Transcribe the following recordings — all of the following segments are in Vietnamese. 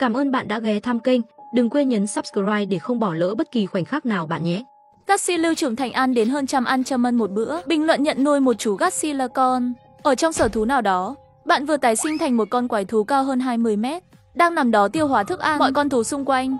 Cảm ơn bạn đã ghé thăm kênh. Đừng quên nhấn subscribe để không bỏ lỡ bất kỳ khoảnh khắc nào bạn nhé. Garcilaso trưởng thành ăn đến hơn trăm ăn trăm ân một bữa. Bình luận nhận nuôi một chú Garcilaso con. Ở trong sở thú nào đó, bạn vừa tái sinh thành một con quái thú cao hơn 20 mét, đang nằm đó tiêu hóa thức ăn mọi con thú xung quanh.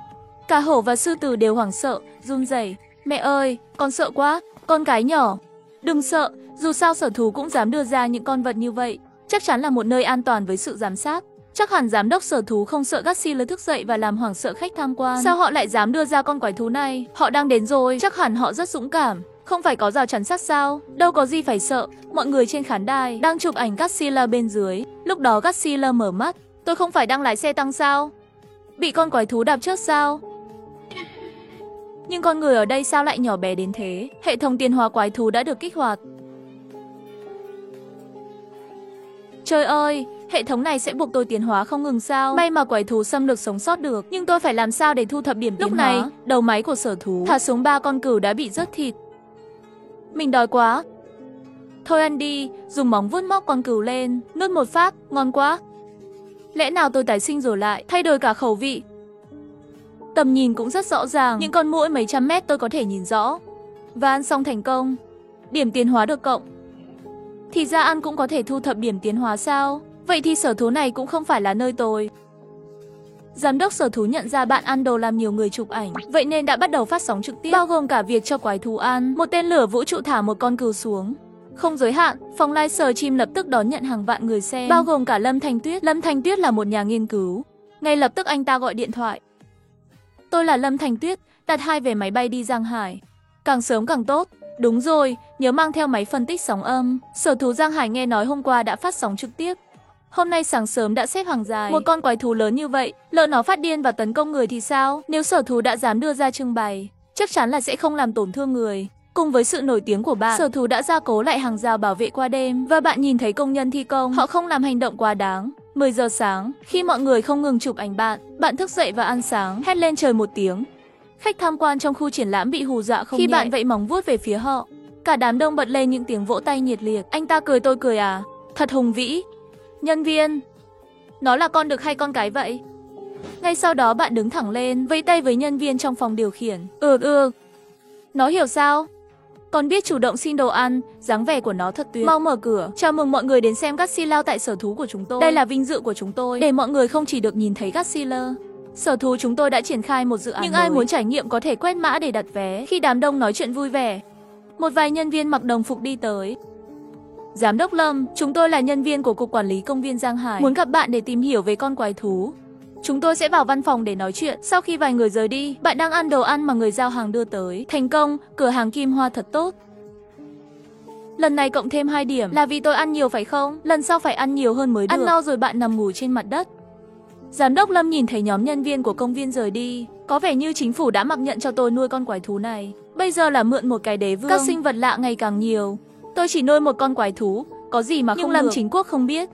Cả hổ và sư tử đều hoảng sợ, run rẩy. Mẹ ơi, con sợ quá, con cái nhỏ. Đừng sợ, dù sao sở thú cũng dám đưa ra những con vật như vậy. Chắc chắn là một nơi an toàn với sự giám sát. Chắc hẳn giám đốc sở thú không sợ Garcilaso thức dậy và làm hoảng sợ khách tham quan. Sao họ lại dám đưa ra con quái thú này? Họ đang đến rồi, chắc hẳn họ rất dũng cảm. Không phải có rào chắn sát sao? Đâu có gì phải sợ. Mọi người trên khán đài đang chụp ảnh Garcilaso bên dưới. Lúc đó Garcilaso mở mắt. Tôi không phải đang lái xe tăng sao? Bị con quái thú đạp chết sao? Nhưng con người ở đây sao lại nhỏ bé đến thế? Hệ thống tiến hóa quái thú đã được kích hoạt. Trời ơi, hệ thống này sẽ buộc tôi tiến hóa không ngừng sao? May mà quái thú xâm lược sống sót được. Nhưng tôi phải làm sao để thu thập điểm tiến hóa? Lúc này, đầu máy của sở thú thả xuống 3 con cừu đã bị rớt thịt. Mình đói quá. Thôi ăn đi, dùng móng vuốt móc con cừu lên, nuốt một phát, ngon quá. Lẽ nào tôi tái sinh rồi lại, thay đổi cả khẩu vị? Tầm nhìn cũng rất rõ ràng, những con muỗi mấy trăm mét tôi có thể nhìn rõ. Và ăn xong thành công. Điểm tiến hóa được cộng. Thì ra ăn cũng có thể thu thập điểm tiến hóa sao? Vậy thì sở thú này cũng không phải là nơi tôi. Giám đốc sở thú nhận ra bạn ăn đồ làm nhiều người chụp ảnh, vậy nên đã bắt đầu phát sóng trực tiếp, bao gồm cả việc cho quái thú ăn. Một tên lửa vũ trụ thả một con cừu xuống. Không giới hạn, phòng livestream lập tức đón nhận hàng vạn người xem, bao gồm cả Lâm Thanh Tuyết. Lâm Thanh Tuyết là một nhà nghiên cứu. Ngay lập tức anh ta gọi điện thoại. Tôi là Lâm Thanh Tuyết, đặt 2 vé máy bay đi Giang Hải. Càng sớm càng tốt. Đúng rồi, nhớ mang theo máy phân tích sóng âm. Sở thú Giang Hải nghe nói hôm qua đã phát sóng trực tiếp. Hôm nay sáng sớm đã xếp hàng dài. Một con quái thú lớn như vậy, lỡ nó phát điên và tấn công người thì sao? Nếu sở thú đã dám đưa ra trưng bày, chắc chắn là sẽ không làm tổn thương người. Cùng với sự nổi tiếng của bạn, sở thú đã gia cố lại hàng rào bảo vệ qua đêm. Và bạn nhìn thấy công nhân thi công, họ không làm hành động quá đáng. 10 giờ sáng, khi mọi người không ngừng chụp ảnh bạn thức dậy và ăn sáng, hét lên trời một tiếng. Khách tham quan trong khu triển lãm bị hù dọa không nhẹ. Khi bạn vẫy móng vuốt về phía họ, cả đám đông bật lên những tiếng vỗ tay nhiệt liệt. Anh ta cười tôi cười à? Thật hùng vĩ. Nhân viên, nó là con đực hay con cái vậy? Ngay sau đó bạn đứng thẳng lên, vẫy tay với nhân viên trong phòng điều khiển. Nó hiểu sao? Còn biết chủ động xin đồ ăn, dáng vẻ của nó thật tuyệt. Mau mở cửa, chào mừng mọi người đến xem Garcilaso tại sở thú của chúng tôi. Đây là vinh dự của chúng tôi, để mọi người không chỉ được nhìn thấy Garcilaso. Sở thú chúng tôi đã triển khai một dự án nhưng ai muốn trải nghiệm có thể quét mã để đặt vé. Khi đám đông nói chuyện vui vẻ, một vài nhân viên mặc đồng phục đi tới. Giám đốc Lâm, chúng tôi là nhân viên của Cục Quản lý Công viên Giang Hải, muốn gặp bạn để tìm hiểu về con quái thú. Chúng tôi sẽ vào văn phòng để nói chuyện. Sau khi vài người rời đi, bạn đang ăn đồ ăn mà người giao hàng đưa tới. Thành công, cửa hàng Kim Hoa thật tốt. Lần này cộng thêm 2 điểm là vì tôi ăn nhiều phải không? Lần sau phải ăn nhiều hơn mới được. Ăn no rồi bạn nằm ngủ trên mặt đất. Giám đốc Lâm nhìn thấy nhóm nhân viên của công viên rời đi. Có vẻ như chính phủ đã mặc nhận cho tôi nuôi con quái thú này. Bây giờ là mượn một cái đế vương. Các sinh vật lạ ngày càng nhiều. Tôi chỉ nuôi một con quái thú, có gì mà không Lâm chính quốc không biết.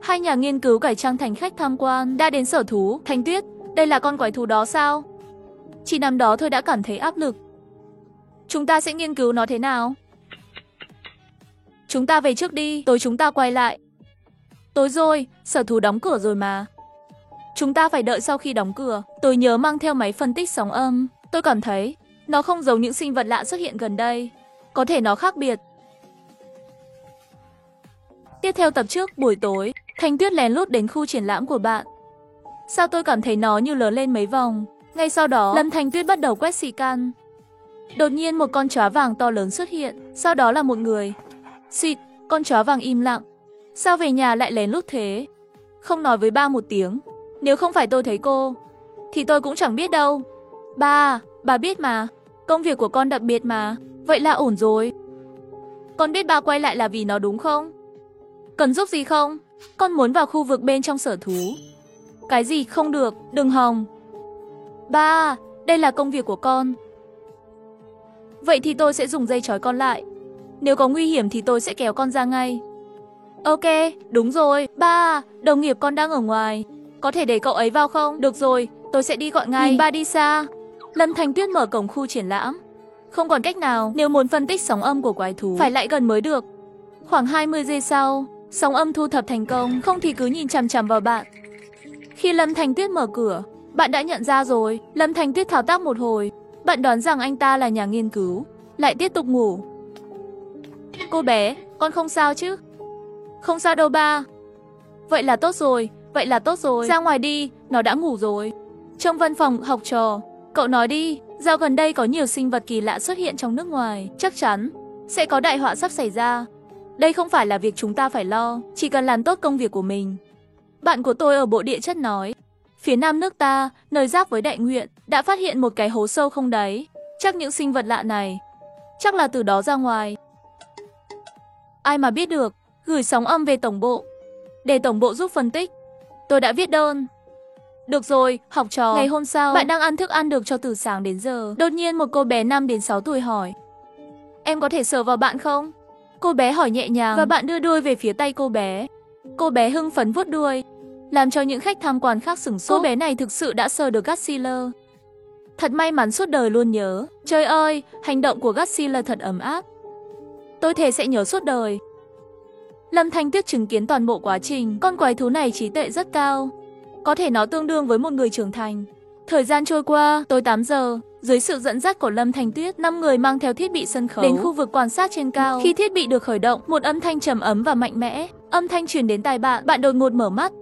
2 nhà nghiên cứu cải trang thành khách tham quan đã đến sở thú. Thanh Tuyết, đây là con quái thú đó sao? Chỉ nằm đó thôi đã cảm thấy áp lực. Chúng ta sẽ nghiên cứu nó thế nào? Chúng ta về trước đi, tối chúng ta quay lại. Tối rồi, sở thú đóng cửa rồi mà. Chúng ta phải đợi sau khi đóng cửa. Tôi nhớ mang theo máy phân tích sóng âm. Tôi cảm thấy nó không giống những sinh vật lạ xuất hiện gần đây. Có thể nó khác biệt. Tiếp theo tập trước, buổi tối, Thanh Tuyết lén lút đến khu triển lãm của bạn. Sao tôi cảm thấy nó như lớn lên mấy vòng. Ngay sau đó, Lâm Thanh Tuyết bắt đầu quét xì can. Đột nhiên một con chó vàng to lớn xuất hiện. Sau đó là một người. Xịt, con chó vàng im lặng. Sao về nhà lại lén lút thế? Không nói với ba một tiếng. Nếu không phải tôi thấy cô, thì tôi cũng chẳng biết đâu. Ba, bà biết mà. Công việc của con đặc biệt mà. Vậy là ổn rồi. Con biết ba quay lại là vì nó đúng không? Cần giúp gì không? Con muốn vào khu vực bên trong sở thú. Cái gì không được, đừng hòng. Ba, đây là công việc của con. Vậy thì tôi sẽ dùng dây trói con lại. Nếu có nguy hiểm thì tôi sẽ kéo con ra ngay. Ok, đúng rồi. Ba, đồng nghiệp con đang ở ngoài. Có thể để cậu ấy vào không? Được rồi, tôi sẽ đi gọi ngay. Nhìn ba đi xa. Lâm Thanh Tuyết mở cổng khu triển lãm. Không còn cách nào, nếu muốn phân tích sóng âm của quái thú, phải lại gần mới được. Khoảng 20 giây sau, sóng âm thu thập thành công, không thì cứ nhìn chằm chằm vào bạn. Khi Lâm Thanh Tuyết mở cửa, bạn đã nhận ra rồi. Lâm Thanh Tuyết thao tác một hồi, bạn đoán rằng anh ta là nhà nghiên cứu, lại tiếp tục ngủ. Cô bé, con không sao chứ? Không sao đâu ba. Vậy là tốt rồi, ra ngoài đi, nó đã ngủ rồi. Trong văn phòng học trò, cậu nói đi, dạo gần đây có nhiều sinh vật kỳ lạ xuất hiện trong nước ngoài, chắc chắn sẽ có đại họa sắp xảy ra. Đây không phải là việc chúng ta phải lo, chỉ cần làm tốt công việc của mình. Bạn của tôi ở Bộ Địa chất nói, phía nam nước ta, nơi giáp với Đại Nguyện, đã phát hiện một cái hố sâu không đáy. Chắc những sinh vật lạ này, chắc là từ đó ra ngoài. Ai mà biết được, gửi sóng âm về tổng bộ, để tổng bộ giúp phân tích. Tôi đã viết đơn. Được rồi, học trò. Ngày hôm sau, bạn đang ăn thức ăn được cho từ sáng đến giờ. Đột nhiên một cô bé 5 đến 6 tuổi hỏi, em có thể sờ vào bạn không? Cô bé hỏi nhẹ nhàng và bạn đưa đuôi về phía tay cô bé. Cô bé hưng phấn vuốt đuôi, làm cho những khách tham quan khác sửng sốt. Cô bé này thực sự đã sờ được Godzilla. Thật may mắn suốt đời luôn nhớ. Trời ơi, hành động của Godzilla thật ấm áp. Tôi thề sẽ nhớ suốt đời. Lâm Thanh Tuyết chứng kiến toàn bộ quá trình. Con quái thú này trí tuệ rất cao, có thể nó tương đương với một người trưởng thành. Thời gian trôi qua, tối 8 giờ, dưới sự dẫn dắt của Lâm Thanh Tuyết, 5 người mang theo thiết bị sân khấu đến khu vực quan sát trên cao. Khi thiết bị được khởi động, một âm thanh trầm ấm và mạnh mẽ, âm thanh truyền đến tai bạn. Bạn đột ngột mở mắt.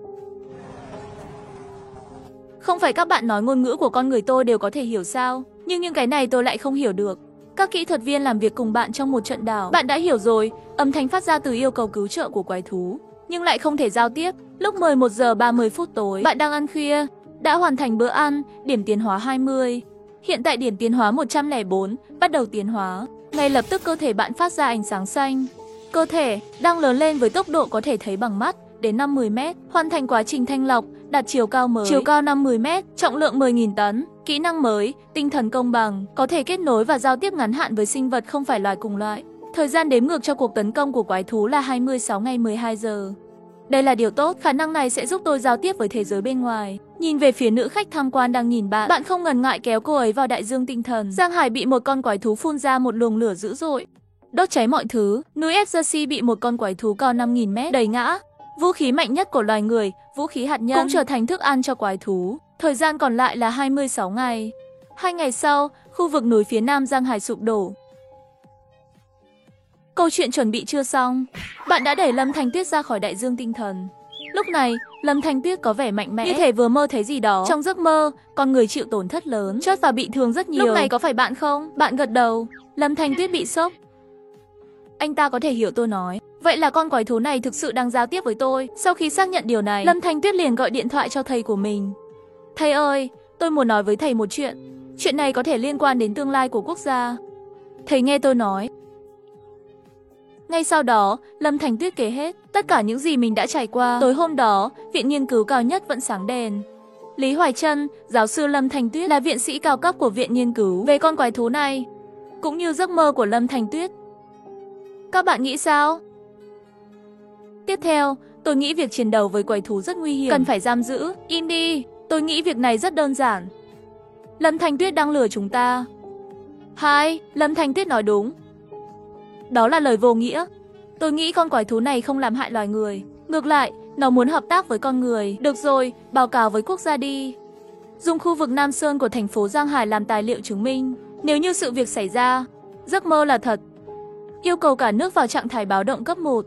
Không phải các bạn nói ngôn ngữ của con người tôi đều có thể hiểu sao? Nhưng những cái này tôi lại không hiểu được. Các kỹ thuật viên làm việc cùng bạn trong một trận đảo. Bạn đã hiểu rồi, âm thanh phát ra từ yêu cầu cứu trợ của quái thú, nhưng lại không thể giao tiếp. Lúc 11 giờ 30 phút tối, bạn đang ăn khuya, đã hoàn thành bữa ăn, điểm tiến hóa 20. Hiện tại điểm tiến hóa 104, bắt đầu tiến hóa. Ngay lập tức cơ thể bạn phát ra ánh sáng xanh. Cơ thể đang lớn lên với tốc độ có thể thấy bằng mắt, đến 50 mét, hoàn thành quá trình thanh lọc, đạt chiều cao mới, chiều cao 50 mét, trọng lượng 10.000 tấn, kỹ năng mới, tinh thần công bằng, có thể kết nối và giao tiếp ngắn hạn với sinh vật không phải loài cùng loại. Thời gian đếm ngược cho cuộc tấn công của quái thú là 26 ngày 12 giờ. Đây là điều tốt, khả năng này sẽ giúp tôi giao tiếp với thế giới bên ngoài. Nhìn về phía nữ khách tham quan đang nhìn bạn, bạn không ngần ngại kéo cô ấy vào đại dương tinh thần. Giang Hải bị một con quái thú phun ra một luồng lửa dữ dội, đốt cháy mọi thứ. Núi Epsi bị một con quái thú cao 5.000 mét đẩy ngã. Vũ khí mạnh nhất của loài người, vũ khí hạt nhân, cũng trở thành thức ăn cho quái thú. Thời gian còn lại là 26 ngày. 2 ngày sau, khu vực núi phía nam Giang Hải sụp đổ. Câu chuyện chuẩn bị chưa xong. Bạn đã đẩy Lâm Thanh Tuyết ra khỏi đại dương tinh thần. Lúc này, Lâm Thanh Tuyết có vẻ mạnh mẽ, như thể vừa mơ thấy gì đó. Trong giấc mơ, con người chịu tổn thất lớn, chót và bị thương rất nhiều. Lúc này có phải bạn không? Bạn gật đầu. Lâm Thanh Tuyết bị sốc. Anh ta có thể hiểu tôi nói. Vậy là con quái thú này thực sự đang giao tiếp với tôi. Sau khi xác nhận điều này, Lâm Thanh Tuyết liền gọi điện thoại cho thầy của mình. Thầy ơi, tôi muốn nói với thầy một chuyện. Chuyện này có thể liên quan đến tương lai của quốc gia. Thầy nghe tôi nói. Ngay sau đó, Lâm Thanh Tuyết kể hết tất cả những gì mình đã trải qua. Tối hôm đó, viện nghiên cứu cao nhất vẫn sáng đèn. Lý Hoài Trân, giáo sư Lâm Thanh Tuyết là viện sĩ cao cấp của viện nghiên cứu về con quái thú này, cũng như giấc mơ của Lâm Thanh Tuyết. Các bạn nghĩ sao? Tiếp theo, tôi nghĩ việc chiến đấu với quái thú rất nguy hiểm, cần phải giam giữ. Im đi, tôi nghĩ việc này rất đơn giản. Lâm Thanh Tuyết đang lừa chúng ta. Hai, Lâm Thanh Tuyết nói đúng. Đó là lời vô nghĩa. Tôi nghĩ con quái thú này không làm hại loài người. Ngược lại, nó muốn hợp tác với con người. Được rồi, báo cáo với quốc gia đi. Dùng khu vực Nam Sơn của thành phố Giang Hải làm tài liệu chứng minh. Nếu như sự việc xảy ra, giấc mơ là thật. Yêu cầu cả nước vào trạng thái báo động cấp 1.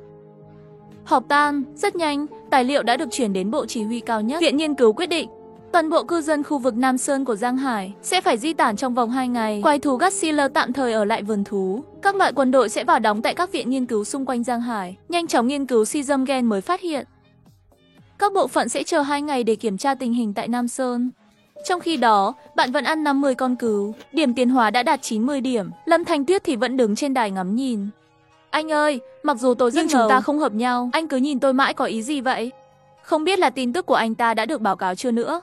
Họp tan, rất nhanh, tài liệu đã được chuyển đến Bộ Chỉ huy cao nhất. Viện nghiên cứu quyết định, toàn bộ cư dân khu vực Nam Sơn của Giang Hải sẽ phải di tản trong vòng 2 ngày. Quái thú Godzilla tạm thời ở lại vườn thú. Các loại quân đội sẽ vào đóng tại các viện nghiên cứu xung quanh Giang Hải, nhanh chóng nghiên cứu si-dâm gen mới phát hiện. Các bộ phận sẽ chờ 2 ngày để kiểm tra tình hình tại Nam Sơn. Trong khi đó, bạn vẫn ăn 50 con cừu, điểm tiến hóa đã đạt 90 điểm. Lâm Thanh Tuyết thì vẫn đứng trên đài ngắm nhìn. Anh ơi, mặc dù tôi rất ngờ chúng ta không hợp nhau, anh cứ nhìn tôi mãi có ý gì vậy? Không biết là tin tức của anh ta đã được báo cáo chưa nữa?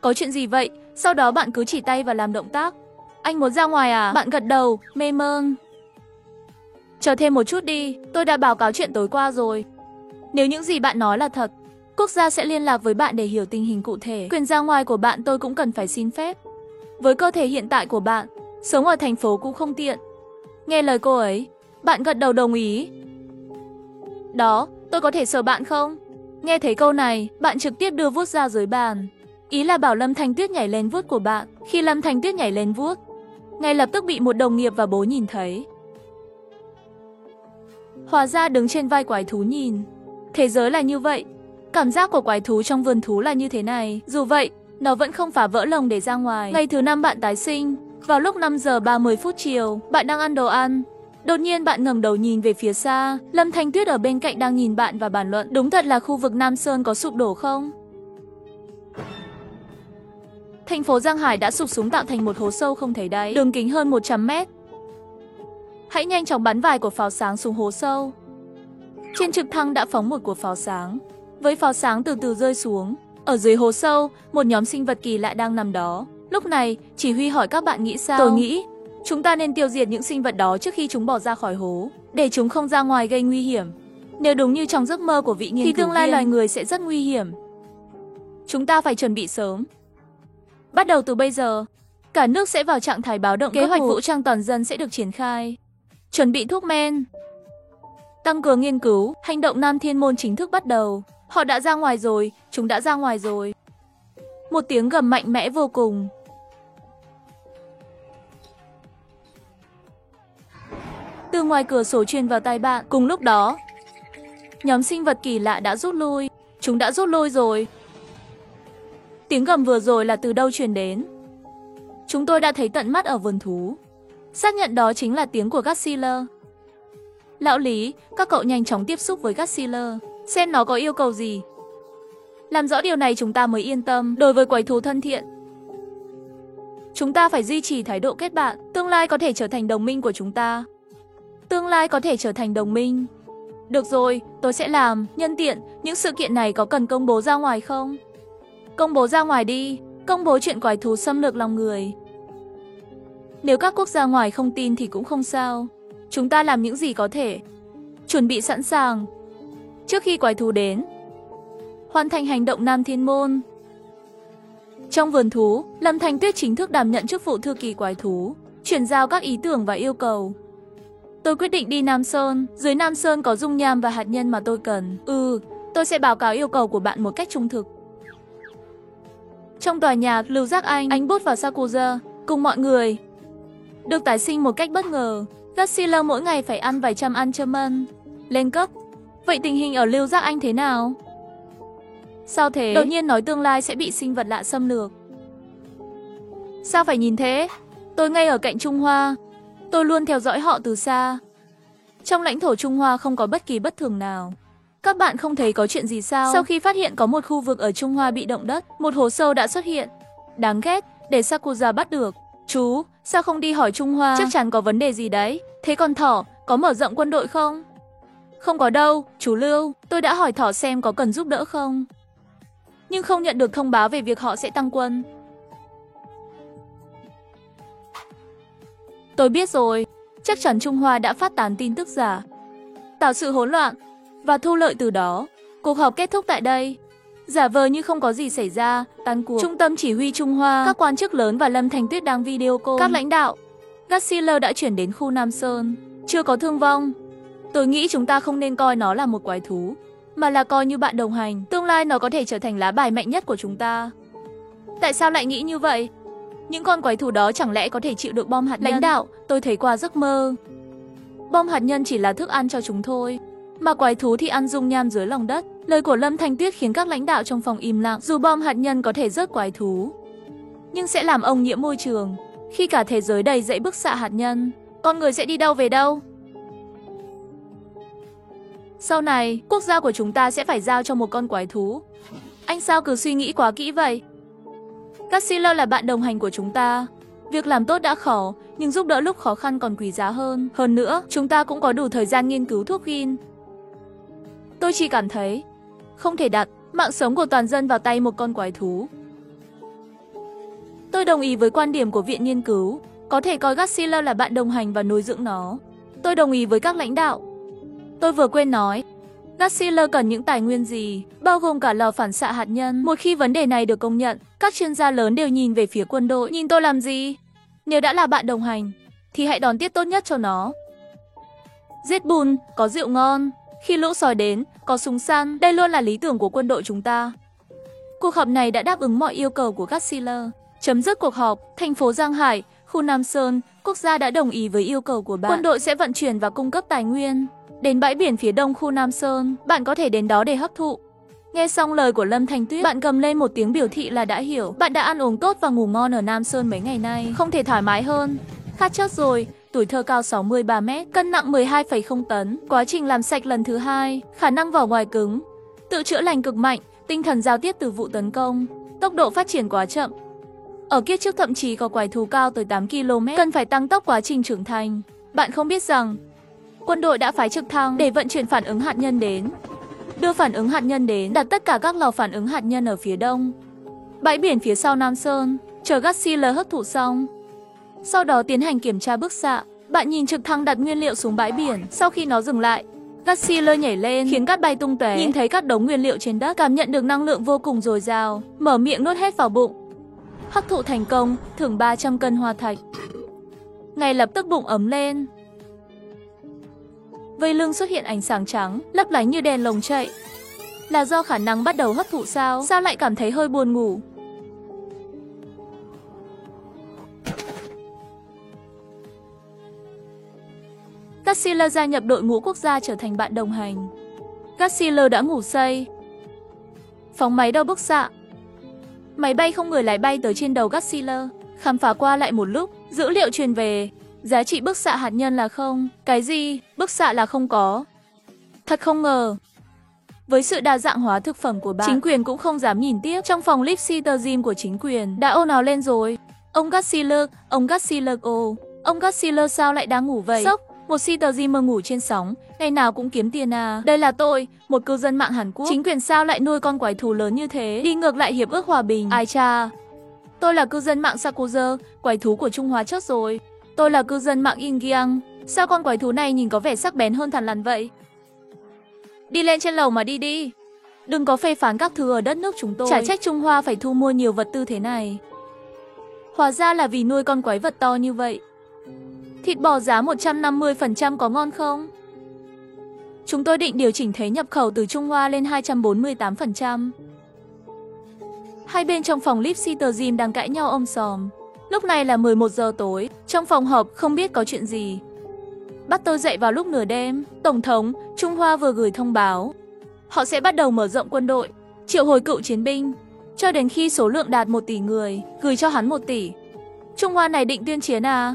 Có chuyện gì vậy? Sau đó bạn cứ chỉ tay và làm động tác. Anh muốn ra ngoài à? Bạn gật đầu, mê mơn. Chờ thêm một chút đi, tôi đã báo cáo chuyện tối qua rồi. Nếu những gì bạn nói là thật, quốc gia sẽ liên lạc với bạn để hiểu tình hình cụ thể. Quyền ra ngoài của bạn tôi cũng cần phải xin phép. Với cơ thể hiện tại của bạn, sống ở thành phố cũng không tiện. Nghe lời cô ấy, bạn gật đầu đồng ý. Đó, tôi có thể sờ bạn không? Nghe thấy câu này, bạn trực tiếp đưa vuốt ra dưới bàn. Ý là bảo Lâm Thanh Tuyết nhảy lên vuốt của bạn. Khi Lâm Thanh Tuyết nhảy lên vuốt, ngay lập tức bị một đồng nghiệp và bố nhìn thấy. Hóa ra đứng trên vai quái thú nhìn. Thế giới là như vậy. Cảm giác của quái thú trong vườn thú là như thế này. Dù vậy, nó vẫn không phá vỡ lồng để ra ngoài. Ngày thứ 5 bạn tái sinh. Vào lúc 5 giờ 30 phút chiều, bạn đang ăn đồ ăn. Đột nhiên bạn ngẩng đầu nhìn về phía xa. Lâm Thanh Tuyết ở bên cạnh đang nhìn bạn và bàn luận. Đúng thật là khu vực Nam Sơn có sụp đổ không? Thành phố Giang Hải đã sụp xuống tạo thành một hố sâu không thấy đáy, đường kính hơn 100 mét. Hãy nhanh chóng bắn vài quả pháo sáng xuống hố sâu. Trên trực thăng đã phóng một quả pháo sáng. Với pháo sáng từ từ rơi xuống. Ở dưới hố sâu, một nhóm sinh vật kỳ lạ đang nằm đó. Lúc này, chỉ huy hỏi các bạn nghĩ sao? Tôi nghĩ, chúng ta nên tiêu diệt những sinh vật đó trước khi chúng bỏ ra khỏi hố, để chúng không ra ngoài gây nguy hiểm. Nếu đúng như trong giấc mơ của vị nghiên cứu viên, thì tương lai loài người sẽ rất nguy hiểm. Chúng ta phải chuẩn bị sớm. Bắt đầu từ bây giờ, cả nước sẽ vào trạng thái báo động. Kế hoạch vũ trang toàn dân sẽ được triển khai. Chuẩn bị thuốc men. Tăng cường nghiên cứu, hành động Nam Thiên Môn chính thức bắt đầu. Họ đã ra ngoài rồi, chúng đã ra ngoài rồi. Một tiếng gầm mạnh mẽ vô cùng. Từ ngoài cửa sổ truyền vào tai bạn. Cùng lúc đó, nhóm sinh vật kỳ lạ đã rút lui. Chúng đã rút lui rồi. Tiếng gầm vừa rồi là từ đâu truyền đến? Chúng tôi đã thấy tận mắt ở vườn thú. Xác nhận đó chính là tiếng của Godzilla. Lão Lý, các cậu nhanh chóng tiếp xúc với Godzilla, xem nó có yêu cầu gì. Làm rõ điều này chúng ta mới yên tâm. Đối với quái thú thân thiện, chúng ta phải duy trì thái độ kết bạn. Tương lai có thể trở thành đồng minh của chúng ta. Tương lai có thể trở thành đồng minh. Được rồi, tôi sẽ làm. Nhân tiện, những sự kiện này có cần công bố ra ngoài không? Công bố ra ngoài đi. Công bố chuyện quái thú xâm lược lòng người. Nếu các quốc gia ngoài không tin thì cũng không sao. Chúng ta làm những gì có thể. Chuẩn bị sẵn sàng. Trước khi quái thú đến, hoàn thành hành động Nam Thiên Môn. Trong vườn thú, Lâm Thanh Tuyết chính thức đảm nhận chức vụ thư ký quái thú, chuyển giao các ý tưởng và yêu cầu. Tôi quyết định đi Nam Sơn. Dưới Nam Sơn có dung nham và hạt nhân mà tôi cần. Tôi sẽ báo cáo yêu cầu của bạn một cách trung thực. Trong tòa nhà, Lưu Giác Anh Bút và Sakura cùng mọi người được tái sinh một cách bất ngờ. Godzilla mỗi ngày phải ăn vài trăm Anchorman lên cấp. Vậy tình hình ở Lưu Giác Anh thế nào? Sao thế? Đột nhiên nói tương lai sẽ bị sinh vật lạ xâm lược. Sao phải nhìn thế? Tôi ngay ở cạnh Trung Hoa. Tôi luôn theo dõi họ từ xa. Trong lãnh thổ Trung Hoa không có bất kỳ bất thường nào. Các bạn không thấy có chuyện gì sao? Sau khi phát hiện có một khu vực ở Trung Hoa bị động đất, một hố sâu đã xuất hiện. Đáng ghét, để Sakura bắt được. Chú, sao không đi hỏi Trung Hoa? Chắc chắn có vấn đề gì đấy. Thế còn Thỏ, có mở rộng quân đội không? Không có đâu, chú Lưu. Tôi đã hỏi Thỏ xem có cần giúp đỡ không. Nhưng không nhận được thông báo về việc họ sẽ tăng quân. Tôi biết rồi. Chắc chắn Trung Hoa đã phát tán tin tức giả, tạo sự hỗn loạn và thu lợi từ đó. Cuộc họp kết thúc tại đây. Giả vờ như không có gì xảy ra, tan cuộc. Trung tâm chỉ huy Trung Hoa, các quan chức lớn và Lâm Thanh Tuyết đang video call. Các lãnh đạo, Godzilla đã chuyển đến khu Nam Sơn. Chưa có thương vong. Tôi nghĩ chúng ta không nên coi nó là một quái thú, mà là coi như bạn đồng hành. Tương lai nó có thể trở thành lá bài mạnh nhất của chúng ta. Tại sao lại nghĩ như vậy? Những con quái thú đó chẳng lẽ có thể chịu được bom hạt nhân? Lãnh đạo, tôi thấy qua giấc mơ. Bom hạt nhân chỉ là thức ăn cho chúng thôi, mà quái thú thì ăn dung nham dưới lòng đất. Lời của Lâm Thanh Tuyết khiến các lãnh đạo trong phòng im lặng. Dù bom hạt nhân có thể rớt quái thú, nhưng sẽ làm ô nhiễm môi trường. Khi cả thế giới đầy dẫy bức xạ hạt nhân, con người sẽ đi đâu về đâu? Sau này, quốc gia của chúng ta sẽ phải giao cho một con quái thú. Anh sao cứ suy nghĩ quá kỹ vậy? Godzilla là bạn đồng hành của chúng ta. Việc làm tốt đã khó, nhưng giúp đỡ lúc khó khăn còn quý giá hơn. Hơn nữa, chúng ta cũng có đủ thời gian nghiên cứu thuốc gin. Tôi chỉ cảm thấy không thể đặt mạng sống của toàn dân vào tay một con quái thú. Tôi đồng ý với quan điểm của viện nghiên cứu, có thể coi Godzilla là bạn đồng hành và nuôi dưỡng nó. Tôi đồng ý với các lãnh đạo. Tôi vừa quên nói, Godzilla cần những tài nguyên gì, bao gồm cả lò phản xạ hạt nhân. Một khi vấn đề này được công nhận, các chuyên gia lớn đều nhìn về phía quân đội. Nhìn tôi làm gì? Nếu đã là bạn đồng hành, thì hãy đón tiếp tốt nhất cho nó. Giết bùn, có rượu ngon. Khi lũ sói đến, có súng săn, đây luôn là lý tưởng của quân đội chúng ta. Cuộc họp này đã đáp ứng mọi yêu cầu của Garcia. Chấm dứt cuộc họp, thành phố Giang Hải, khu Nam Sơn, quốc gia đã đồng ý với yêu cầu của bạn. Quân đội sẽ vận chuyển và cung cấp tài nguyên đến bãi biển phía đông khu Nam Sơn. Bạn có thể đến đó để hấp thụ. Nghe xong lời của Lâm Thanh Tuyết, bạn cầm lên một tiếng biểu thị là đã hiểu. Bạn đã ăn uống tốt và ngủ ngon ở Nam Sơn mấy ngày nay, không thể thoải mái hơn. Khát chết rồi, tuổi thơ cao 63 mét, cân nặng 12,0 tấn. Quá trình làm sạch lần thứ 2, khả năng vỏ ngoài cứng, tự chữa lành cực mạnh, tinh thần giao tiếp từ vụ tấn công, tốc độ phát triển quá chậm. Ở kiếp trước thậm chí có quái thú cao tới 8 km, cần phải tăng tốc quá trình trưởng thành. Bạn không biết rằng, quân đội đã phái trực thăng để vận chuyển phản ứng hạt nhân đến. Đưa phản ứng hạt nhân đến, đặt tất cả các lò phản ứng hạt nhân ở phía đông. Bãi biển phía sau Nam Sơn, chờ Garcia hấp thụ xong. Sau đó tiến hành kiểm tra bức xạ. Bạn nhìn trực thăng đặt nguyên liệu xuống bãi biển. Sau khi nó dừng lại, Garcia nhảy lên, khiến cát bay tung tóe. Nhìn thấy các đống nguyên liệu trên đất, cảm nhận được năng lượng vô cùng dồi dào, mở miệng nuốt hết vào bụng. Hấp thụ thành công, thưởng 300 cân hoa thạch. Ngay lập tức bụng ấm lên. Vây lưng xuất hiện ánh sáng trắng, lấp lánh như đèn lồng chạy. Là do khả năng bắt đầu hấp thụ sao? Sao lại cảm thấy hơi buồn ngủ? Garcia gia nhập đội ngũ quốc gia trở thành bạn đồng hành. Garcia đã ngủ say. Phóng máy đo bức xạ. Máy bay không người lái bay tới trên đầu Garcia, khám phá qua lại một lúc, dữ liệu truyền về. Giá trị bức xạ hạt nhân là 0. Cái gì? Bức xạ là không có. Thật không ngờ. Với sự đa dạng hóa thực phẩm của bạn, chính quyền cũng không dám nhìn tiếp. Trong phòng Lipsitazim của chính quyền đã ồn ào lên rồi. Ông Garcia, ông Garcia sao lại đang ngủ vậy? Sốc, một Citazim ngủ trên sóng, ngày nào cũng kiếm tiền à? Đây là tôi, một cư dân mạng Hàn Quốc. Chính quyền sao lại nuôi con quái thú lớn như thế? Đi ngược lại hiệp ước hòa bình. Ai cha. Tôi là cư dân mạng Sakuza, quái thú của Trung Hoa chết rồi. Tôi là cư dân mạng Ingyang. Sao con quái thú này nhìn có vẻ sắc bén hơn thằn lằn vậy? Đi lên trên lầu mà đi đi. Đừng có phê phán các thứ ở đất nước chúng tôi. Chả trách Trung Hoa phải thu mua nhiều vật tư thế này. Hóa ra là vì nuôi con quái vật to như vậy. Thịt bò giá 150% có ngon không? Chúng tôi định điều chỉnh thuế nhập khẩu từ Trung Hoa lên 248%. Hai bên trong phòng Lipsitazim đang cãi nhau om sòm. Lúc này là 11 giờ tối, trong phòng họp không biết có chuyện gì. Bắt tôi dậy vào lúc nửa đêm. Tổng thống Trung Hoa vừa gửi thông báo. Họ sẽ bắt đầu mở rộng quân đội, triệu hồi cựu chiến binh, cho đến khi số lượng đạt 1 tỷ người, gửi cho hắn 1 tỷ. Trung Hoa này định tuyên chiến à?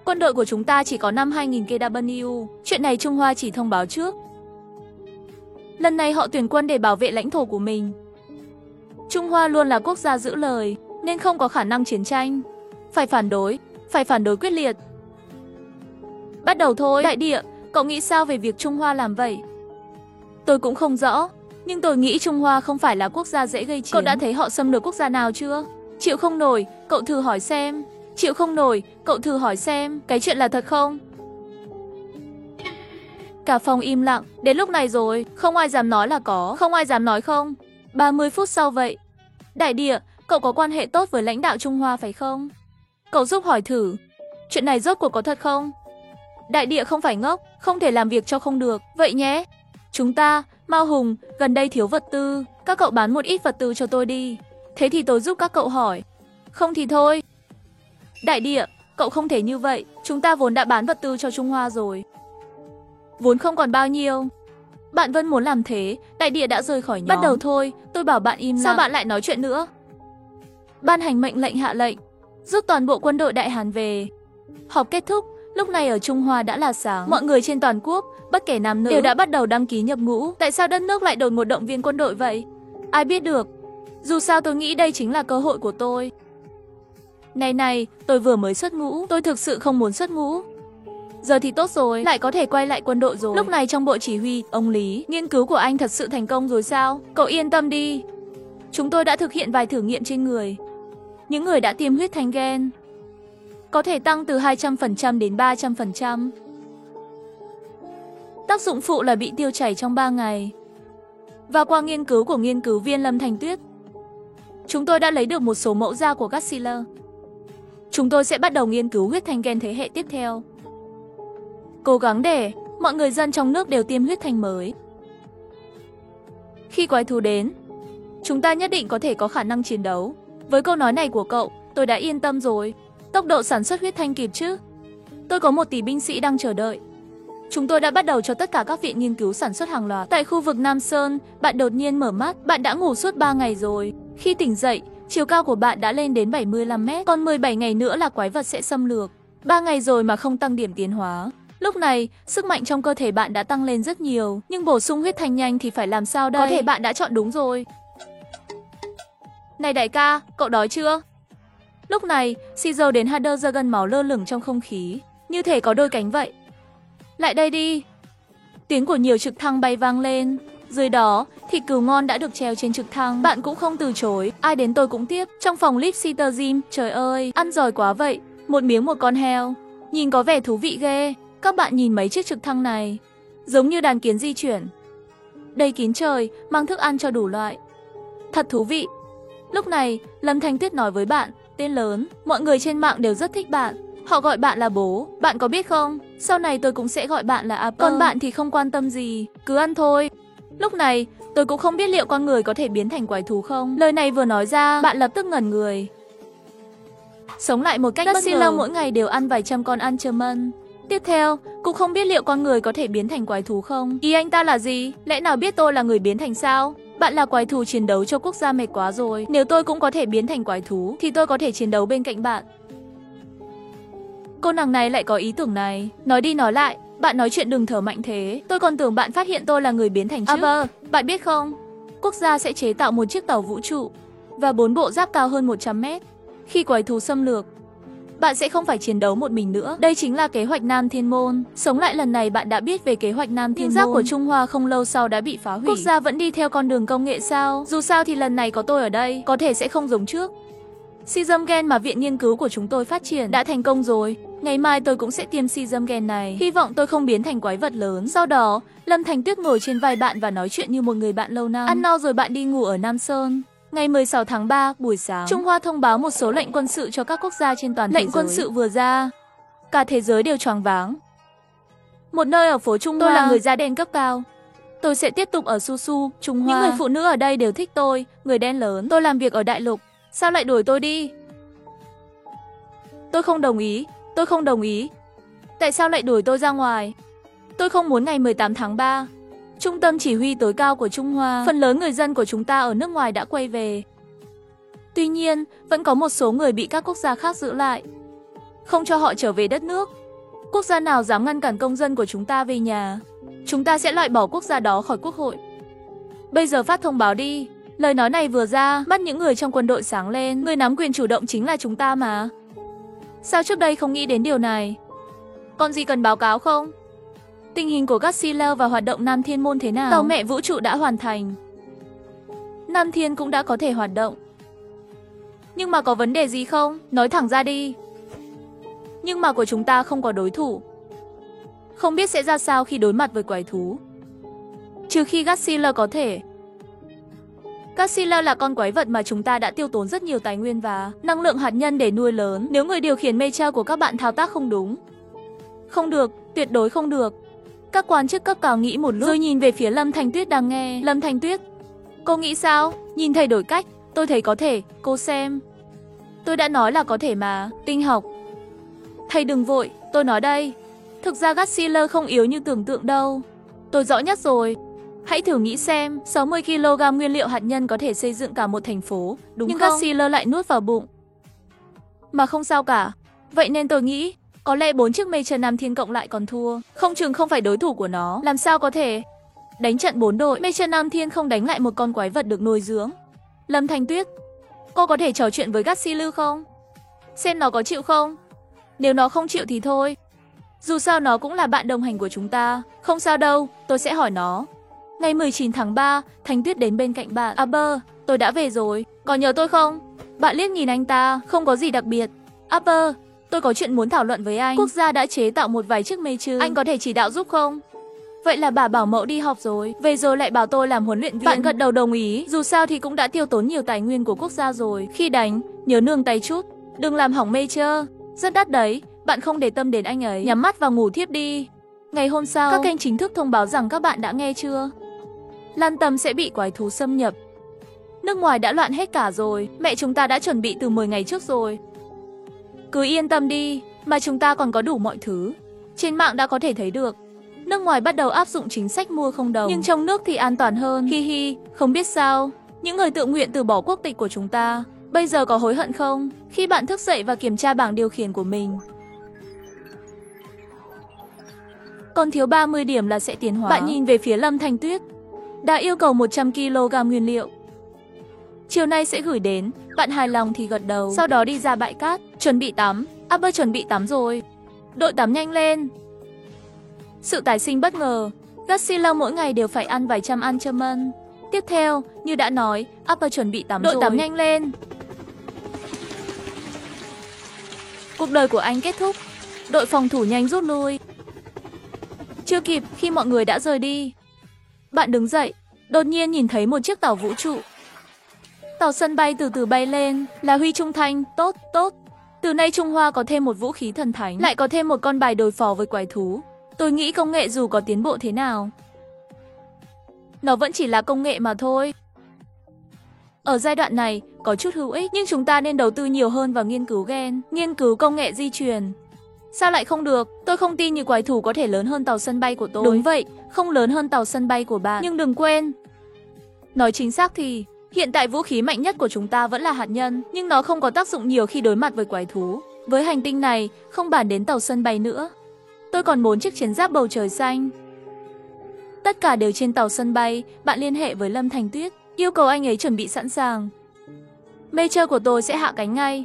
Quân đội của chúng ta chỉ có 52.000 KW. Chuyện này Trung Hoa chỉ thông báo trước. Lần này họ tuyển quân để bảo vệ lãnh thổ của mình. Trung Hoa luôn là quốc gia giữ lời, nên không có khả năng chiến tranh. Phải phản đối quyết liệt. Bắt đầu thôi. Đại địa, cậu nghĩ sao về việc Trung Hoa làm vậy? Tôi cũng không rõ, nhưng tôi nghĩ Trung Hoa không phải là quốc gia dễ gây chiến. Cậu đã thấy họ xâm lược quốc gia nào chưa? Chịu không nổi, cậu thử hỏi xem. Chịu không nổi, cậu thử hỏi xem. Cái chuyện là thật không? Cả phòng im lặng. Đến lúc này rồi, không ai dám nói là có, không ai dám nói không. 30 phút sau vậy. Đại địa, cậu có quan hệ tốt với lãnh đạo Trung Hoa phải không? Cậu giúp hỏi thử. Chuyện này rốt cuộc có thật không? Đại địa không phải ngốc, không thể làm việc cho không được. Vậy nhé. Chúng ta, Mao Hùng, gần đây thiếu vật tư. Các cậu bán một ít vật tư cho tôi đi. Thế thì tôi giúp các cậu hỏi. Không thì thôi. Đại địa, cậu không thể như vậy. Chúng ta vốn đã bán vật tư cho Trung Hoa rồi. Vốn không còn bao nhiêu. Bạn vẫn muốn làm thế. Đại địa đã rời khỏi nhóm. Bắt đầu thôi, tôi bảo bạn im lặng. Sao bạn lại nói chuyện nữa? Ban hành mệnh lệnh hạ lệnh, rút toàn bộ quân đội Đại Hàn về. Họp kết thúc. Lúc này ở Trung Hoa đã là sáng. Mọi người trên toàn quốc, bất kể nam nữ, đều đã bắt đầu đăng ký nhập ngũ. Tại sao đất nước lại đột ngột động viên quân đội vậy? Ai biết được. Dù sao tôi nghĩ đây chính là cơ hội của tôi. Này, tôi vừa mới xuất ngũ. Tôi thực sự không muốn xuất ngũ. Giờ thì tốt rồi, lại có thể quay lại quân đội rồi. Lúc này trong bộ chỉ huy, ông Lý, nghiên cứu của anh thật sự thành công rồi sao? Cậu yên tâm đi. Chúng tôi đã thực hiện vài thử nghiệm trên người. Những người đã tiêm huyết thanh gen có thể tăng từ 200% đến 300%. Tác dụng phụ là bị tiêu chảy trong 3 ngày. Và qua nghiên cứu của nghiên cứu viên Lâm Thanh Tuyết, chúng tôi đã lấy được một số mẫu da của Garcia. Chúng tôi sẽ bắt đầu nghiên cứu huyết thanh gen thế hệ tiếp theo. Cố gắng để mọi người dân trong nước đều tiêm huyết thanh mới. Khi quái thú đến, chúng ta nhất định có thể có khả năng chiến đấu. Với câu nói này của cậu, tôi đã yên tâm rồi. Tốc độ sản xuất huyết thanh kịp chứ? Tôi có 1 tỷ binh sĩ đang chờ đợi. Chúng tôi đã bắt đầu cho tất cả các viện nghiên cứu sản xuất hàng loạt. Tại khu vực Nam Sơn, bạn đột nhiên mở mắt. Bạn đã ngủ suốt 3 ngày rồi. Khi tỉnh dậy, chiều cao của bạn đã lên đến 75 mét. Còn 17 ngày nữa là quái vật sẽ xâm lược. 3 ngày rồi mà không tăng điểm tiến hóa. Lúc này, sức mạnh trong cơ thể bạn đã tăng lên rất nhiều. Nhưng bổ sung huyết thanh nhanh thì phải làm sao đây? Có thể bạn đã chọn đúng rồi. Này đại ca, cậu đói chưa? Lúc này, Caesar đến Hadassah ra gần máu lơ lửng trong không khí. Như thể có đôi cánh vậy. Lại đây đi. Tiếng của nhiều trực thăng bay vang lên. Dưới đó, thịt cừu ngon đã được treo trên trực thăng. Bạn cũng không từ chối. Ai đến tôi cũng tiếp. Trong phòng Lipsiter Gym, trời ơi, ăn giỏi quá vậy. Một miếng một con heo. Nhìn có vẻ thú vị ghê. Các bạn nhìn mấy chiếc trực thăng này. Giống như đàn kiến di chuyển. Đầy kín trời, mang thức ăn cho đủ loại. Thật thú vị. Lúc này, Lâm Thanh Tuyết nói với bạn, tên lớn, mọi người trên mạng đều rất thích bạn. Họ gọi bạn là bố, bạn có biết không? Sau này tôi cũng sẽ gọi bạn là Apple. Còn bạn thì không quan tâm gì, cứ ăn thôi. Lúc này, tôi cũng không biết liệu con người có thể biến thành quái thú không. Lời này vừa nói ra, bạn lập tức ngẩn người. Sống lại một cách bất ngờ, mỗi ngày đều ăn vài trăm con Ancherman. Tiếp theo, cũng không biết liệu con người có thể biến thành quái thú không. Ý anh ta là gì? Lẽ nào biết tôi là người biến thành sao? Bạn là quái thú chiến đấu cho quốc gia mệt quá rồi. Nếu tôi cũng có thể biến thành quái thú, thì tôi có thể chiến đấu bên cạnh bạn. Cô nàng này lại có ý tưởng này. Nói đi nói lại, bạn nói chuyện đừng thở mạnh thế. Tôi còn tưởng bạn phát hiện tôi là người biến thành chứ. Bạn biết không? Quốc gia sẽ chế tạo một chiếc tàu vũ trụ và 4 bộ giáp cao hơn 100 mét. Khi quái thú xâm lược, bạn sẽ không phải chiến đấu một mình nữa. Đây chính là kế hoạch Nam Thiên Môn. Sống lại lần này bạn đã biết về kế hoạch Nam Thiên Môn. Giáp của Trung Hoa không lâu sau đã bị phá hủy. Quốc gia vẫn đi theo con đường công nghệ sao? Dù sao thì lần này có tôi ở đây, có thể sẽ không giống trước. Serum gen mà viện nghiên cứu của chúng tôi phát triển đã thành công rồi. Ngày mai tôi cũng sẽ tiêm serum gen này. Hy vọng tôi không biến thành quái vật lớn. Sau đó, Lâm Thành Tuyết ngồi trên vai bạn và nói chuyện như một người bạn lâu năm. Ăn no rồi bạn đi ngủ ở Nam Sơn. Ngày 16 tháng 3, buổi sáng, Trung Hoa thông báo một số lệnh quân sự cho các quốc gia trên toàn thế giới. Lệnh quân sự vừa ra, cả thế giới đều choáng váng. Một nơi ở phố Trung Hoa, tôi là người da đen cấp cao. Tôi sẽ tiếp tục ở Susu, Trung Hoa. Những người phụ nữ ở đây đều thích tôi, người đen lớn. Tôi làm việc ở đại lục, sao lại đuổi tôi đi? Tôi không đồng ý, tôi không đồng ý. Tại sao lại đuổi tôi ra ngoài? Tôi không muốn ngày 18 tháng 3. Trung tâm chỉ huy tối cao của Trung Hoa, phần lớn người dân của chúng ta ở nước ngoài đã quay về. Tuy nhiên, vẫn có một số người bị các quốc gia khác giữ lại, không cho họ trở về đất nước. Quốc gia nào dám ngăn cản công dân của chúng ta về nhà, chúng ta sẽ loại bỏ quốc gia đó khỏi quốc hội. Bây giờ phát thông báo đi. Lời nói này vừa ra, mắt những người trong quân đội sáng lên. Người nắm quyền chủ động chính là chúng ta mà. Sao trước đây không nghĩ đến điều này? Còn gì cần báo cáo không? Tình hình của Godzilla và hoạt động Nam Thiên Môn thế nào? Tàu mẹ vũ trụ đã hoàn thành. Nam Thiên cũng đã có thể hoạt động. Nhưng mà có vấn đề gì không? Nói thẳng ra đi. Nhưng mà của chúng ta không có đối thủ. Không biết sẽ ra sao khi đối mặt với quái thú. Trừ khi Godzilla có thể. Godzilla là con quái vật mà chúng ta đã tiêu tốn rất nhiều tài nguyên và năng lượng hạt nhân để nuôi lớn. Nếu người điều khiển mecha của các bạn thao tác không đúng. Không được, tuyệt đối không được. Các quan chức cấp cao nghĩ một lúc rồi nhìn về phía Lâm Thanh Tuyết đang nghe. Lâm Thanh Tuyết, cô nghĩ sao? Nhìn thầy đổi cách, tôi thấy có thể, cô xem. Tôi đã nói là có thể mà, tinh học. Thầy đừng vội, tôi nói đây. Thực ra Godzilla không yếu như tưởng tượng đâu. Tôi rõ nhất rồi. Hãy thử nghĩ xem, 60 kg nguyên liệu hạt nhân có thể xây dựng cả một thành phố, đúng nhưng không? Nhưng Godzilla lại nuốt vào bụng. Mà không sao cả. Vậy nên tôi nghĩ, có lẽ 4 chiếc Mecha Nam Thiên cộng lại còn thua. Không chừng không phải đối thủ của nó. Làm sao có thể? Đánh trận 4 đội, Mecha Nam Thiên không đánh lại một con quái vật được nuôi dưỡng. Lâm Thanh Tuyết, cô có thể trò chuyện với Godzilla không? Xem nó có chịu không? Nếu nó không chịu thì thôi. Dù sao nó cũng là bạn đồng hành của chúng ta. Không sao đâu, tôi sẽ hỏi nó. Ngày 19 tháng 3, Thanh Tuyết đến bên cạnh bạn. Apple, tôi đã về rồi. Có nhớ tôi không? Bạn liếc nhìn anh ta, không có gì đặc biệt. Apple, tôi có chuyện muốn thảo luận với anh. Quốc gia đã chế tạo một vài chiếc Mecha. Anh có thể chỉ đạo giúp không? Vậy là bà bảo mẫu đi học rồi. Về rồi lại bảo tôi làm huấn luyện viên. Bạn gật đầu đồng ý. Dù sao thì cũng đã tiêu tốn nhiều tài nguyên của quốc gia rồi. Khi đánh, nhớ nương tay chút. Đừng làm hỏng Mecha. Rất đắt đấy. Bạn không để tâm đến anh ấy. Nhắm mắt vào ngủ thiếp đi. Ngày hôm sau, các kênh chính thức thông báo rằng các bạn đã nghe chưa? Lan Tâm sẽ bị quái thú xâm nhập. Nước ngoài đã loạn hết cả rồi, mẹ chúng ta đã chuẩn bị từ 10 ngày trước rồi. Cứ yên tâm đi, mà chúng ta còn có đủ mọi thứ. Trên mạng đã có thể thấy được. Nước ngoài bắt đầu áp dụng chính sách mua không đồng, nhưng trong nước thì an toàn hơn. Hi hi, không biết sao, những người tự nguyện từ bỏ quốc tịch của chúng ta, bây giờ có hối hận không? Khi bạn thức dậy và kiểm tra bảng điều khiển của mình, còn thiếu 30 điểm là sẽ tiến hóa. Bạn nhìn về phía Lâm Thanh Tuyết, đã yêu cầu 100 kg nguyên liệu. Chiều nay sẽ gửi đến, bạn hài lòng thì gật đầu, sau đó đi ra bãi cát, chuẩn bị tắm. Upper chuẩn bị tắm rồi. Đội tắm nhanh lên. Sự tái sinh bất ngờ, Godzilla mỗi ngày đều phải ăn vài trăm almond. Tiếp theo, như đã nói, Upper chuẩn bị tắm rồi. Đội tắm nhanh lên. Cuộc đời của anh kết thúc. Đội phòng thủ nhanh rút lui. Chưa kịp khi mọi người đã rời đi, bạn đứng dậy, đột nhiên nhìn thấy một chiếc tàu vũ trụ. Tàu sân bay từ từ bay lên, là Huy Trung Thanh, tốt, tốt. Từ nay Trung Hoa có thêm một vũ khí thần thánh, lại có thêm một con bài đối phó với quái thú. Tôi nghĩ công nghệ dù có tiến bộ thế nào, nó vẫn chỉ là công nghệ mà thôi. Ở giai đoạn này, có chút hữu ích, nhưng chúng ta nên đầu tư nhiều hơn vào nghiên cứu gen, nghiên cứu công nghệ di truyền. Sao lại không được? Tôi không tin như quái thú có thể lớn hơn tàu sân bay của tôi. Đúng vậy, không lớn hơn tàu sân bay của bạn. Nhưng đừng quên, nói chính xác thì hiện tại vũ khí mạnh nhất của chúng ta vẫn là hạt nhân, nhưng nó không có tác dụng nhiều khi đối mặt với quái thú. Với hành tinh này, không bàn đến tàu sân bay nữa, tôi còn 4 chiếc chiến giáp bầu trời xanh. Tất cả đều trên tàu sân bay. Bạn liên hệ với Lâm Thanh Tuyết, yêu cầu anh ấy chuẩn bị sẵn sàng. Major của tôi sẽ hạ cánh ngay.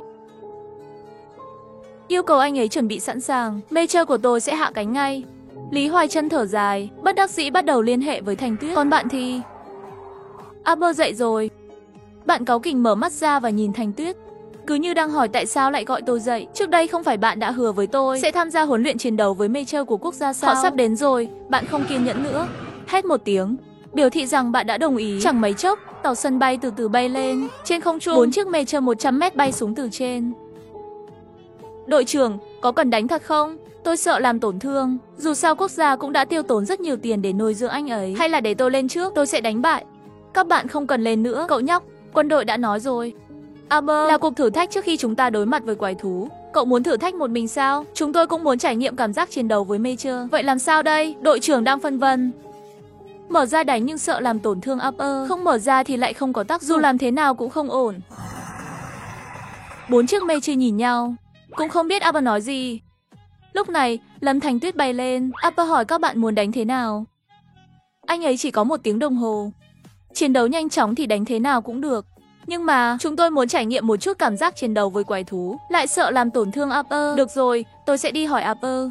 Yêu cầu anh ấy chuẩn bị sẵn sàng. Major của tôi sẽ hạ cánh ngay. Lý Hoài Trân thở dài, bất đắc dĩ bắt đầu liên hệ với Thanh Tuyết. Còn bạn thì... Upper dậy rồi. Bạn cáu kỉnh mở mắt ra và nhìn Thanh Tuyết, cứ như đang hỏi tại sao lại gọi tôi dậy. Trước đây không phải bạn đã hứa với tôi sẽ tham gia huấn luyện chiến đấu với Major của quốc gia sao? Họ sắp đến rồi. Bạn không kiên nhẫn nữa, hét một tiếng, biểu thị rằng bạn đã đồng ý. Chẳng mấy chốc, tàu sân bay từ từ bay lên. Trên không trung, 4 chiếc Major 100m bay xuống từ trên. Đội trưởng, có cần đánh thật không? Tôi sợ làm tổn thương. Dù sao quốc gia cũng đã tiêu tốn rất nhiều tiền để nuôi dưỡng anh ấy. Hay là để tôi lên trước, tôi sẽ đánh bại. Các bạn không cần lên nữa, cậu nhóc. Quân đội đã nói rồi. Aber, là cuộc thử thách trước khi chúng ta đối mặt với quái thú. Cậu muốn thử thách một mình sao? Chúng tôi cũng muốn trải nghiệm cảm giác chiến đấu với Major. Vậy làm sao đây? Đội trưởng đang phân vân. Mở ra đánh nhưng sợ làm tổn thương Upper. Không mở ra thì lại không có tác dụng. Dù làm thế nào cũng không ổn. 4 chiếc Major nhìn nhau, cũng không biết Upper nói gì. Lúc này, Lâm Thanh Tuyết bay lên. Upper hỏi các bạn muốn đánh thế nào. Anh ấy chỉ có 1 tiếng đồng hồ. Chiến đấu nhanh chóng thì đánh thế nào cũng được. Nhưng mà chúng tôi muốn trải nghiệm một chút cảm giác chiến đấu với quái thú, lại sợ làm tổn thương Upper. Được rồi, tôi sẽ đi hỏi Upper.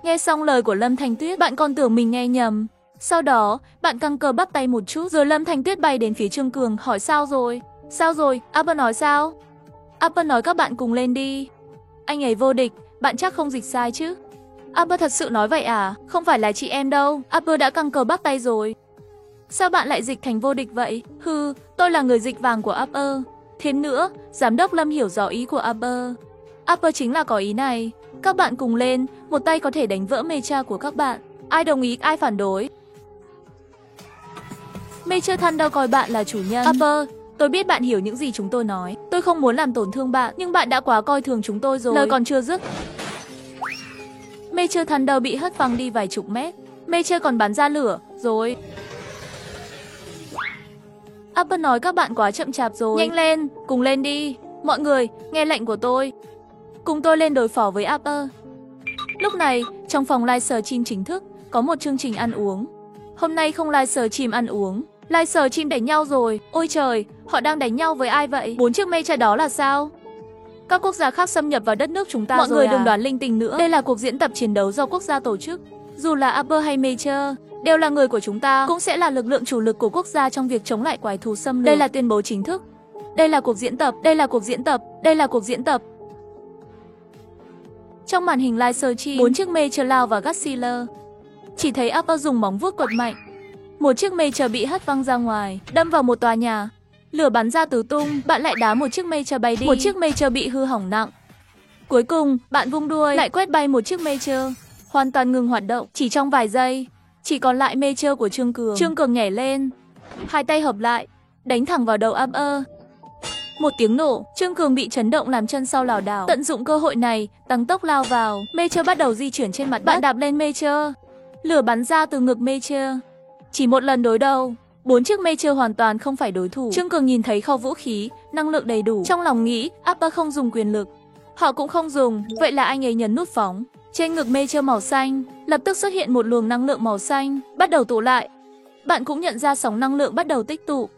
Nghe xong lời của Lâm Thanh Tuyết, bạn còn tưởng mình nghe nhầm. Sau đó, bạn căng cơ bắp tay một chút, rồi Lâm Thanh Tuyết bay đến phía Trương Cường hỏi sao rồi? Sao rồi? Upper nói sao? Upper nói các bạn cùng lên đi. Anh ấy vô địch, bạn chắc không dịch sai chứ? Upper thật sự nói vậy à? Không phải là chị em đâu. Upper đã căng cờ bắp tay rồi. Sao bạn lại dịch thành vô địch vậy? Hừ, tôi là người dịch vàng của Upper. Thêm nữa, giám đốc Lâm hiểu rõ ý của Upper. Upper chính là có ý này. Các bạn cùng lên, một tay có thể đánh vỡ mecha của các bạn. Ai đồng ý, ai phản đối? Major Thunder coi bạn là chủ nhân. Upper, tôi biết bạn hiểu những gì chúng tôi nói. Tôi không muốn làm tổn thương bạn, nhưng bạn đã quá coi thường chúng tôi rồi. Lời còn chưa dứt, Major Thunder bị hất văng đi vài chục mét. Major còn bắn ra lửa, rồi. Upper nói các bạn quá chậm chạp rồi. Nhanh lên, cùng lên đi. Mọi người, nghe lệnh của tôi. Cùng tôi lên đối phó với Upper. Lúc này, trong phòng livestream chính thức, có một chương trình ăn uống. Hôm nay không livestream ăn uống, livestream đánh nhau rồi. Ôi trời, họ đang đánh nhau với ai vậy? 4 chiếc Major đó là sao? Các quốc gia khác xâm nhập vào đất nước chúng ta. Mọi người đừng đoán linh tinh nữa. Đây là cuộc diễn tập chiến đấu do quốc gia tổ chức. Dù là Upper hay Major, đều là người của chúng ta, cũng sẽ là lực lượng chủ lực của quốc gia trong việc chống lại quái thú xâm lược. Đây là tuyên bố chính thức. Đây là cuộc diễn tập, đây là cuộc diễn tập, đây là cuộc diễn tập. Trong màn hình livestream, 4 chiếc Major lao vào Godzilla. Chỉ thấy Upper dùng móng vuốt quật mạnh. Một chiếc Major bị hất văng ra ngoài, đâm vào một tòa nhà. Lửa bắn ra tứ tung, bạn lại đá một chiếc Major bay đi. Một chiếc Major bị hư hỏng nặng. Cuối cùng, bạn vung đuôi, lại quét bay một chiếc Major. hoàn toàn ngừng hoạt động. Chỉ trong vài giây, chỉ còn lại Major của Trương Cường. Trương Cường nhảy lên, hai tay hợp lại, đánh thẳng vào đầu Upper. Một tiếng nổ, Trương Cường bị chấn động làm chân sau lảo đảo. Tận dụng cơ hội này, tăng tốc lao vào. Major bắt đầu di chuyển trên mặt đất. Bạn đạp lên Major, lửa bắn ra từ ngực Major. Chỉ một lần đối đầu, 4 chiếc Major hoàn toàn không phải đối thủ. Trương Cường nhìn thấy kho vũ khí, năng lượng đầy đủ. Trong lòng nghĩ, Upper không dùng quyền lực, họ cũng không dùng, vậy là anh ấy nhấn nút phóng. Trên ngực Major màu xanh, lập tức xuất hiện một luồng năng lượng màu xanh, bắt đầu tụ lại. Bạn cũng nhận ra sóng năng lượng bắt đầu tích tụ,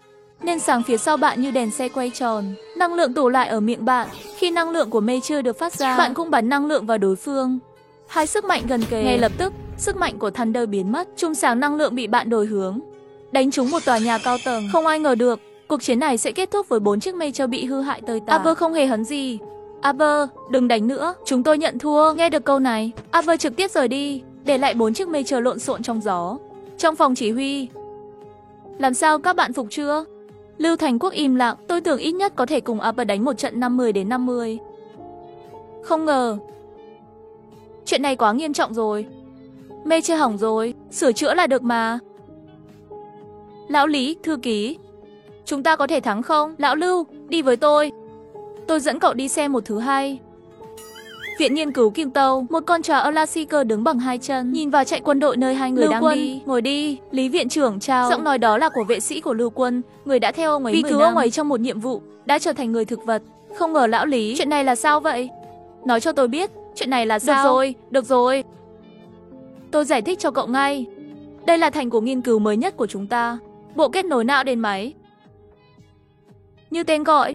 nên sáng phía sau bạn như đèn xe quay tròn. Năng lượng tụ lại ở miệng bạn. Khi năng lượng của Major được phát ra, bạn cũng bắn năng lượng vào đối phương. Hai sức mạnh gần kề. Ngay lập tức, sức mạnh của Thunder biến mất. Chùm sáng năng lượng bị bạn đổi hướng, đánh trúng một tòa nhà cao tầng. Không ai ngờ được, cuộc chiến này sẽ kết thúc với 4 chiếc Major bị hư hại tơi tả. Upper không hề hấn gì. Upper, đừng đánh nữa, chúng tôi nhận thua. Nghe được câu này, Upper trực tiếp rời đi, để lại 4 chiếc Major lộn xộn trong gió. Trong phòng chỉ huy, làm sao các bạn phục chưa? Lưu Thành Quốc im lặng, tôi tưởng ít nhất có thể cùng Upper đánh một trận 50 đến 50. Không ngờ, chuyện này quá nghiêm trọng rồi. Major hỏng rồi, sửa chữa là được mà. Lão Lý, thư ký, chúng ta có thể thắng không? Lão Lưu, đi với tôi dẫn cậu đi xem một thứ hay. Viện nghiên cứu Kim Tâu, một con chó Elasticur đứng bằng 2 chân, nhìn vào chạy quân đội nơi hai người đang đi. Ngồi đi, Lý viện trưởng chào. Giọng nói đó là của vệ sĩ của Lưu Quân, người đã theo ông ấy 10 năm. Vì cứu ông ấy trong một nhiệm vụ, đã trở thành người thực vật. Không ngờ lão Lý, chuyện này là sao vậy? Nói cho tôi biết, chuyện này là sao? Được rồi. Tôi giải thích cho cậu ngay. Đây là thành của nghiên cứu mới nhất của chúng ta, bộ kết nối não đến máy. Như tên gọi,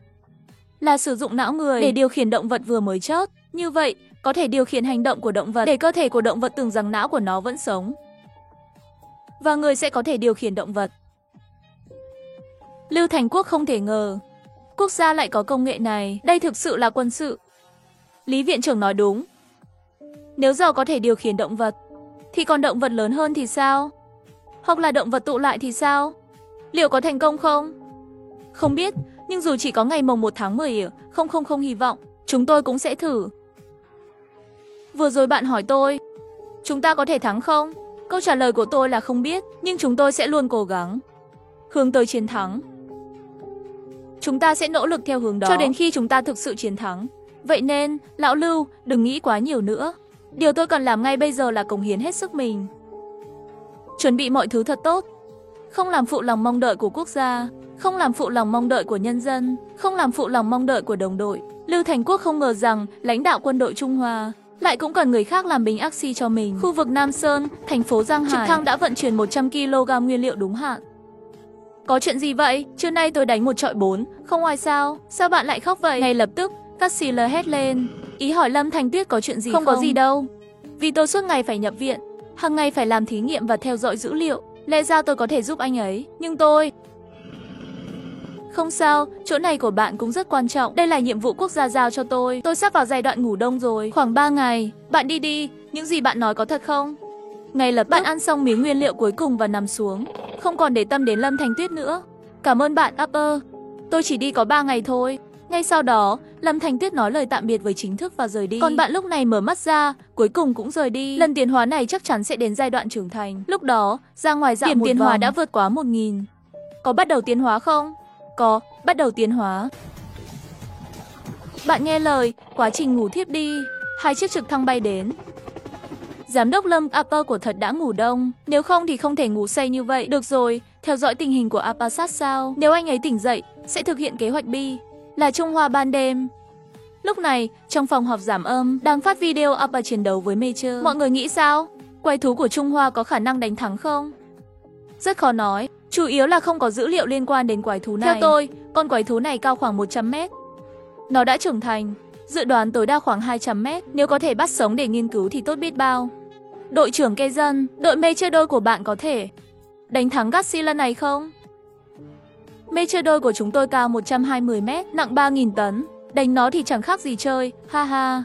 là sử dụng não người để điều khiển động vật vừa mới chớt. Như vậy, có thể điều khiển hành động của động vật, để cơ thể của động vật tưởng rằng não của nó vẫn sống, và người sẽ có thể điều khiển động vật. Lưu Thành Quốc không thể ngờ quốc gia lại có công nghệ này, đây thực sự là quân sự. Lý viện trưởng nói đúng. Nếu giờ có thể điều khiển động vật, thì còn động vật lớn hơn thì sao? Hoặc là động vật tụ lại thì sao? Liệu có thành công không? Không biết, nhưng dù chỉ có ngày mồng 1 tháng 10 không hy vọng, chúng tôi cũng sẽ thử. Vừa rồi bạn hỏi tôi, chúng ta có thể thắng không? Câu trả lời của tôi là không biết, nhưng chúng tôi sẽ luôn cố gắng, hướng tới chiến thắng. Chúng ta sẽ nỗ lực theo hướng đó, cho đến khi chúng ta thực sự chiến thắng. Vậy nên, lão Lưu, đừng nghĩ quá nhiều nữa. Điều tôi cần làm ngay bây giờ là cống hiến hết sức mình. Chuẩn bị mọi thứ thật tốt. Không làm phụ lòng mong đợi của quốc gia, không làm phụ lòng mong đợi của nhân dân, không làm phụ lòng mong đợi của đồng đội. Lưu Thành Quốc không ngờ rằng lãnh đạo quân đội Trung Hoa lại cũng cần người khác làm bình oxy cho mình. Khu vực Nam Sơn, thành phố Giang Hải, trực thăng đã vận chuyển 100 kg nguyên liệu đúng hạn. Có chuyện gì vậy? Trưa nay tôi đánh 1 chọi 4, không ai sao? Sao bạn lại khóc vậy? Ngay lập tức, Cassiller hét lên, ý hỏi Lâm Thanh Tuyết có chuyện gì không? Không có gì đâu. Vì tôi suốt ngày phải nhập viện, hàng ngày phải làm thí nghiệm và theo dõi dữ liệu. Lẽ ra tôi có thể giúp anh ấy, nhưng tôi... Không sao, chỗ này của bạn cũng rất quan trọng. Đây là nhiệm vụ quốc gia giao cho tôi. Tôi sắp vào giai đoạn ngủ đông rồi. Khoảng 3 ngày. Bạn đi đi. Những gì bạn nói có thật không? Ngay lập tức bạn ăn xong miếng nguyên liệu cuối cùng và nằm xuống, không còn để tâm đến Lâm Thanh Tuyết nữa. Cảm ơn bạn, Upper. Tôi chỉ đi có 3 ngày thôi. Ngay sau đó, Lâm Thanh Tuyết nói lời tạm biệt với chính thức và rời đi. Còn bạn lúc này mở mắt ra, cuối cùng cũng rời đi. Lần tiến hóa này chắc chắn sẽ đến giai đoạn trưởng thành. Lúc đó, ra ngoài dạo điểm tiến hóa đã vượt quá 1000. Có bắt đầu tiến hóa không? Có, bắt đầu tiến hóa. Bạn nghe lời, quá trình ngủ thiếp đi. 2 chiếc trực thăng bay đến. Giám đốc Lâm, Upper của thật đã ngủ đông. Nếu không thì không thể ngủ say như vậy. Được rồi, theo dõi tình hình của Upper sát sao. Nếu anh ấy tỉnh dậy, sẽ thực hiện kế hoạch B, là Trung Hoa ban đêm. Lúc này, trong phòng họp giảm âm, đang phát video Upper chiến đấu với Major. Mọi người nghĩ sao? Quái thú của Trung Hoa có khả năng đánh thắng không? Rất khó nói, chủ yếu là không có dữ liệu liên quan đến quái thú này. Theo tôi, con quái thú này cao khoảng 100 mét. Nó đã trưởng thành, dự đoán tối đa khoảng 200 mét. Nếu có thể bắt sống để nghiên cứu thì tốt biết bao. Đội trưởng Kê Dân, đội Major đôi của bạn có thể đánh thắng Godzilla này không? Major đôi của chúng tôi cao 120 mét, nặng 3000 tấn. Đánh nó thì chẳng khác gì chơi, ha ha.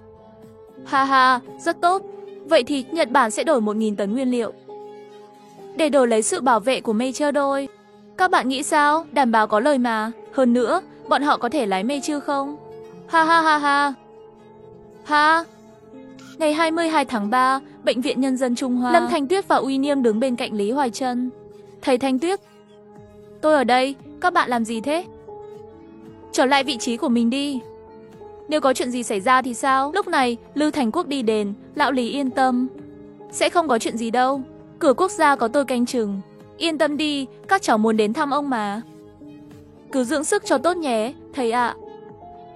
Ha ha, rất tốt. Vậy thì Nhật Bản sẽ đổi 1000 tấn nguyên liệu để đổi lấy sự bảo vệ của Major đôi. Các bạn nghĩ sao? Đảm bảo có lời mà. Hơn nữa, bọn họ có thể lái Major không? Ha ha ha ha. Ha. Ngày 22 tháng 3, Bệnh viện Nhân dân Trung Hoa. Lâm Thanh Tuyết và Uy Niêm đứng bên cạnh Lý Hoài Trân. Thầy Thanh Tuyết, tôi ở đây, các bạn làm gì thế? Trở lại vị trí của mình đi. Nếu có chuyện gì xảy ra thì sao? Lúc này, Lư Thành Quốc đi đến, lão Lý yên tâm. Sẽ không có chuyện gì đâu, cửa quốc gia có tôi canh chừng. Yên tâm đi, các cháu muốn đến thăm ông mà. Cứ dưỡng sức cho tốt nhé, thầy ạ.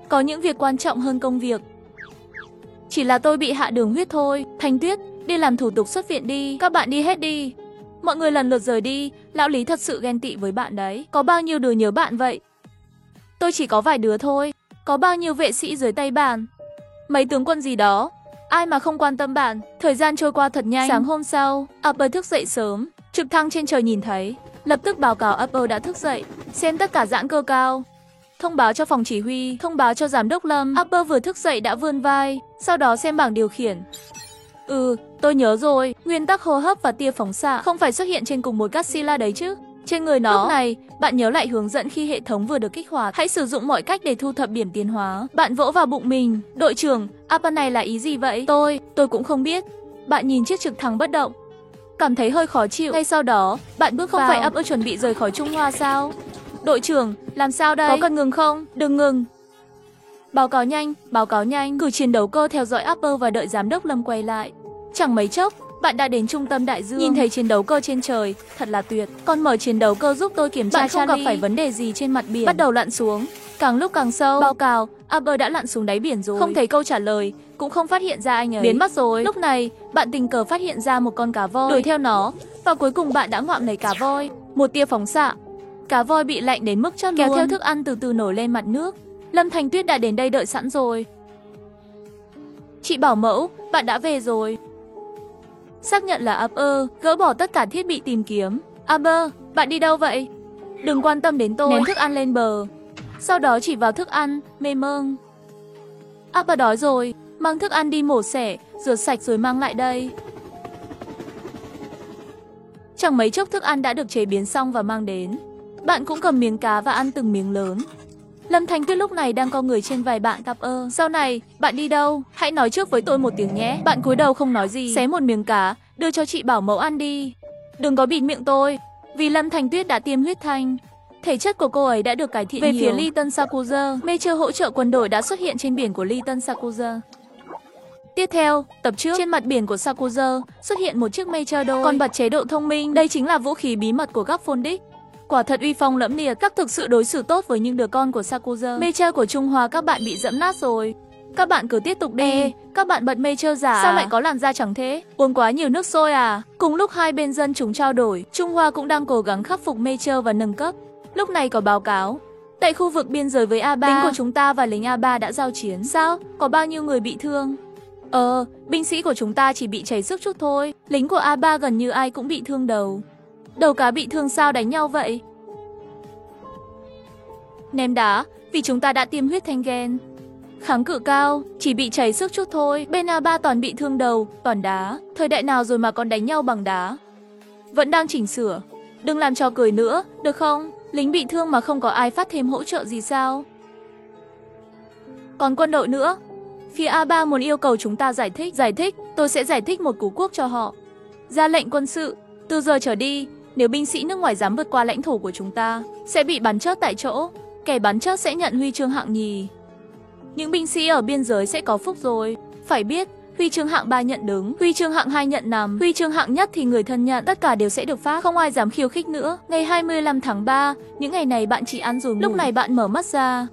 Có những việc quan trọng hơn công việc. Chỉ là tôi bị hạ đường huyết thôi. Thanh Tuyết, đi làm thủ tục xuất viện đi. Các bạn đi hết đi. Mọi người lần lượt rời đi. Lão Lý thật sự ghen tị với bạn đấy. Có bao nhiêu đứa nhớ bạn vậy? Tôi chỉ có vài đứa thôi. Có bao nhiêu vệ sĩ dưới tay bạn? Mấy tướng quân gì đó. Ai mà không quan tâm bạn. Thời gian trôi qua thật nhanh. Sáng hôm sau, Upper thức dậy sớm. Trực thăng trên trời nhìn thấy, lập tức báo cáo Upper đã thức dậy. Xem tất cả giãn cơ cao. Thông báo cho phòng chỉ huy, thông báo cho giám đốc Lâm. Upper vừa thức dậy đã vươn vai, sau đó xem bảng điều khiển. Tôi nhớ rồi, nguyên tắc hô hấp và tia phóng xạ không phải xuất hiện trên cùng một capsula đấy chứ. Trên người nó. Lúc này, bạn nhớ lại hướng dẫn khi hệ thống vừa được kích hoạt. Hãy sử dụng mọi cách để thu thập điểm tiến hóa. Bạn vỗ vào bụng mình. Đội trưởng, Upper này là ý gì vậy? Tôi cũng không biết. Bạn nhìn chiếc trực thăng bất động, cảm thấy hơi khó chịu. Ngay sau đó, bạn bước vào. Không phải Upper chuẩn bị rời khỏi Trung Hoa sao? Đội trưởng, làm sao đây? Có cần ngừng không? Đừng ngừng. Báo cáo nhanh. Cử chiến đấu cơ theo dõi Upper và đợi giám đốc Lâm quay lại. Chẳng mấy chốc, bạn đã đến trung tâm đại dương. Nhìn thấy chiến đấu cơ trên trời, thật là tuyệt. Con mở chiến đấu cơ giúp tôi kiểm tra. Bạn không gặp phải vấn đề gì trên mặt biển. Bắt đầu lặn xuống, càng lúc càng sâu. Báo cáo, Upper đã lặn xuống đáy biển rồi. Không thấy câu trả lời, cũng không phát hiện ra anh ấy biến mất rồi. Lúc này, bạn tình cờ phát hiện ra một con cá voi. Đuổi theo nó, và cuối cùng bạn đã ngoạm lấy cá voi. Một tia phóng xạ. Cá voi bị lạnh đến mức chất luôn. Kéo theo thức ăn từ từ nổi lên mặt nước. Lâm Thanh Tuyết đã đến đây đợi sẵn rồi. Chị bảo mẫu, bạn đã về rồi. Xác nhận là Upper, gỡ bỏ tất cả thiết bị tìm kiếm. Upper, bạn đi đâu vậy? Đừng quan tâm đến tôi. Ném thức ăn lên bờ. Sau đó chỉ vào thức ăn, mê mông. Upper đói rồi, mang thức ăn đi mổ xẻ, rửa sạch rồi mang lại đây. Chẳng mấy chốc thức ăn đã được chế biến xong và mang đến. Bạn cũng cầm miếng cá và ăn từng miếng lớn. Lâm Thanh Tuyết lúc này đang co người trên vai bạn Upper. Sau này, bạn đi đâu? Hãy nói trước với tôi một tiếng nhé. Bạn cúi đầu không nói gì. Xé một miếng cá, đưa cho chị bảo mẫu ăn đi. Đừng có bịt miệng tôi. Vì Lâm Thanh Tuyết đã tiêm huyết thanh, thể chất của cô ấy đã được cải thiện nhiều. Về phía Lee Tân Sakuza, Major hỗ trợ quân đội đã xuất hiện trên biển của Lee Tân Sakuza. Tiếp theo, tập trước, trên mặt biển của Sakuza xuất hiện một chiếc Major đôi, còn bật chế độ thông minh. Đây chính là vũ khí bí mật của các Foldic. Quả thật uy phong lẫm liệt, các thực sự đối xử tốt với những đứa con của Sakuza. Major của Trung Hoa các bạn bị dẫm nát rồi. Các bạn cứ tiếp tục đi. Các bạn bật Major giả. Sao lại có làn da trắng thế? Uống quá nhiều nước sôi à? Cùng lúc hai bên dân chúng trao đổi, Trung Hoa cũng đang cố gắng khắc phục Major và nâng cấp. Lúc này có báo cáo, tại khu vực biên giới với A3, lính của chúng ta và lính A3 đã giao chiến. Sao? Có bao nhiêu người bị thương? Binh sĩ của chúng ta chỉ bị chảy sức chút thôi. Lính của A3 gần như ai cũng bị thương đầu. Đầu cá bị thương sao đánh nhau vậy? Ném đá, vì chúng ta đã tiêm huyết thanh gen. Kháng cự cao, chỉ bị chảy sức chút thôi. Bên A3 toàn bị thương đầu, toàn đá. Thời đại nào rồi mà còn đánh nhau bằng đá? Vẫn đang chỉnh sửa. Đừng làm trò cười nữa, được không? Lính bị thương mà không có ai phát thêm hỗ trợ gì sao? Còn quân đội nữa. Phía A3 muốn yêu cầu chúng ta giải thích, tôi sẽ giải thích một cú quốc cho họ. Ra lệnh quân sự, từ giờ trở đi, nếu binh sĩ nước ngoài dám vượt qua lãnh thổ của chúng ta, sẽ bị bắn chết tại chỗ. Kẻ bắn chết sẽ nhận huy chương hạng nhì. Những binh sĩ ở biên giới sẽ có phúc rồi. Phải biết, huy chương hạng 3 nhận đứng, huy chương hạng 2 nhận nằm, huy chương hạng nhất thì người thân nhận, tất cả đều sẽ được phát, không ai dám khiêu khích nữa. Ngày 25 tháng 3, những ngày này bạn chỉ ăn rồi ngủ. Lúc này bạn mở mắt ra,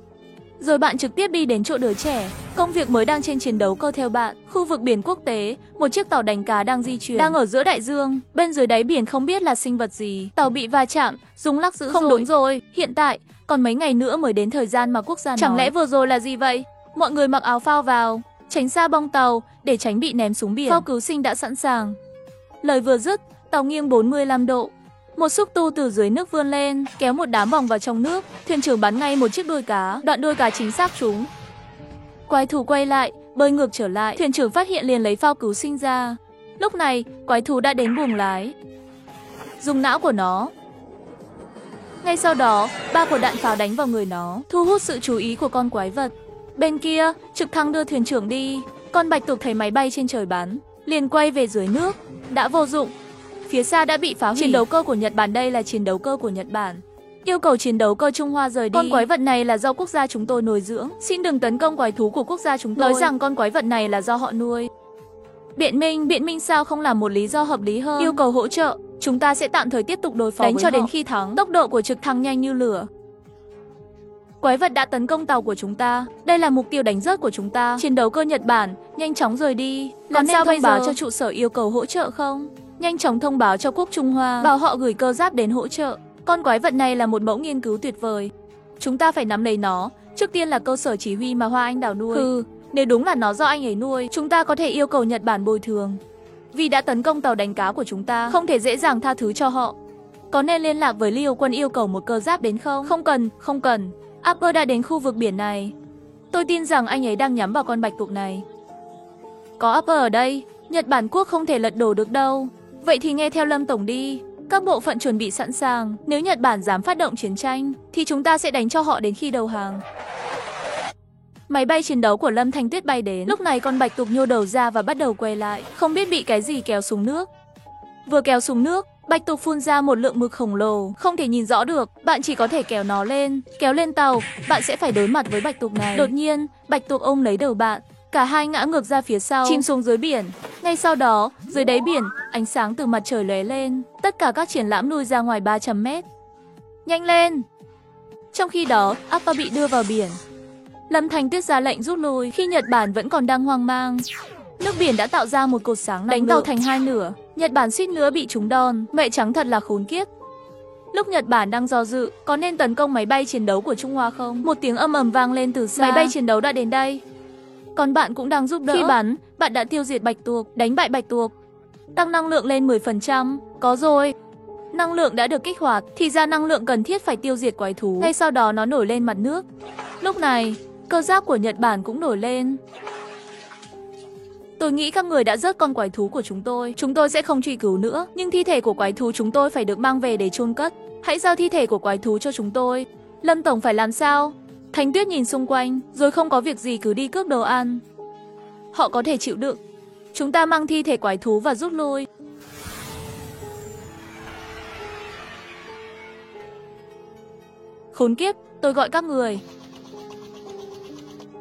rồi bạn trực tiếp đi đến chỗ đứa trẻ. Công việc mới đang trên chiến đấu cơ theo bạn. Khu vực biển quốc tế, một chiếc tàu đánh cá đang di chuyển, đang ở giữa đại dương. Bên dưới đáy biển không biết là sinh vật gì. Tàu bị va chạm, rung lắc dữ dội. Không đúng rồi, hiện tại còn mấy ngày nữa mới đến thời gian mà quốc gia nói. Chẳng lẽ vừa rồi là gì vậy? Mọi người mặc áo phao vào, tránh xa bong tàu để tránh bị ném xuống biển. Phao cứu sinh đã sẵn sàng. Lời vừa dứt, tàu nghiêng 45 độ. Một xúc tu từ dưới nước vươn lên, kéo một đám vòng vào trong nước. Thuyền trưởng bắn ngay một chiếc đuôi cá, đoạn đuôi cá chính xác trúng. Quái thú quay lại, bơi ngược trở lại. Thuyền trưởng phát hiện liền lấy phao cứu sinh ra. Lúc này, quái thú đã đến buồng lái, dùng não của nó. Ngay sau đó, 3 quả đạn pháo đánh vào người nó, thu hút sự chú ý của con quái vật. Bên kia, trực thăng đưa thuyền trưởng đi. Con bạch tuộc thấy máy bay trên trời bắn, liền quay về dưới nước. Đã vô dụng. Phía xa đã bị phá hủy. Chiến đấu cơ của Nhật Bản, đây là chiến đấu cơ của Nhật Bản. Yêu cầu chiến đấu cơ Trung Hoa rời đi. Con quái vật này là do quốc gia chúng tôi nuôi dưỡng. Xin đừng tấn công quái thú của quốc gia chúng tôi. Nói rằng con quái vật này là do họ nuôi. Biện minh sao không là một lý do hợp lý hơn? Yêu cầu hỗ trợ. Chúng ta sẽ tạm thời tiếp tục đối phó đánh với cho họ. Đến khi thắng. Tốc độ của trực thăng nhanh như lửa. Quái vật đã tấn công tàu của chúng ta. Đây là mục tiêu đánh rớt của chúng ta. Chiến đấu cơ Nhật Bản, nhanh chóng rời đi. Làm sao thông báo cho trụ sở yêu cầu hỗ trợ không? Nhanh chóng thông báo cho quốc Trung Hoa, bảo họ gửi cơ giáp đến hỗ trợ. Con quái vật này là một mẫu nghiên cứu tuyệt vời. Chúng ta phải nắm lấy nó. Trước tiên là cơ sở chỉ huy mà Hoa Anh Đào nuôi. Nếu đúng là nó do anh ấy nuôi, chúng ta có thể yêu cầu Nhật Bản bồi thường. Vì đã tấn công tàu đánh cá của chúng ta, không thể dễ dàng tha thứ cho họ. Có nên liên lạc với Liêu Quân yêu cầu một cơ giáp đến không? Không cần. Upper đã đến khu vực biển này. Tôi tin rằng anh ấy đang nhắm vào con bạch tuộc này. Có Upper ở đây, Nhật Bản quốc không thể lật đổ được đâu. Vậy thì nghe theo Lâm Tổng đi. Các bộ phận chuẩn bị sẵn sàng. Nếu Nhật Bản dám phát động chiến tranh, thì chúng ta sẽ đánh cho họ đến khi đầu hàng. Máy bay chiến đấu của Lâm Thanh Tuyết bay đến. Lúc này con bạch tuộc nhô đầu ra và bắt đầu quay lại. Không biết bị cái gì kéo xuống nước. Vừa kéo xuống nước, bạch tuộc phun ra một lượng mực khổng lồ. Không thể nhìn rõ được, bạn chỉ có thể kéo nó lên. Kéo lên tàu, bạn sẽ phải đối mặt với bạch tuộc này. Đột nhiên, bạch tuộc ôm lấy đầu bạn. Cả hai ngã ngược ra phía sau, chìm xuống dưới biển. Ngay sau đó, dưới đáy biển, ánh sáng từ mặt trời lóe lên. Tất cả các triển lãm lui ra ngoài 300 mét. Nhanh lên! Trong khi đó, Appa bị đưa vào biển. Lâm Thanh Tuyết ra lệnh rút lui khi Nhật Bản vẫn còn đang hoang mang. Nước biển đã tạo ra một cột sáng đánh tàu thành hai nửa. Nhật Bản suýt nữa bị trúng đòn. Mẹ trắng thật là khốn kiếp. Lúc Nhật Bản đang do dự, có nên tấn công máy bay chiến đấu của Trung Hoa không? Một tiếng ầm ầm vang lên từ xa. Máy bay chiến đấu đã đến đây. Còn bạn cũng đang giúp đỡ. Khi bắn, bạn đã tiêu diệt bạch tuộc, đánh bại bạch tuộc. Tăng năng lượng lên 10%. Có rồi. Năng lượng đã được kích hoạt, thì ra năng lượng cần thiết phải tiêu diệt quái thú. Ngay sau đó nó nổi lên mặt nước. Lúc này, cơ giáp của Nhật Bản cũng nổi lên. Tôi nghĩ các người đã rớt con quái thú của chúng tôi. Chúng tôi sẽ không truy cứu nữa. Nhưng thi thể của quái thú chúng tôi phải được mang về để chôn cất. Hãy giao thi thể của quái thú cho chúng tôi. Lâm Tổng phải làm sao? Thanh Tuyết nhìn xung quanh, rồi không có việc gì cứ đi cướp đồ ăn. Họ có thể chịu đựng. Chúng ta mang thi thể quái thú và rút lui. Khốn kiếp, tôi gọi các người.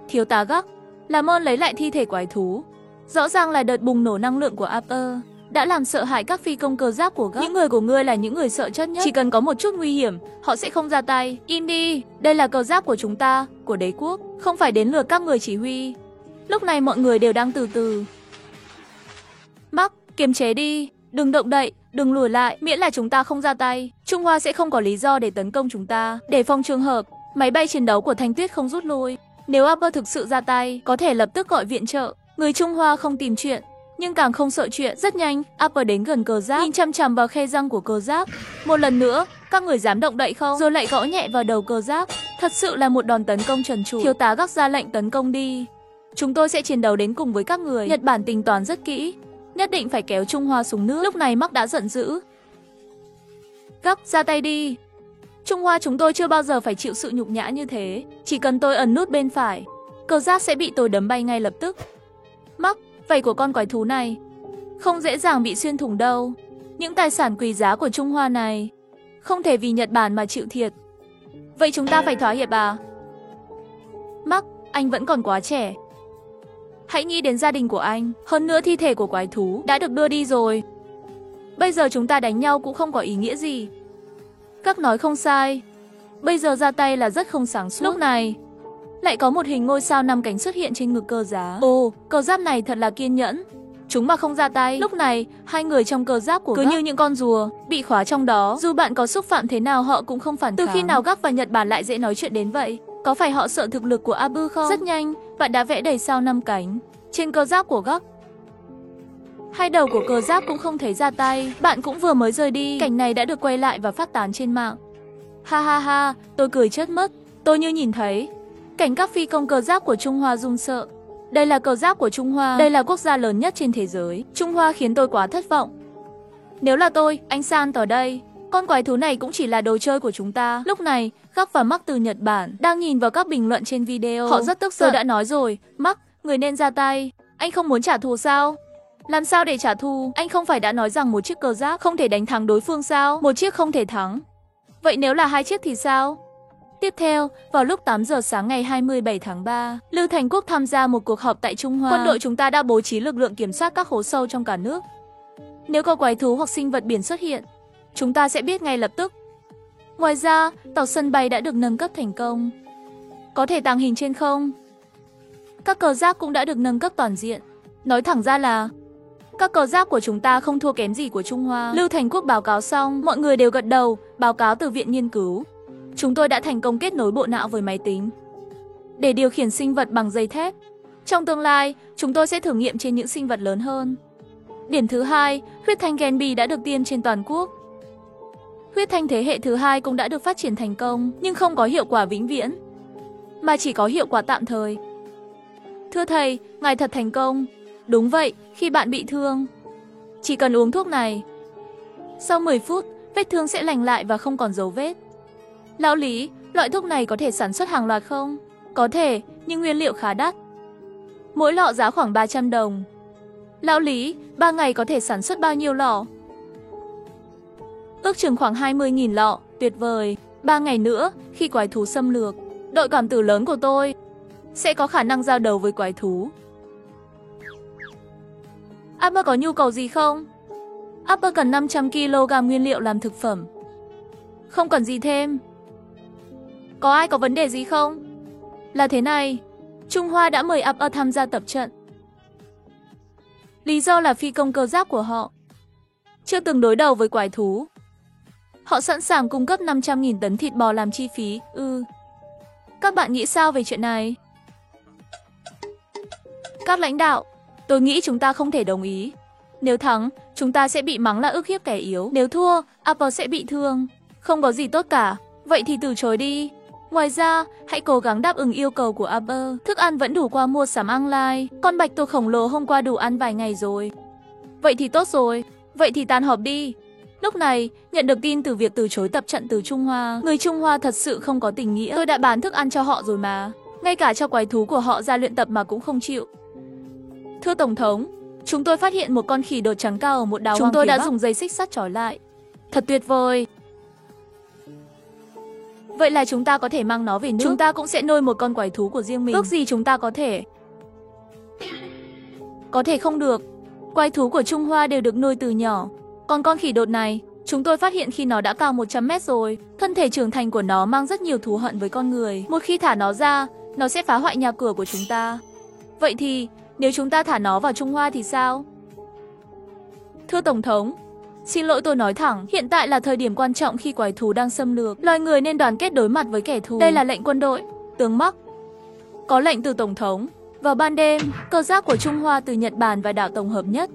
Thiếu tá Gắc, làm ơn lấy lại thi thể quái thú. Rõ ràng là đợt bùng nổ năng lượng của Upper đã làm sợ hãi các phi công cơ giáp của Gắc. Những người của ngươi là những người sợ chất nhất. Chỉ cần có một chút nguy hiểm, họ sẽ không ra tay. Im đi, đây là cơ giáp của chúng ta, của đế quốc, không phải đến lượt các người chỉ huy. Lúc này mọi người đều đang từ từ. Mark, kiềm chế đi, đừng động đậy, đừng lùi lại, miễn là chúng ta không ra tay. Trung Hoa sẽ không có lý do để tấn công chúng ta. Để phòng trường hợp, máy bay chiến đấu của Thanh Tuyết không rút lui. Nếu Upper thực sự ra tay, có thể lập tức gọi viện trợ. Người Trung Hoa không tìm chuyện, nhưng càng không sợ chuyện. Rất nhanh, Upper đến gần cơ giáp, nhìn chằm chằm vào khe răng của cơ giáp. Một lần nữa, các người dám động đậy không? Rồi lại gõ nhẹ vào đầu cơ giáp. Thật sự là một đòn tấn công trần tru. Thiếu tá Gắc ra lệnh tấn công đi. Chúng tôi sẽ chiến đấu đến cùng với các người. Nhật Bản tính toán rất kỹ, nhất định phải kéo Trung Hoa xuống nước. Lúc này Mark đã giận dữ. Gắc, ra tay đi. Trung Hoa chúng tôi chưa bao giờ phải chịu sự nhục nhã như thế. Chỉ cần tôi ấn nút bên phải, cơ giáp sẽ bị tôi đấm bay ngay lập tức. Mark, vảy của con quái thú này không dễ dàng bị xuyên thủng đâu. Những tài sản quý giá của Trung Hoa này không thể vì Nhật Bản mà chịu thiệt. Vậy chúng ta phải thỏa hiệp à? Mark, anh vẫn còn quá trẻ. Hãy nghĩ đến gia đình của anh. Hơn nữa thi thể của quái thú đã được đưa đi rồi. Bây giờ chúng ta đánh nhau cũng không có ý nghĩa gì. Các nói không sai. Bây giờ ra tay là rất không sáng suốt. Lúc này, lại có một hình ngôi sao 5 cánh xuất hiện trên ngực cơ giáp. Ồ, cơ giáp này thật là kiên nhẫn. Chúng mà không ra tay. Lúc này, hai người trong cơ giáp của cứ Gắc như những con rùa, bị khóa trong đó. Dù bạn có xúc phạm thế nào họ cũng không phản kháng. Từ khi nào Gắc và Nhật Bản lại dễ nói chuyện đến vậy? Có phải họ sợ thực lực của Abu không? Rất nhanh, bạn đã vẽ đầy sao 5 cánh trên cơ giáp của Gắc. Hai đầu của cơ giáp cũng không thấy ra tay. Bạn cũng vừa mới rời đi. Cảnh này đã được quay lại và phát tán trên mạng. Ha ha ha, tôi cười chết mất. Tôi như nhìn thấy cảnh các phi công cơ giáp của Trung Hoa run sợ. Đây là cơ giáp của Trung Hoa. Đây là quốc gia lớn nhất trên thế giới. Trung Hoa khiến tôi quá thất vọng. Nếu là tôi, anh San ở đây, con quái thú này cũng chỉ là đồ chơi của chúng ta. Lúc này, Gắc và Mark từ Nhật Bản đang nhìn vào các bình luận trên video. Họ rất tức giận. Tôi đã nói rồi, Mark, người nên ra tay. Anh không muốn trả thù sao? Làm sao để trả thù? Anh không phải đã nói rằng một chiếc cờ giáp không thể đánh thắng đối phương sao? Một chiếc không thể thắng. Vậy nếu là hai chiếc thì sao? Tiếp theo, vào lúc 8 giờ sáng ngày 27 tháng 3, Lưu Thành Quốc tham gia một cuộc họp tại Trung Hoa. Quân đội chúng ta đã bố trí lực lượng kiểm soát các hố sâu trong cả nước. Nếu có quái thú hoặc sinh vật biển xuất hiện, chúng ta sẽ biết ngay lập tức. Ngoài ra, tàu sân bay đã được nâng cấp thành công. Có thể tàng hình trên không. Các cờ giáp cũng đã được nâng cấp toàn diện. Nói thẳng ra là các cờ giáp của chúng ta không thua kém gì của Trung Hoa. Lưu Thành Quốc báo cáo xong, mọi người đều gật đầu. Báo cáo từ viện nghiên cứu. Chúng tôi đã thành công kết nối bộ não với máy tính để điều khiển sinh vật bằng dây thép. Trong tương lai, chúng tôi sẽ thử nghiệm trên những sinh vật lớn hơn. Điểm thứ hai, huyết thanh gen B đã được tiêm trên toàn quốc. Huyết thanh thế hệ thứ hai cũng đã được phát triển thành công, nhưng không có hiệu quả vĩnh viễn, mà chỉ có hiệu quả tạm thời. Thưa thầy, ngài thật thành công. Đúng vậy, khi bạn bị thương, chỉ cần uống thuốc này. Sau 10 phút, vết thương sẽ lành lại và không còn dấu vết. Lão Lý, loại thuốc này có thể sản xuất hàng loạt không? Có thể, nhưng nguyên liệu khá đắt. Mỗi lọ giá khoảng 300 đồng. Lão Lý, 3 ngày có thể sản xuất bao nhiêu lọ? Ước chừng khoảng 20.000 lọ, tuyệt vời. 3 ngày nữa, khi quái thú xâm lược, đội cảm tử lớn của tôi sẽ có khả năng giao đấu với quái thú. Apple có nhu cầu gì không? Apple cần 500 kg nguyên liệu làm thực phẩm. Không cần gì thêm. Có ai có vấn đề gì không? Là thế này, Trung Hoa đã mời Apple tham gia tập trận. Lý do là phi công cơ giáp của họ chưa từng đối đầu với quái thú. Họ sẵn sàng cung cấp 500.000 tấn thịt bò làm chi phí. Các bạn nghĩ sao về chuyện này? Các lãnh đạo, tôi nghĩ chúng ta không thể đồng ý. Nếu thắng, chúng ta sẽ bị mắng là ức hiếp kẻ yếu. Nếu thua, Apple sẽ bị thương. Không có gì tốt cả. Vậy thì từ chối đi. Ngoài ra, hãy cố gắng đáp ứng yêu cầu của Apple. Thức ăn vẫn đủ qua mua sắm online. Con bạch tuộc khổng lồ hôm qua đủ ăn vài ngày rồi. Vậy thì tốt rồi. Vậy thì tan họp đi. Lúc này, nhận được tin từ việc từ chối tập trận từ Trung Hoa. Người Trung Hoa thật sự không có tình nghĩa. Tôi đã bán thức ăn cho họ rồi mà. Ngay cả cho quái thú của họ ra luyện tập mà cũng không chịu. Thưa Tổng thống, chúng tôi phát hiện một con khỉ đột trắng cao ở một đảo hoang. Chúng tôi đã dùng dây xích sắt trói lại. Thật tuyệt vời. Vậy là chúng ta có thể mang nó về nước. Chúng ta cũng sẽ nuôi một con quái thú của riêng mình. Ước gì chúng ta có thể. Có thể không được. Quái thú của Trung Hoa đều được nuôi từ nhỏ. Còn con khỉ đột này, chúng tôi phát hiện khi nó đã cao 100 mét rồi. Thân thể trưởng thành của nó mang rất nhiều thù hận với con người. Một khi thả nó ra, nó sẽ phá hoại nhà cửa của chúng ta. Vậy thì, nếu chúng ta thả nó vào Trung Hoa thì sao? Thưa Tổng thống, xin lỗi tôi nói thẳng, hiện tại là thời điểm quan trọng khi quái thú đang xâm lược. Loài người nên đoàn kết đối mặt với kẻ thù. Đây là lệnh quân đội. Tướng Mark. Có lệnh từ Tổng thống. Vào ban đêm, cơ giáp của Trung Hoa từ Nhật Bản và đảo tổng hợp nhất.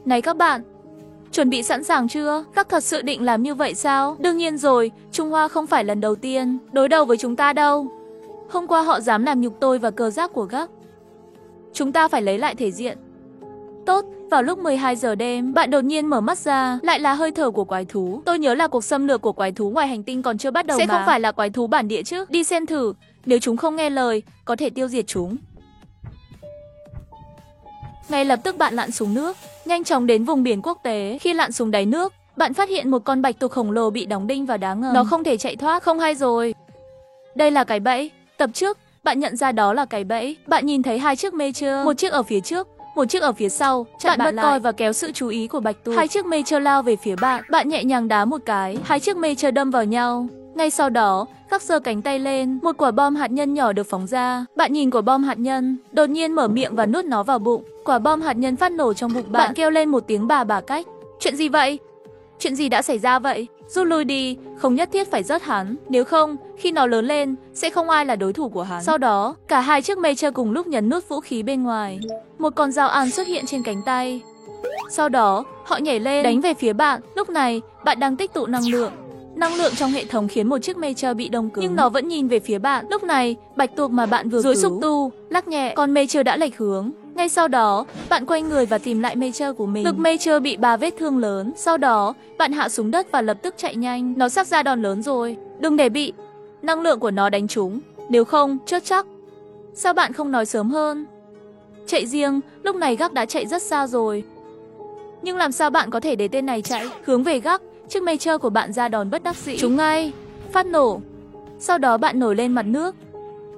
Này các bạn, chuẩn bị sẵn sàng chưa? Các thật sự định làm như vậy sao? Đương nhiên rồi, Trung Hoa không phải lần đầu tiên đối đầu với chúng ta đâu. Hôm qua họ dám làm nhục tôi và cơ giáp của Gác. Chúng ta phải lấy lại thể diện. Tốt, vào lúc 12 giờ đêm, bạn đột nhiên mở mắt ra, lại là hơi thở của quái thú. Tôi nhớ là cuộc xâm lược của quái thú ngoài hành tinh còn chưa bắt đầu mà. Sẽ không phải là quái thú bản địa chứ? Đi xem thử, nếu chúng không nghe lời, có thể tiêu diệt chúng. Ngay lập tức bạn lặn xuống nước, nhanh chóng đến vùng biển quốc tế. Khi lặn xuống đáy nước, bạn phát hiện một con bạch tuộc khổng lồ bị đóng đinh vào đá ngầm. Nó không thể chạy thoát, không hay rồi. Đây là cái bẫy. Tập trước, bạn nhận ra đó là cái bẫy. Bạn nhìn thấy hai chiếc mê chưa? Một chiếc ở phía trước, một chiếc ở phía sau. Bạn bật coi và kéo sự chú ý của bạch tuộc. Hai chiếc mê chơ lao về phía bạn. Bạn nhẹ nhàng đá một cái, hai chiếc mê chơ đâm vào nhau. Ngay sau đó, Gác giơ cánh tay lên, một quả bom hạt nhân nhỏ được phóng ra. Bạn nhìn quả bom hạt nhân, đột nhiên mở miệng và nuốt nó vào bụng. Quả bom hạt nhân phát nổ trong bụng bạn. Bạn kêu lên một tiếng bà cách. Chuyện gì vậy? Chuyện gì đã xảy ra vậy? Rút lui đi, không nhất thiết phải giết hắn. Nếu không, khi nó lớn lên, sẽ không ai là đối thủ của hắn. Sau đó, cả hai chiếc mây chơi cùng lúc nhấn nút vũ khí bên ngoài. Một con dao ăn xuất hiện trên cánh tay. Sau đó, họ nhảy lên, đánh về phía bạn. Lúc này, bạn đang tích tụ năng lượng. Năng lượng trong hệ thống khiến một chiếc Major bị đông cứng, nhưng nó vẫn nhìn về phía bạn. Lúc này, bạch tuộc mà bạn vừa duỗi xúc tu, lắc nhẹ, con Major đã lệch hướng. Ngay sau đó, bạn quay người và tìm lại Major của mình. Ngực Major bị 3 vết thương lớn. Sau đó, bạn hạ xuống đất và lập tức chạy nhanh. Nó sắp ra đòn lớn rồi. Đừng để bị năng lượng của nó đánh trúng. Nếu không, chết chắc. Sao bạn không nói sớm hơn? Chạy riêng, lúc này Gác đã chạy rất xa rồi. Nhưng làm sao bạn có thể để tên này chạy hướng về góc? Chiếc Major của bạn ra đòn bất đắc dĩ. Trúng ngay, phát nổ. Sau đó bạn nổi lên mặt nước.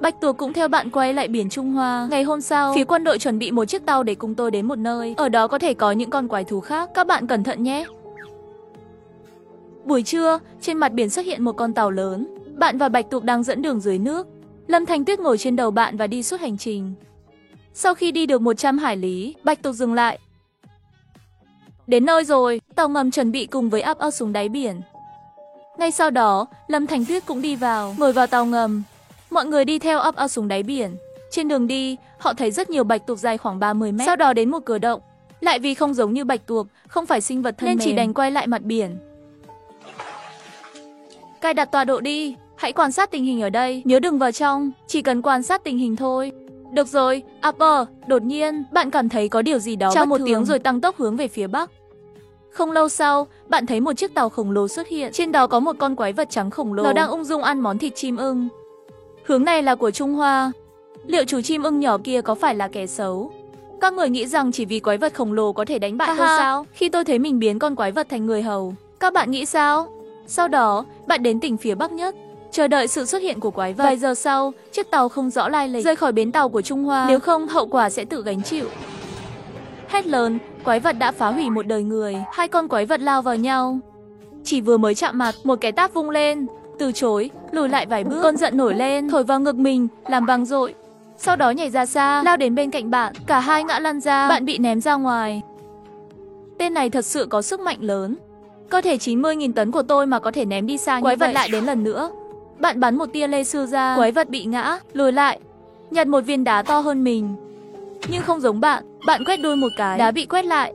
Bạch tuộc cũng theo bạn quay lại biển Trung Hoa. Ngày hôm sau, phía quân đội chuẩn bị một chiếc tàu để cùng tôi đến một nơi. Ở đó có thể có những con quái thú khác. Các bạn cẩn thận nhé. Buổi trưa, trên mặt biển xuất hiện một con tàu lớn. Bạn và Bạch tuộc đang dẫn đường dưới nước. Lâm Thanh Tuyết ngồi trên đầu bạn và đi suốt hành trình. Sau khi đi được 100 hải lý, Bạch tuộc dừng lại. Đến nơi rồi, tàu ngầm chuẩn bị cùng với áp xuống đáy biển. Ngay sau đó, Lâm Thanh Tuyết cũng đi vào, ngồi vào tàu ngầm. Mọi người đi theo áp xuống đáy biển. Trên đường đi, họ thấy rất nhiều bạch tuộc dài khoảng 30 mét. Sau đó đến một cửa động. Lại vì không giống như bạch tuộc, không phải sinh vật thân nên chỉ đành quay lại mặt biển. Cài đặt tọa độ đi, hãy quan sát tình hình ở đây, nhớ đừng vào trong, chỉ cần quan sát tình hình thôi. Được rồi, Upper, đột nhiên, bạn cảm thấy có điều gì đó bất thường. Chào một tiếng rồi tăng tốc hướng về phía bắc. Không lâu sau, bạn thấy một chiếc tàu khổng lồ xuất hiện. Trên đó có một con quái vật trắng khổng lồ. Nó đang ung dung ăn món thịt chim ưng. Hướng này là của Trung Hoa. Liệu chú chim ưng nhỏ kia có phải là kẻ xấu? Các người nghĩ rằng chỉ vì quái vật khổng lồ có thể đánh bại tôi sao? Khi tôi thấy mình biến con quái vật thành người hầu, các bạn nghĩ sao? Sau đó, bạn đến tỉnh phía bắc nhất, chờ đợi sự xuất hiện của quái vật. Vài giờ sau, chiếc tàu không rõ lai lịch rời khỏi bến tàu của Trung Hoa. Nếu không, hậu quả sẽ tự gánh chịu. Hét lớn, quái vật đã phá hủy một đời người. Hai con quái vật lao vào nhau. Chỉ vừa mới chạm mặt, một cái tát vung lên. Từ chối, lùi lại vài bước. Cơn giận nổi lên, thổi vào ngực mình, làm vang dội. Sau đó nhảy ra xa, lao đến bên cạnh bạn. Cả hai ngã lăn ra, bạn bị ném ra ngoài. Tên này thật sự có sức mạnh lớn. Cơ thể 90.000 tấn của tôi mà có thể ném đi xa như vậy. Quái vật lại đến lần nữa. Bạn bắn một tia laser ra, quái vật bị ngã, lùi lại, nhặt một viên đá to hơn mình. Nhưng không giống bạn, bạn quét đuôi một cái, đá bị quét lại.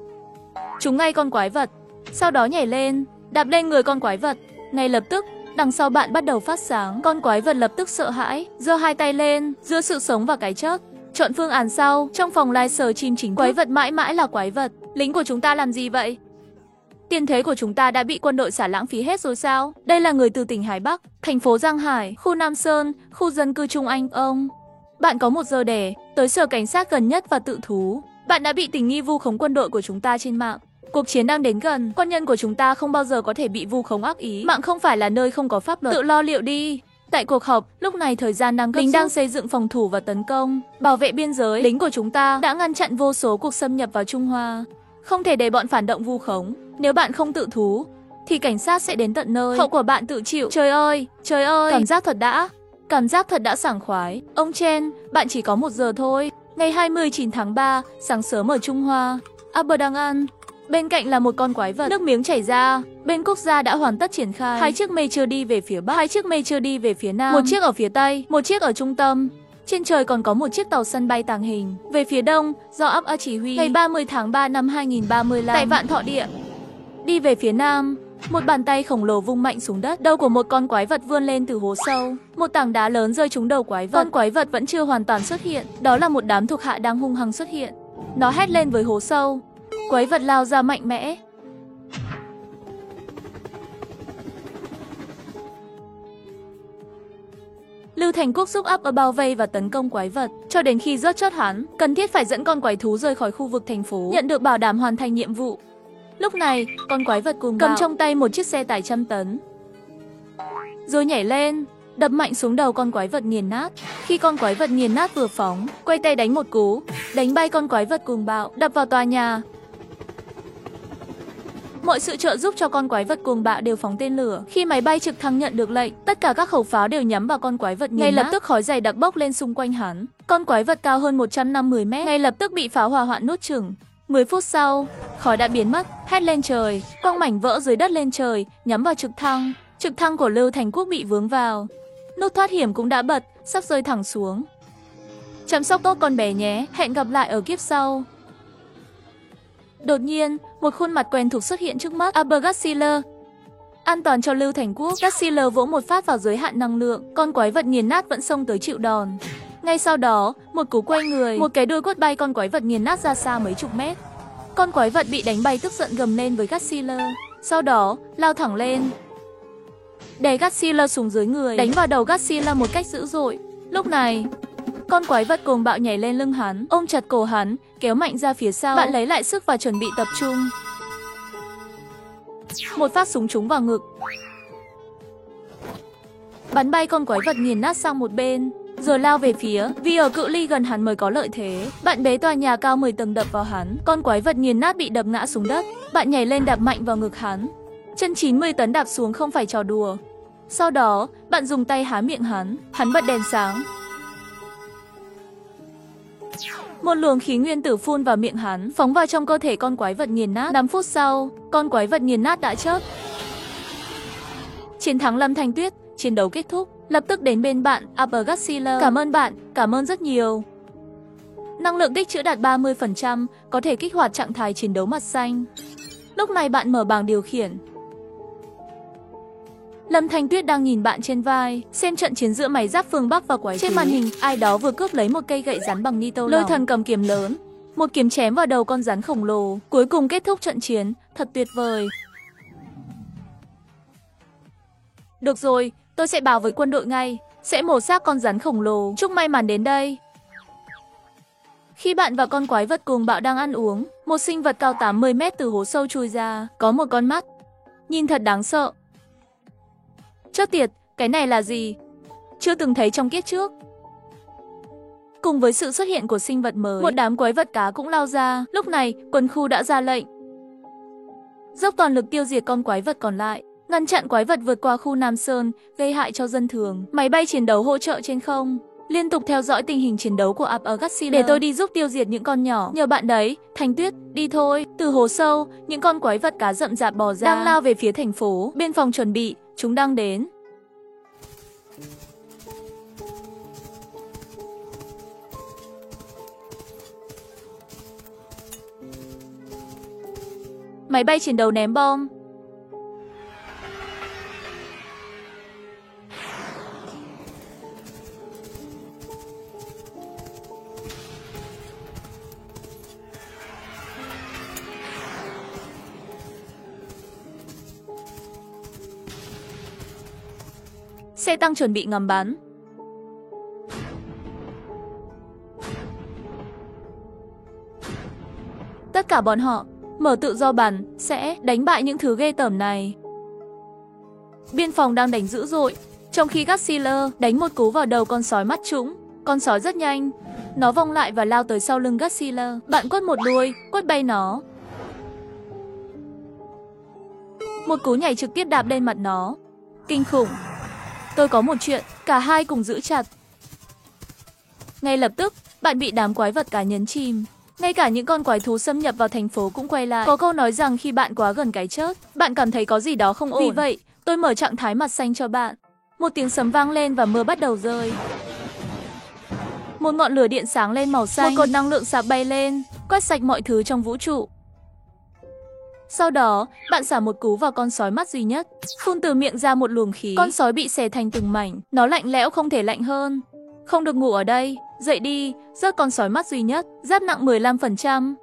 Trúng ngay con quái vật. Sau đó nhảy lên, đạp lên người con quái vật. Ngay lập tức, đằng sau bạn bắt đầu phát sáng. Con quái vật lập tức sợ hãi, giơ hai tay lên, giữa sự sống và cái chết. Chọn phương án sau, trong phòng laser chim chính thức. Quái vật mãi mãi là quái vật. Lính của chúng ta làm gì vậy? Tiền thế của chúng ta đã bị quân đội xả lãng phí hết rồi sao? Đây là người từ tỉnh Hải Bắc, thành phố Giang Hải, khu Nam Sơn, khu dân cư Trung Anh. Bạn có 1 giờ để tới sở cảnh sát gần nhất và tự thú. Bạn đã bị tình nghi vu khống quân đội của chúng ta trên mạng. Cuộc chiến đang đến gần, quân nhân của chúng ta không bao giờ có thể bị vu khống ác ý. Mạng không phải là nơi không có pháp luật, tự lo liệu đi. Tại cuộc họp, lúc này thời gian đang gấp rút. Lính đang xây dựng phòng thủ và tấn công, bảo vệ biên giới. Lính của chúng ta đã ngăn chặn vô số cuộc xâm nhập vào Trung Hoa. Không thể để bọn phản động vu khống. Nếu bạn không tự thú, thì cảnh sát sẽ đến tận nơi. Hậu quả bạn tự chịu. Trời ơi, cảm giác thật đã sảng khoái. Ông Chen, bạn chỉ có 1 giờ thôi. Ngày 29 tháng 3, sáng sớm ở Trung Hoa, Upper đang ăn. Bên cạnh là một con quái vật, nước miếng chảy ra. Bên quốc gia đã hoàn tất triển khai. 2 chiếc Major đi về phía bắc, 2 chiếc Major đi về phía nam, 1 chiếc ở phía tây, 1 chiếc ở trung tâm. Trên trời còn có một chiếc tàu sân bay tàng hình về phía đông do Upper chỉ huy. Ngày 30 tháng 3 năm 2035 tại Vạn Thọ Địa. Đi về phía nam, một bàn tay khổng lồ vung mạnh xuống đất. Đầu của một con quái vật vươn lên từ hố sâu. Một tảng đá lớn rơi trúng đầu quái vật. Con quái vật vẫn chưa hoàn toàn xuất hiện. Đó là một đám thuộc hạ đang hung hăng xuất hiện. Nó hét lên với hố sâu. Quái vật lao ra mạnh mẽ. Lưu Thành Quốc giúp Upper bao vây và tấn công quái vật cho đến khi rớt chót hắn. Cần thiết phải dẫn con quái thú rời khỏi khu vực thành phố, nhận được bảo đảm hoàn thành nhiệm vụ. Lúc này, con quái vật cùng cầm trong tay một chiếc xe tải 100 tấn. Rồi nhảy lên, đập mạnh xuống đầu con quái vật nghiền nát. Khi con quái vật nghiền nát vừa phóng, quay tay đánh một cú, đánh bay con quái vật cuồng bạo, đập vào tòa nhà. Mọi sự trợ giúp cho con quái vật cuồng bạo đều phóng tên lửa. Khi máy bay trực thăng nhận được lệnh, tất cả các khẩu pháo đều nhắm vào con quái vật nghiền nát. Ngay lập tức khói dày đặc bốc lên xung quanh hắn. Con quái vật cao hơn 150 mét, ngay lập tức bị pháo hỏa hoạn nuốt chửng. 10 phút sau, khói đã biến mất, hét lên trời, quăng mảnh vỡ dưới đất lên trời, nhắm vào trực thăng. Trực thăng của Lưu Thành Quốc bị vướng vào. Nút thoát hiểm cũng đã bật, sắp rơi thẳng xuống. Chăm sóc tốt con bé nhé, hẹn gặp lại ở kiếp sau. Đột nhiên, một khuôn mặt quen thuộc xuất hiện trước mắt. Upper Godzilla. An toàn cho Lưu Thành Quốc. Godzilla vỗ một phát vào giới hạn năng lượng. Con quái vật nghiền nát vẫn xông tới chịu đòn. Ngay sau đó, một cú quay người, một cái đuôi quất bay con quái vật nghiền nát ra xa mấy chục mét. Con quái vật bị đánh bay tức giận gầm lên với Godzilla. Sau đó, lao thẳng lên, đè Godzilla xuống dưới người, đánh vào đầu Godzilla một cách dữ dội. Lúc này, con quái vật cuồng bạo nhảy lên lưng hắn, ôm chặt cổ hắn, kéo mạnh ra phía sau. Bạn lấy lại sức và chuẩn bị tập trung. Một phát súng trúng vào ngực, bắn bay con quái vật nghiền nát sang một bên, rồi lao về phía, vì ở cự ly gần hắn mới có lợi thế. Bạn bế tòa nhà cao 10 tầng đập vào hắn, con quái vật nghiền nát bị đập ngã xuống đất. Bạn nhảy lên đạp mạnh vào ngực hắn, chân 90 tấn đạp xuống không phải trò đùa. Sau đó, bạn dùng tay há miệng hắn bật đèn sáng. Một luồng khí nguyên tử phun vào miệng hắn, phóng vào trong cơ thể con quái vật nghiền nát. 5 phút sau, con quái vật nghiền nát đã chết. Chiến thắng Lâm Thanh Tuyết, chiến đấu kết thúc. Lập tức đến bên bạn, Upper Gut Sealer. Cảm ơn bạn, cảm ơn rất nhiều. Năng lượng tích trữ đạt 30%, có thể kích hoạt trạng thái chiến đấu mặt xanh. Lúc này bạn mở bảng điều khiển. Lâm Thanh Tuyết đang nhìn bạn trên vai, xem trận chiến giữa máy giáp phương Bắc và quái thú. Trên màn hình, ai đó vừa cướp lấy một cây gậy rắn bằng nitơ. Lôi thần cầm kiếm lớn, một kiếm chém vào đầu con rắn khổng lồ, cuối cùng kết thúc trận chiến, thật tuyệt vời. Được rồi, tôi sẽ báo với quân đội ngay, sẽ mổ xác con rắn khổng lồ. Chúc may mắn đến đây. Khi bạn và con quái vật cuồng bạo đang ăn uống, một sinh vật cao 80 mét từ hố sâu chui ra, có một con mắt, nhìn thật đáng sợ. Chết tiệt, cái này là gì? Chưa từng thấy trong kiếp trước. Cùng với sự xuất hiện của sinh vật mới, một đám quái vật cá cũng lao ra. Lúc này, quân khu đã ra lệnh dốc toàn lực tiêu diệt con quái vật còn lại, ngăn chặn quái vật vượt qua khu Nam Sơn, gây hại cho dân thường. Máy bay chiến đấu hỗ trợ trên không, liên tục theo dõi tình hình chiến đấu của Upper Gut Sealer. Để tôi đi giúp tiêu diệt những con nhỏ. Nhờ bạn đấy, Thanh Tuyết, đi thôi. Từ hố sâu, những con quái vật cá rậm rạp bò ra, đang lao về phía thành phố. Biên phòng chuẩn bị, chúng đang đến. Máy bay chiến đấu ném bom. Xe tăng chuẩn bị ngắm bắn. Tất cả bọn họ mở tự do bắn, sẽ đánh bại những thứ ghê tởm này. Biên phòng đang đánh dữ dội, trong khi Gut Sealer đánh một cú vào đầu con sói mắt trũng. Con sói rất nhanh, nó vòng lại và lao tới sau lưng Gut Sealer. Bạn quất một đuôi, quất bay nó. Một cú nhảy trực tiếp đạp lên mặt nó. Kinh khủng. Tôi có một chuyện, cả hai cùng giữ chặt. Ngay lập tức, bạn bị đám quái vật cá nhấn chìm. Ngay cả những con quái thú xâm nhập vào thành phố cũng quay lại. Có câu nói rằng khi bạn quá gần cái chết, bạn cảm thấy có gì đó không ổn. Vì vậy, tôi mở trạng thái mặt xanh cho bạn. Một tiếng sấm vang lên và mưa bắt đầu rơi. Một ngọn lửa điện sáng lên màu xanh. Một cột năng lượng sáp bay lên, quét sạch mọi thứ trong vũ trụ. Sau đó, bạn xả một cú vào con sói mắt duy nhất, phun từ miệng ra một luồng khí. Con sói bị xẻ thành từng mảnh, nó lạnh lẽo không thể lạnh hơn. Không được ngủ ở đây, dậy đi, rớt con sói mắt duy nhất, giáp nặng 15%.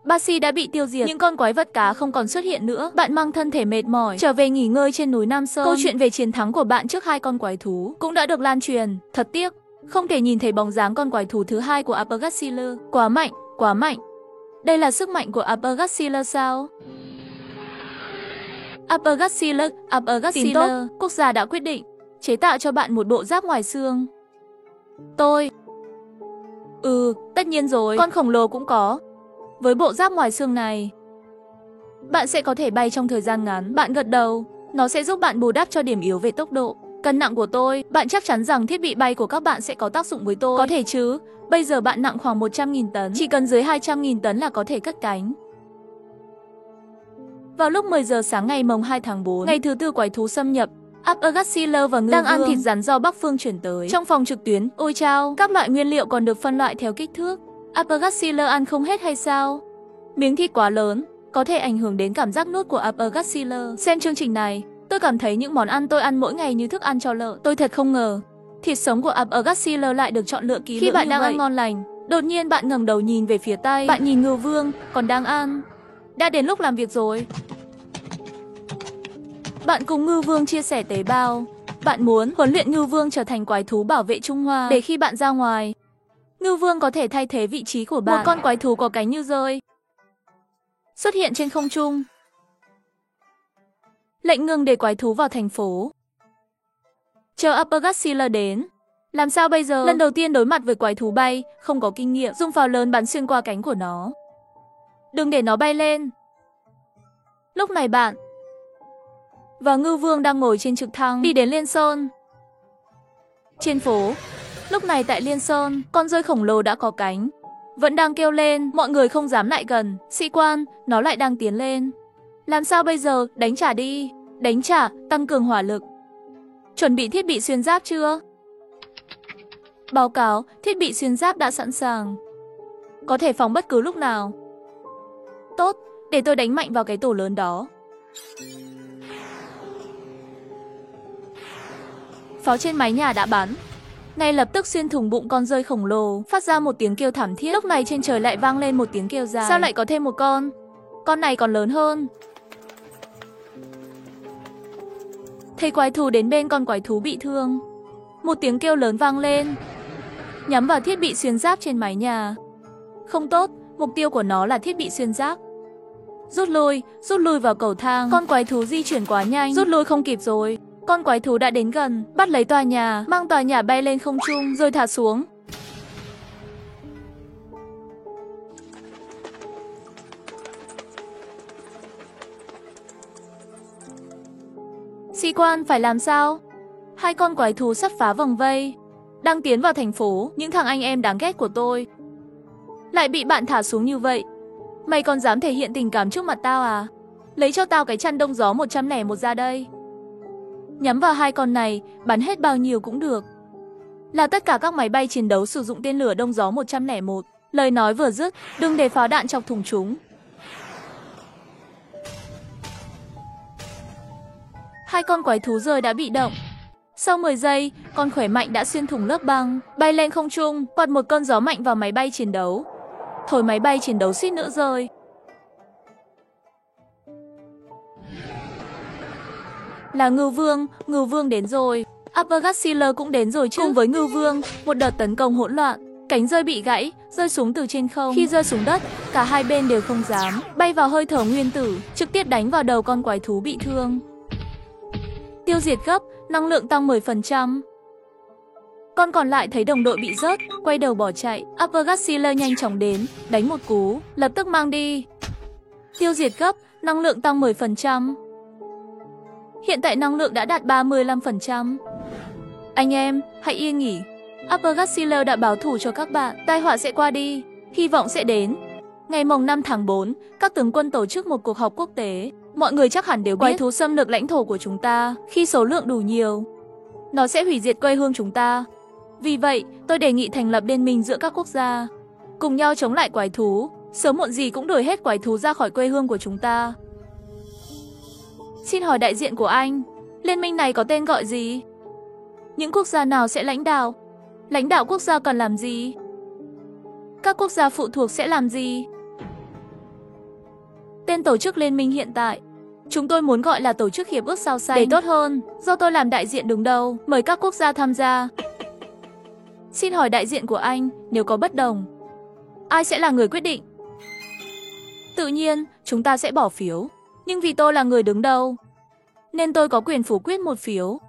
Basi đã bị tiêu diệt, những con quái vật cá không còn xuất hiện nữa. Bạn mang thân thể mệt mỏi, trở về nghỉ ngơi trên núi Nam Sơn. Câu chuyện về chiến thắng của bạn trước hai con quái thú cũng đã được lan truyền. Thật tiếc, không thể nhìn thấy bóng dáng con quái thú thứ hai của Upper Gut Sealer. Quá mạnh, quá mạnh. Đây là sức mạnh của Upper Gut Sealer sao? Upper Gut Sealer, Upper Gut Sealer, quốc gia đã quyết định chế tạo cho bạn một bộ giáp ngoài xương. Tất nhiên rồi, con khổng lồ cũng có. Với bộ giáp ngoài xương này, bạn sẽ có thể bay trong thời gian ngắn. Bạn gật đầu, nó sẽ giúp bạn bù đắp cho điểm yếu về tốc độ. Cân nặng của tôi, bạn chắc chắn rằng thiết bị bay của các bạn sẽ có tác dụng với tôi. Có thể chứ, bây giờ bạn nặng khoảng 100.000 tấn, chỉ cần dưới 200.000 tấn là có thể cất cánh. Vào lúc 10 giờ sáng ngày mồng 2 tháng 4, ngày thứ tư quái thú xâm nhập, Upper Gut Sealer và Ngư đang ăn thịt rắn do Bắc Phương chuyển tới. Trong phòng trực tuyến, ôi chao, các loại nguyên liệu còn được phân loại theo kích thước. Upper Gut Sealer ăn không hết hay sao? Miếng thịt quá lớn, có thể ảnh hưởng đến cảm giác nuốt của Upper Gut Sealer. Xem chương trình này, tôi cảm thấy những món ăn tôi ăn mỗi ngày như thức ăn cho lợn. Tôi thật không ngờ, thịt sống của Upper Gut Sealer lại được chọn lựa kỹ lưỡng. Khi bạn đang ăn ngon lành, đột nhiên bạn ngẩng đầu nhìn về phía Tây. Bạn nhìn Ngưu Vương, còn đang ăn. Đã đến lúc làm việc rồi. Bạn cùng Ngưu Vương chia sẻ tế bào. Bạn muốn huấn luyện Ngưu Vương trở thành quái thú bảo vệ Trung Hoa, để khi bạn ra ngoài, Ngưu Vương có thể thay thế vị trí của bạn. Một con quái thú có cánh như rơi xuất hiện trên không trung. Lệnh ngừng để quái thú vào thành phố. Chờ Upper Godzilla đến. Làm sao bây giờ? Lần đầu tiên đối mặt với quái thú bay, không có kinh nghiệm, dùng pháo lớn bắn xuyên qua cánh của nó. Đừng để nó bay lên. Lúc này bạn và Ngưu Vương đang ngồi trên trực thăng đi đến Liên Sơn. Trên phố, lúc này tại Liên Sơn, con rơi khổng lồ đã có cánh, vẫn đang kêu lên, mọi người không dám lại gần. Sĩ quan, nó lại đang tiến lên. Làm sao bây giờ? Đánh trả đi. Đánh trả, tăng cường hỏa lực. Chuẩn bị thiết bị xuyên giáp chưa? Báo cáo, thiết bị xuyên giáp đã sẵn sàng. Có thể phóng bất cứ lúc nào. Tốt, để tôi đánh mạnh vào cái tổ lớn đó. Pháo trên mái nhà đã bắn. Ngay lập tức xuyên thủng bụng con rơi khổng lồ, phát ra một tiếng kêu thảm thiết. Lúc này trên trời lại vang lên một tiếng kêu dài. Sao lại có thêm một con? Con này còn lớn hơn. Thấy quái thú đến bên con quái thú bị thương. Một tiếng kêu lớn vang lên, nhắm vào thiết bị xuyên giáp trên mái nhà. Không tốt, mục tiêu của nó là thiết bị xuyên giáp. Rút lui vào cầu thang. Con quái thú di chuyển quá nhanh, rút lui không kịp rồi. Con quái thú đã đến gần, bắt lấy tòa nhà, mang tòa nhà bay lên không trung rồi thả xuống. Sĩ quan phải làm sao? Hai con quái thú sắp phá vòng vây, đang tiến vào thành phố. Những thằng anh em đáng ghét của tôi lại bị bạn thả xuống như vậy. Mày còn dám thể hiện tình cảm trước mặt tao à? Lấy cho tao cái chăn đông gió 101 ra đây. Nhắm vào hai con này, bắn hết bao nhiêu cũng được. Là tất cả các máy bay chiến đấu sử dụng tên lửa đông gió 101. Lời nói vừa dứt, đừng để pháo đạn chọc thủng chúng. Hai con quái thú rơi đã bị động. Sau 10 giây, con khỏe mạnh đã xuyên thủng lớp băng, bay lên không trung, quạt một cơn gió mạnh vào máy bay chiến đấu. Thổi máy bay chiến đấu suýt nữa rơi. Là Ngưu Vương đến rồi. Upper Godzilla cũng đến rồi chứ. Cùng với Ngưu Vương, một đợt tấn công hỗn loạn. Cánh rơi bị gãy, rơi xuống từ trên không. Khi rơi xuống đất, cả hai bên đều không dám bay vào hơi thở nguyên tử, trực tiếp đánh vào đầu con quái thú bị thương. Tiêu diệt gấp, năng lượng tăng 10%. Con còn lại thấy đồng đội bị rớt, quay đầu bỏ chạy. Upper Godzilla nhanh chóng đến, đánh một cú, lập tức mang đi. Tiêu diệt gấp, năng lượng tăng 10%. Hiện tại năng lượng đã đạt 35%. Anh em, hãy yên nghỉ. Upper Godzilla đã báo thù cho các bạn. Tai họa sẽ qua đi, hy vọng sẽ đến. Ngày mùng 5 tháng 4, các tướng quân tổ chức một cuộc họp quốc tế. Mọi người chắc hẳn đều biết quái thú xâm lược lãnh thổ của chúng ta. Khi số lượng đủ nhiều, nó sẽ hủy diệt quê hương chúng ta. Vì vậy, tôi đề nghị thành lập liên minh giữa các quốc gia, cùng nhau chống lại quái thú. Sớm muộn gì cũng đuổi hết quái thú ra khỏi quê hương của chúng ta. Xin hỏi đại diện của anh, liên minh này có tên gọi gì? Những quốc gia nào sẽ lãnh đạo? Lãnh đạo quốc gia cần làm gì? Các quốc gia phụ thuộc sẽ làm gì? Tên tổ chức liên minh hiện tại, chúng tôi muốn gọi là tổ chức hiệp ước sao xanh để tốt hơn. Do tôi làm đại diện đứng đầu, mời các quốc gia tham gia. Xin hỏi đại diện của anh, nếu có bất đồng, ai sẽ là người quyết định? Tự nhiên, chúng ta sẽ bỏ phiếu. Nhưng vì tôi là người đứng đầu, nên tôi có quyền phủ quyết một phiếu.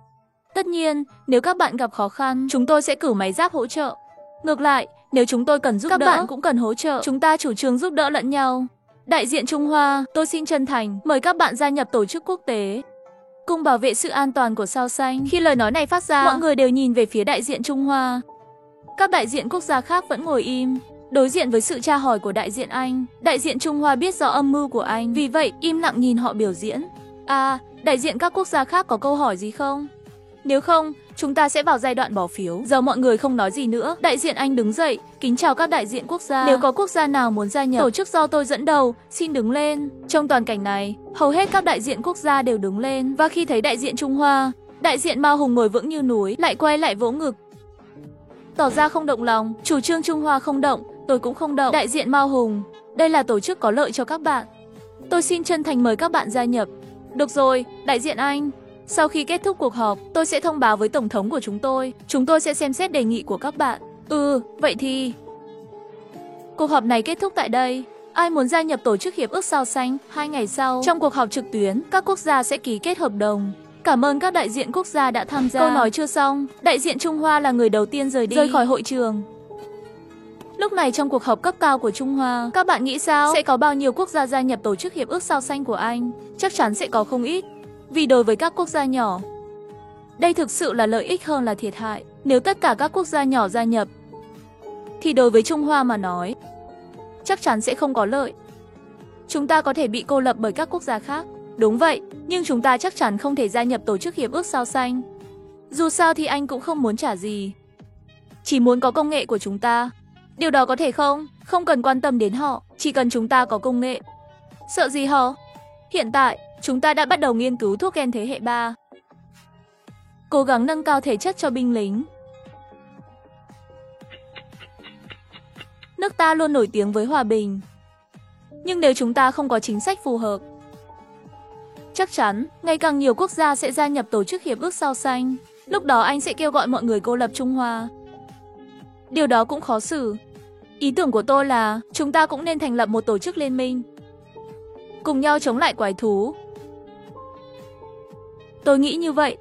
Tất nhiên, nếu các bạn gặp khó khăn, chúng tôi sẽ cử máy giáp hỗ trợ. Ngược lại, nếu chúng tôi cần giúp đỡ, các bạn cũng cần hỗ trợ. Chúng ta chủ trương giúp đỡ lẫn nhau. Đại diện Trung Hoa, tôi xin chân thành mời các bạn gia nhập tổ chức quốc tế, cùng bảo vệ sự an toàn của sao xanh. Khi lời nói này phát ra, mọi người đều nhìn về phía đại diện Trung Hoa. Các đại diện quốc gia khác vẫn ngồi im, đối diện với sự tra hỏi của đại diện Anh. Đại diện Trung Hoa biết rõ âm mưu của anh, vì vậy im lặng nhìn họ biểu diễn. À, đại diện các quốc gia khác có câu hỏi gì không? Nếu không, chúng ta sẽ vào giai đoạn bỏ phiếu. Giờ mọi người không nói gì nữa, đại diện Anh đứng dậy, kính chào các đại diện quốc gia. Nếu có quốc gia nào muốn gia nhập tổ chức do tôi dẫn đầu, xin đứng lên. Trong toàn cảnh này, hầu hết các đại diện quốc gia đều đứng lên. Và khi thấy đại diện Trung Hoa, đại diện Mao Hùng ngồi vững như núi, lại quay lại vỗ ngực, tỏ ra không động lòng. Chủ trương Trung Hoa không động, tôi cũng không động. Đại diện Mao Hùng, đây là tổ chức có lợi cho các bạn. Tôi xin chân thành mời các bạn gia nhập. Được rồi, đại diện Anh. Sau khi kết thúc cuộc họp, tôi sẽ thông báo với tổng thống của chúng tôi. Chúng tôi sẽ xem xét đề nghị của các bạn. Vậy thì cuộc họp này kết thúc tại đây. Ai muốn gia nhập tổ chức Hiệp ước Sao Xanh? 2 ngày sau, trong cuộc họp trực tuyến, các quốc gia sẽ ký kết hợp đồng. Cảm ơn các đại diện quốc gia đã tham gia. Câu nói chưa xong, đại diện Trung Hoa là người đầu tiên rời khỏi hội trường. Lúc này trong cuộc họp cấp cao của Trung Hoa, các bạn nghĩ sao? Sẽ có bao nhiêu quốc gia gia nhập tổ chức Hiệp ước Sao Xanh của Anh? Chắc chắn sẽ có không ít. Vì đối với các quốc gia nhỏ, đây thực sự là lợi ích hơn là thiệt hại. Nếu tất cả các quốc gia nhỏ gia nhập, thì đối với Trung Hoa mà nói, chắc chắn sẽ không có lợi. Chúng ta có thể bị cô lập bởi các quốc gia khác. Đúng vậy, nhưng chúng ta chắc chắn không thể gia nhập tổ chức Hiệp ước Sao Xanh. Dù sao thì anh cũng không muốn trả gì. Chỉ muốn có công nghệ của chúng ta. Điều đó có thể không? Không cần quan tâm đến họ, chỉ cần chúng ta có công nghệ. Sợ gì họ? Hiện tại, chúng ta đã bắt đầu nghiên cứu thuốc gen thế hệ 3. Cố gắng nâng cao thể chất cho binh lính. Nước ta luôn nổi tiếng với hòa bình. Nhưng nếu chúng ta không có chính sách phù hợp, chắc chắn, ngày càng nhiều quốc gia sẽ gia nhập tổ chức Hiệp ước Sao Xanh. Lúc đó anh sẽ kêu gọi mọi người cô lập Trung Hoa. Điều đó cũng khó xử. Ý tưởng của tôi là chúng ta cũng nên thành lập một tổ chức liên minh, cùng nhau chống lại quái thú. Tôi nghĩ như vậy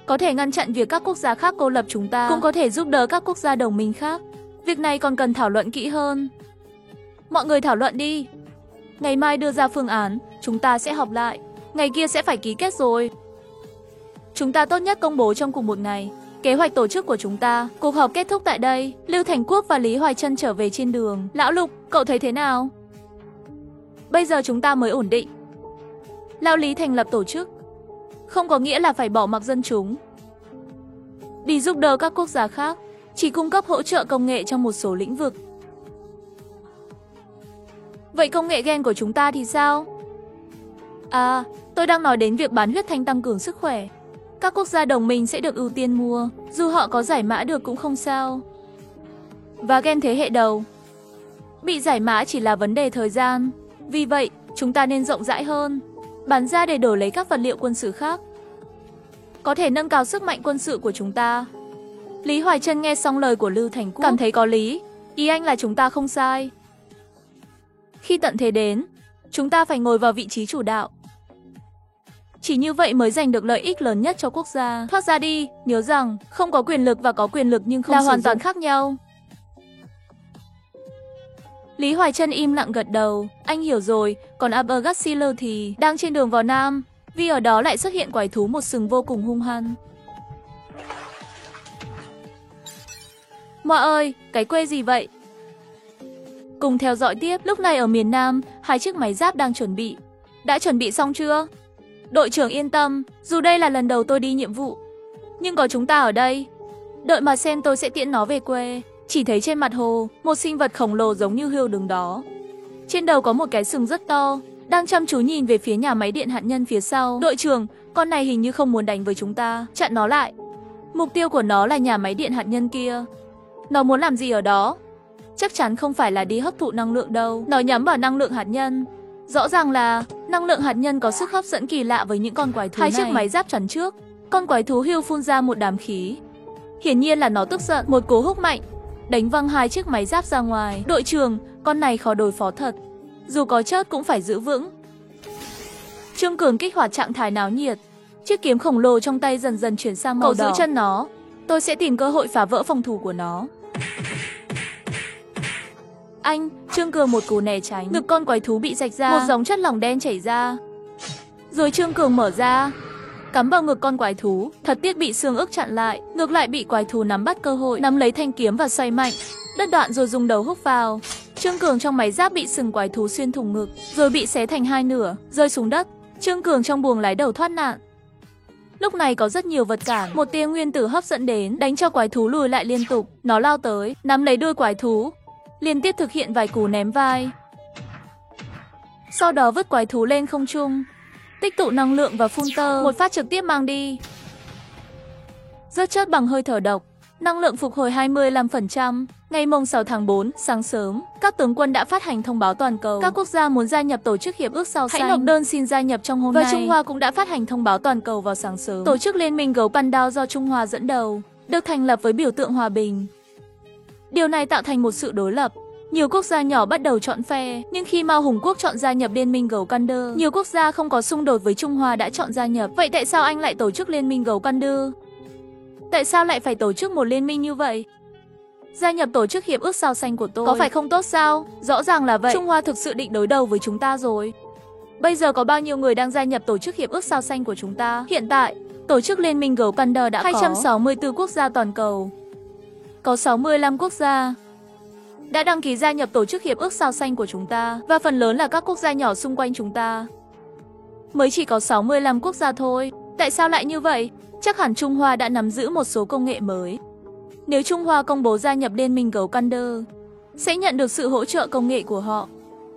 có thể ngăn chặn việc các quốc gia khác cô lập chúng ta, cũng có thể giúp đỡ các quốc gia đồng minh khác. Việc này còn cần thảo luận kỹ hơn. Mọi người thảo luận đi. Ngày mai đưa ra phương án, chúng ta sẽ họp lại. Ngày kia sẽ phải ký kết rồi. Chúng ta tốt nhất công bố trong cùng một ngày kế hoạch tổ chức của chúng ta. Cuộc họp kết thúc tại đây. Lưu Thành Quốc và Lý Hoài Trân trở về trên đường. Lão Lục, cậu thấy thế nào? Bây giờ chúng ta mới ổn định. Lão Lý thành lập tổ chức không có nghĩa là phải bỏ mặc dân chúng đi giúp đỡ các quốc gia khác, chỉ cung cấp hỗ trợ công nghệ trong một số lĩnh vực. Vậy công nghệ gen của chúng ta thì sao? À, tôi đang nói đến việc bán huyết thanh tăng cường sức khỏe. Các quốc gia đồng minh sẽ được ưu tiên mua, dù họ có giải mã được cũng không sao. Và gen thế hệ đầu bị giải mã chỉ là vấn đề thời gian. Vì vậy, chúng ta nên rộng rãi hơn, bán ra để đổi lấy các vật liệu quân sự khác, có thể nâng cao sức mạnh quân sự của chúng ta. Lý Hoài Trân nghe xong lời của Lưu Thành Quốc, cảm thấy có lý. Ý anh là chúng ta không sai. Khi tận thế đến, chúng ta phải ngồi vào vị trí chủ đạo. Chỉ như vậy mới giành được lợi ích lớn nhất cho quốc gia. Thoát ra đi, nhớ rằng không có quyền lực và có quyền lực nhưng không là hoàn toàn khác nhau. Lý Hoài Trân im lặng gật đầu. Anh hiểu rồi, còn Abergassiller thì đang trên đường vào Nam, vì ở đó lại xuất hiện quái thú một sừng vô cùng hung hăng. Moa ơi, cái quê gì vậy? Cùng theo dõi tiếp, lúc này ở miền Nam, 2 chiếc máy giáp đang chuẩn bị. Đã chuẩn bị xong chưa? Đội trưởng yên tâm, dù đây là lần đầu tôi đi nhiệm vụ, nhưng có chúng ta ở đây. Đợi mà xem, tôi sẽ tiễn nó về quê. Chỉ thấy trên mặt hồ, một sinh vật khổng lồ giống như hươu đứng đó. Trên đầu có một cái sừng rất to, đang chăm chú nhìn về phía nhà máy điện hạt nhân phía sau. Đội trưởng, con này hình như không muốn đánh với chúng ta, chặn nó lại. Mục tiêu của nó là nhà máy điện hạt nhân kia. Nó muốn làm gì ở đó? Chắc chắn không phải là đi hấp thụ năng lượng đâu. Nó nhắm vào năng lượng hạt nhân. Rõ ràng là năng lượng hạt nhân có sức hấp dẫn kỳ lạ với những con quái thú này. 2 chiếc máy giáp chắn trước. Con quái thú hươu phun ra một đám khí. Hiển nhiên là nó tức giận, một cú húc mạnh đánh văng 2 chiếc máy giáp ra ngoài. Đội trưởng, con này khó đối phó thật. Dù có chớt cũng phải giữ vững. Trương Cường kích hoạt trạng thái náo nhiệt. Chiếc kiếm khổng lồ trong tay dần dần chuyển sang màu đỏ. Cậu giữ chân nó. Tôi sẽ tìm cơ hội phá vỡ phòng thủ của nó. Anh, Trương Cường một cú né tránh. Ngực con quái thú bị rạch ra. Một dòng chất lỏng đen chảy ra. Rồi Trương Cường mở ra, cắm vào ngực con quái thú. Thật tiếc bị xương ức chặn lại. Ngược lại bị quái thú nắm bắt cơ hội, nắm lấy thanh kiếm và xoay mạnh. Đứt đoạn rồi dùng đầu húc vào. Trương Cường trong máy giáp bị sừng quái thú xuyên thủng ngực, rồi bị xé thành 2 nửa, rơi xuống đất. Trương Cường trong buồng lái đầu thoát nạn. Lúc này có rất nhiều vật cản. Một tia nguyên tử hấp dẫn đến, đánh cho quái thú lùi lại liên tục. Nó lao tới, nắm lấy đuôi quái thú, liên tiếp thực hiện vài cú ném vai. Sau đó vứt quái thú lên không trung, tích tụ năng lượng và phun tơ, một phát trực tiếp mang đi. Rớt chất bằng hơi thở độc, năng lượng phục hồi 25%. Ngày mùng 6 tháng 4, sáng sớm, các tướng quân đã phát hành thông báo toàn cầu. Các quốc gia muốn gia nhập tổ chức Hiệp ước Sao Xanh hãy nộp đơn xin gia nhập trong hôm nay. Và Trung Hoa cũng đã phát hành thông báo toàn cầu vào sáng sớm. Tổ chức Liên minh Gấu Panda do Trung Hoa dẫn đầu, được thành lập với biểu tượng hòa bình. Điều này tạo thành một sự đối lập. Nhiều quốc gia nhỏ bắt đầu chọn phe, nhưng khi Mao Hùng Quốc chọn gia nhập Liên minh Gấu Thunder, nhiều quốc gia không có xung đột với Trung Hoa đã chọn gia nhập. Vậy tại sao anh lại tổ chức Liên minh Gấu Thunder? Tại sao lại phải tổ chức một liên minh như vậy? Gia nhập tổ chức hiệp ước sao xanh của tôi có phải không tốt sao? Rõ ràng là vậy. Trung Hoa thực sự định đối đầu với chúng ta rồi. Bây giờ có bao nhiêu người đang gia nhập tổ chức hiệp ước sao xanh của chúng ta? Hiện tại, tổ chức Liên minh Gấu Thunder đã có 264 quốc gia toàn cầu. Có 65 quốc gia đã đăng ký gia nhập tổ chức hiệp ước sao xanh của chúng ta, và phần lớn là các quốc gia nhỏ xung quanh chúng ta. Mới chỉ có 65 quốc gia thôi. Tại sao lại như vậy? Chắc hẳn Trung Hoa đã nắm giữ một số công nghệ mới. Nếu Trung Hoa công bố gia nhập Liên minh Gấu Thunder, sẽ nhận được sự hỗ trợ công nghệ của họ.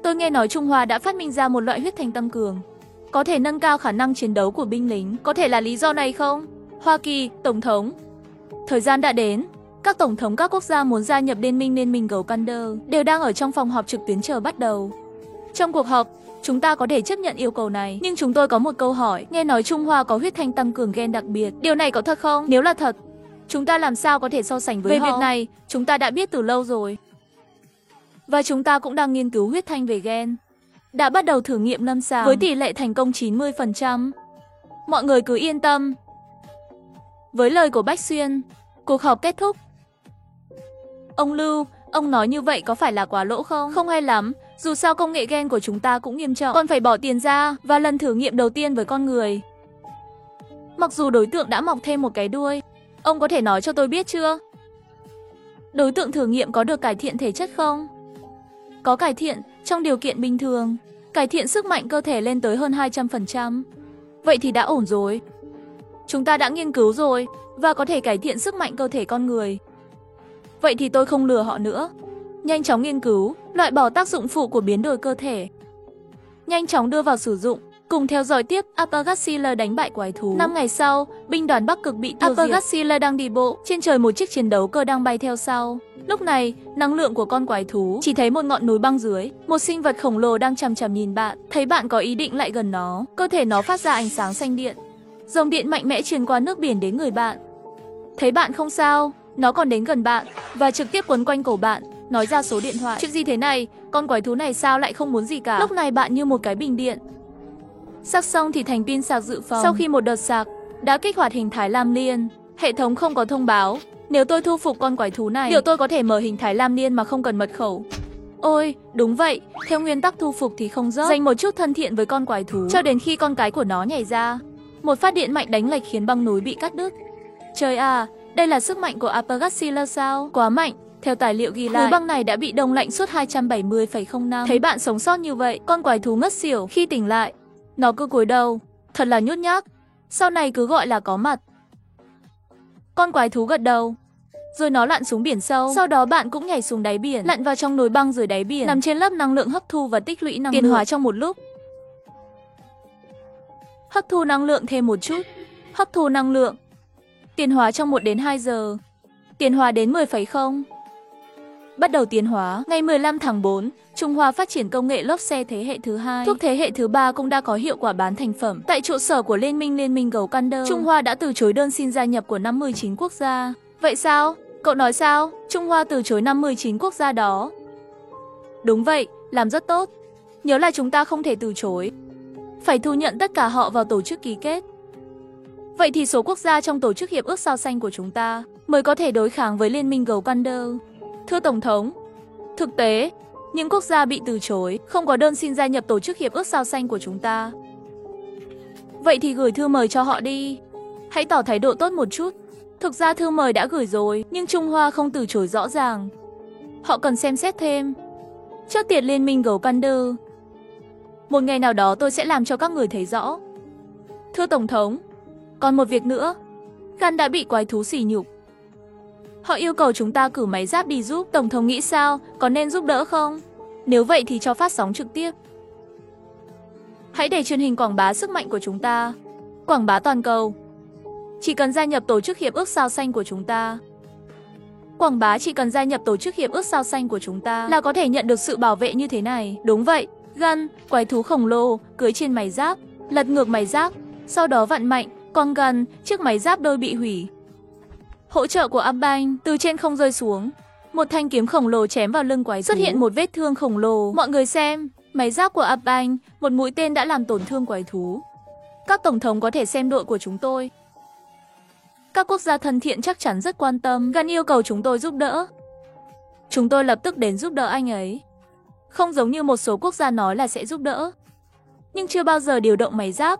Tôi nghe nói Trung Hoa đã phát minh ra một loại huyết thanh tăng cường, có thể nâng cao khả năng chiến đấu của binh lính. Có thể là lý do này không? Hoa Kỳ, Tổng thống. Thời gian đã đến. Các tổng thống các quốc gia muốn gia nhập Liên minh Gấu Thunder đều đang ở trong phòng họp trực tuyến chờ bắt đầu. Trong cuộc họp, chúng ta có thể chấp nhận yêu cầu này, nhưng chúng tôi có một câu hỏi. Nghe nói Trung Hoa có huyết thanh tăng cường gen đặc biệt. Điều này có thật không? Nếu là thật, chúng ta làm sao có thể so sánh với họ? Về việc này, chúng ta đã biết từ lâu rồi. Và chúng ta cũng đang nghiên cứu huyết thanh về gen. Đã bắt đầu thử nghiệm lâm sàng với tỷ lệ thành công 90%. Mọi người cứ yên tâm. Với lời của Bách Xuyên, cuộc họp kết thúc. Ông Lưu, ông nói như vậy có phải là quá lỗ không? Không hay lắm, dù sao công nghệ gen của chúng ta cũng nghiêm trọng, còn phải bỏ tiền ra và lần thử nghiệm đầu tiên với con người. Mặc dù đối tượng đã mọc thêm một cái đuôi, ông có thể nói cho tôi biết chưa? Đối tượng thử nghiệm có được cải thiện thể chất không? Có cải thiện, trong điều kiện bình thường, cải thiện sức mạnh cơ thể lên tới hơn 200%. Vậy thì đã ổn rồi. Chúng ta đã nghiên cứu rồi, và có thể cải thiện sức mạnh cơ thể con người. Vậy thì tôi không lừa họ nữa. Nhanh chóng nghiên cứu, loại bỏ tác dụng phụ của biến đổi cơ thể. Nhanh chóng đưa vào sử dụng, cùng theo dõi tiếp Upper đánh bại quái thú. 5 ngày sau, binh đoàn Bắc Cực bị tiêu diệt. Upper đang đi bộ, trên trời một chiếc chiến đấu cơ đang bay theo sau. Lúc này, năng lượng của con quái thú chỉ thấy một ngọn núi băng dưới, một sinh vật khổng lồ đang chằm chằm nhìn bạn. Thấy bạn có ý định lại gần nó, cơ thể nó phát ra ánh sáng xanh điện. Dòng điện mạnh mẽ truyền qua nước biển đến người bạn. Thấy bạn không sao, nó còn đến gần bạn và trực tiếp quấn quanh cổ bạn, nói ra số điện thoại. Chuyện gì thế này? Con quái thú này sao lại không muốn gì cả? Lúc này bạn như một cái bình điện. Sạc xong thì thành pin sạc dự phòng. Sau khi một đợt sạc đã kích hoạt hình thái Lam Liên, hệ thống không có thông báo. Nếu tôi thu phục con quái thú này, liệu tôi có thể mở hình thái Lam Liên mà không cần mật khẩu? Ôi, đúng vậy, theo nguyên tắc thu phục thì không rớt. Dành một chút thân thiện với con quái thú cho đến khi con cái của nó nhảy ra. Một phát điện mạnh đánh lệch khiến băng núi bị cắt đứt. Trời à, đây là sức mạnh của Upper sao? Quá mạnh. Theo tài liệu ghi lại, núi băng này đã bị đông lạnh suốt 270,0 năm. Thấy bạn sống sót như vậy, con quái thú ngất xỉu. Khi tỉnh lại, nó cứ cúi đầu, thật là nhút nhát. Sau này cứ gọi là có mặt. Con quái thú gật đầu, rồi nó lặn xuống biển sâu. Sau đó bạn cũng nhảy xuống đáy biển, lặn vào trong núi băng dưới đáy biển, nằm trên lớp năng lượng hấp thu và tích lũy năng lượng. Tiến hóa trong một lúc. Hấp thu năng lượng thêm một chút. Hấp thu năng lượng. Tiến hóa trong 1 đến 2 giờ. Tiến hóa đến 10,0. Bắt đầu tiến hóa. Ngày 15 tháng 4, Trung Hoa phát triển công nghệ lốp xe thế hệ thứ 2. Thuốc thế hệ thứ 3 cũng đã có hiệu quả bán thành phẩm. Tại trụ sở của Liên minh Gấu Thunder, Trung Hoa đã từ chối đơn xin gia nhập của 59 quốc gia. Vậy sao? Cậu nói sao? Trung Hoa từ chối 59 quốc gia đó. Đúng vậy, làm rất tốt. Nhớ là chúng ta không thể từ chối. Phải thu nhận tất cả họ vào tổ chức ký kết. Vậy thì số quốc gia trong tổ chức hiệp ước sao xanh của chúng ta mới có thể đối kháng với Liên minh Gấu Thunder. Thưa Tổng thống, thực tế, những quốc gia bị từ chối không có đơn xin gia nhập tổ chức hiệp ước sao xanh của chúng ta. Vậy thì gửi thư mời cho họ đi. Hãy tỏ thái độ tốt một chút. Thực ra thư mời đã gửi rồi, nhưng Trung Hoa không từ chối rõ ràng. Họ cần xem xét thêm. Trước tiệt Liên minh Gấu Thunder. Một ngày nào đó tôi sẽ làm cho các người thấy rõ. Thưa Tổng thống, còn một việc nữa. Gan đã bị quái thú sỉ nhục. Họ yêu cầu chúng ta cử máy giáp đi giúp. Tổng thống nghĩ sao? Có nên giúp đỡ không? Nếu vậy thì cho phát sóng trực tiếp. Hãy để truyền hình quảng bá sức mạnh của chúng ta. Quảng bá toàn cầu. Chỉ cần gia nhập tổ chức hiệp ước sao xanh của chúng ta. Quảng bá chỉ cần gia nhập tổ chức hiệp ước sao xanh của chúng ta là có thể nhận được sự bảo vệ như thế này. Đúng vậy. Gan, quái thú khổng lồ, cưỡi trên máy giáp, lật ngược máy giáp, sau đó vặn mạnh, quăng gần, chiếc máy giáp đôi bị hủy. Hỗ trợ của Upbank từ trên không rơi xuống. Một thanh kiếm khổng lồ chém vào lưng quái thú. Xuất hiện một vết thương khổng lồ. Mọi người xem, máy giáp của Áp Anh, một mũi tên đã làm tổn thương quái thú. Các tổng thống có thể xem đội của chúng tôi. Các quốc gia thân thiện chắc chắn rất quan tâm, Gan yêu cầu chúng tôi giúp đỡ. Chúng tôi lập tức đến giúp đỡ anh ấy. Không giống như một số quốc gia nói là sẽ giúp đỡ, nhưng chưa bao giờ điều động máy giáp.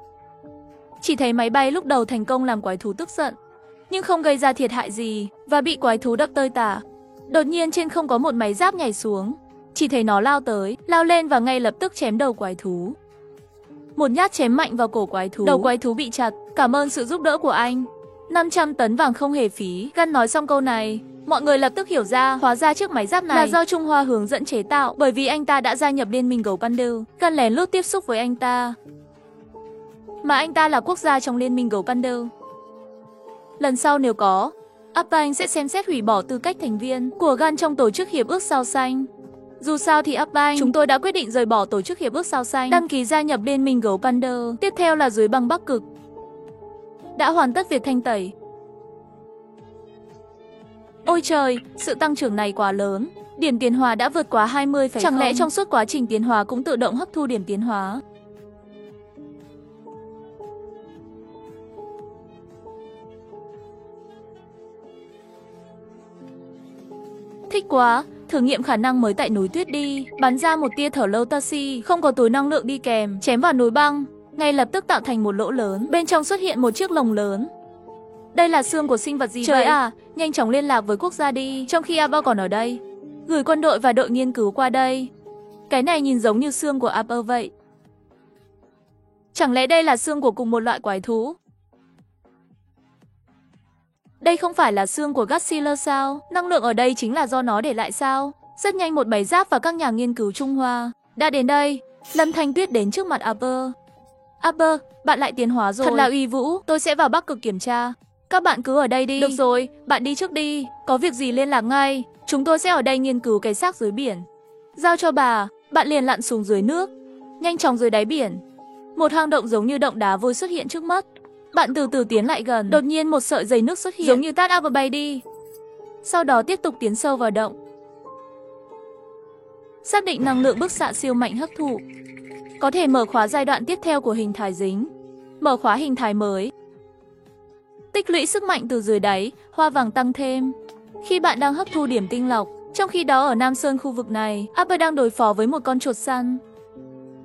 Chỉ thấy máy bay lúc đầu thành công làm quái thú tức giận, nhưng không gây ra thiệt hại gì và bị quái thú đập tơi tả. Đột nhiên trên không có một máy giáp nhảy xuống, chỉ thấy nó lao tới, lao lên và ngay lập tức chém đầu quái thú. Một nhát chém mạnh vào cổ quái thú, đầu quái thú bị chặt. Cảm ơn sự giúp đỡ của anh. 500 tấn vàng không hề phí. Gan nói xong câu này, mọi người lập tức hiểu ra, hóa ra chiếc máy giáp này là do Trung Hoa hướng dẫn chế tạo, bởi vì anh ta đã gia nhập Liên minh Gấu Pandu. Gan lén lút tiếp xúc với anh ta, mà anh ta là quốc gia trong Liên minh Gấu Pandu. Lần sau nếu có, Áp Anh sẽ xem xét hủy bỏ tư cách thành viên của Gan trong tổ chức Hiệp ước Sao Xanh. Dù sao thì Áp Anh, chúng tôi đã quyết định rời bỏ tổ chức Hiệp ước Sao Xanh, đăng ký gia nhập Liên minh Gấu Pandu. Tiếp theo là dưới băng Bắc Cực. Đã hoàn tất việc thanh tẩy. Ôi trời, sự tăng trưởng này quá lớn. Điểm tiến hóa đã vượt quá 20, chẳng lẽ trong suốt quá trình tiến hóa cũng tự động hấp thu điểm tiến hóa? Thích quá, thử nghiệm khả năng mới tại núi tuyết đi. Bắn ra một tia thở lâu taxi, không có túi năng lượng đi kèm, chém vào núi băng, ngay lập tức tạo thành một lỗ lớn. Bên trong xuất hiện một chiếc lồng lớn. Đây là xương của sinh vật gì vậy? À, nhanh chóng liên lạc với quốc gia đi, trong khi Apple còn ở đây. Gửi quân đội và đội nghiên cứu qua đây. Cái này nhìn giống như xương của Apple vậy. Chẳng lẽ đây là xương của cùng một loại quái thú? Đây không phải là xương của Godzilla sao? Năng lượng ở đây chính là do nó để lại sao? Rất nhanh một máy giáp và các nhà nghiên cứu Trung Hoa đã đến đây. Lâm Thanh Tuyết đến trước mặt Apple. Apple, bạn lại tiến hóa rồi. Thật là uy vũ, tôi sẽ vào Bắc Cực kiểm tra. Các bạn cứ ở đây đi. Được rồi, bạn đi trước đi. Có việc gì liên lạc ngay. Chúng tôi sẽ ở đây nghiên cứu cái xác dưới biển. Giao cho bà, bạn liền lặn xuống dưới nước. Nhanh chóng dưới đáy biển. Một hang động giống như động đá vôi xuất hiện trước mắt. Bạn từ từ tiến lại gần. Đột nhiên một sợi dây nước xuất hiện, giống như tát áp vào bay đi. Sau đó tiếp tục tiến sâu vào động. Xác định năng lượng bức xạ siêu mạnh hấp thụ. Có thể mở khóa giai đoạn tiếp theo của hình thái dính. Mở khóa hình thái mới. Tích lũy sức mạnh từ dưới đáy, hoa vàng tăng thêm. Khi bạn đang hấp thu điểm tinh lọc, trong khi đó ở Nam Sơn khu vực này, Apple đang đối phó với một con chuột săn.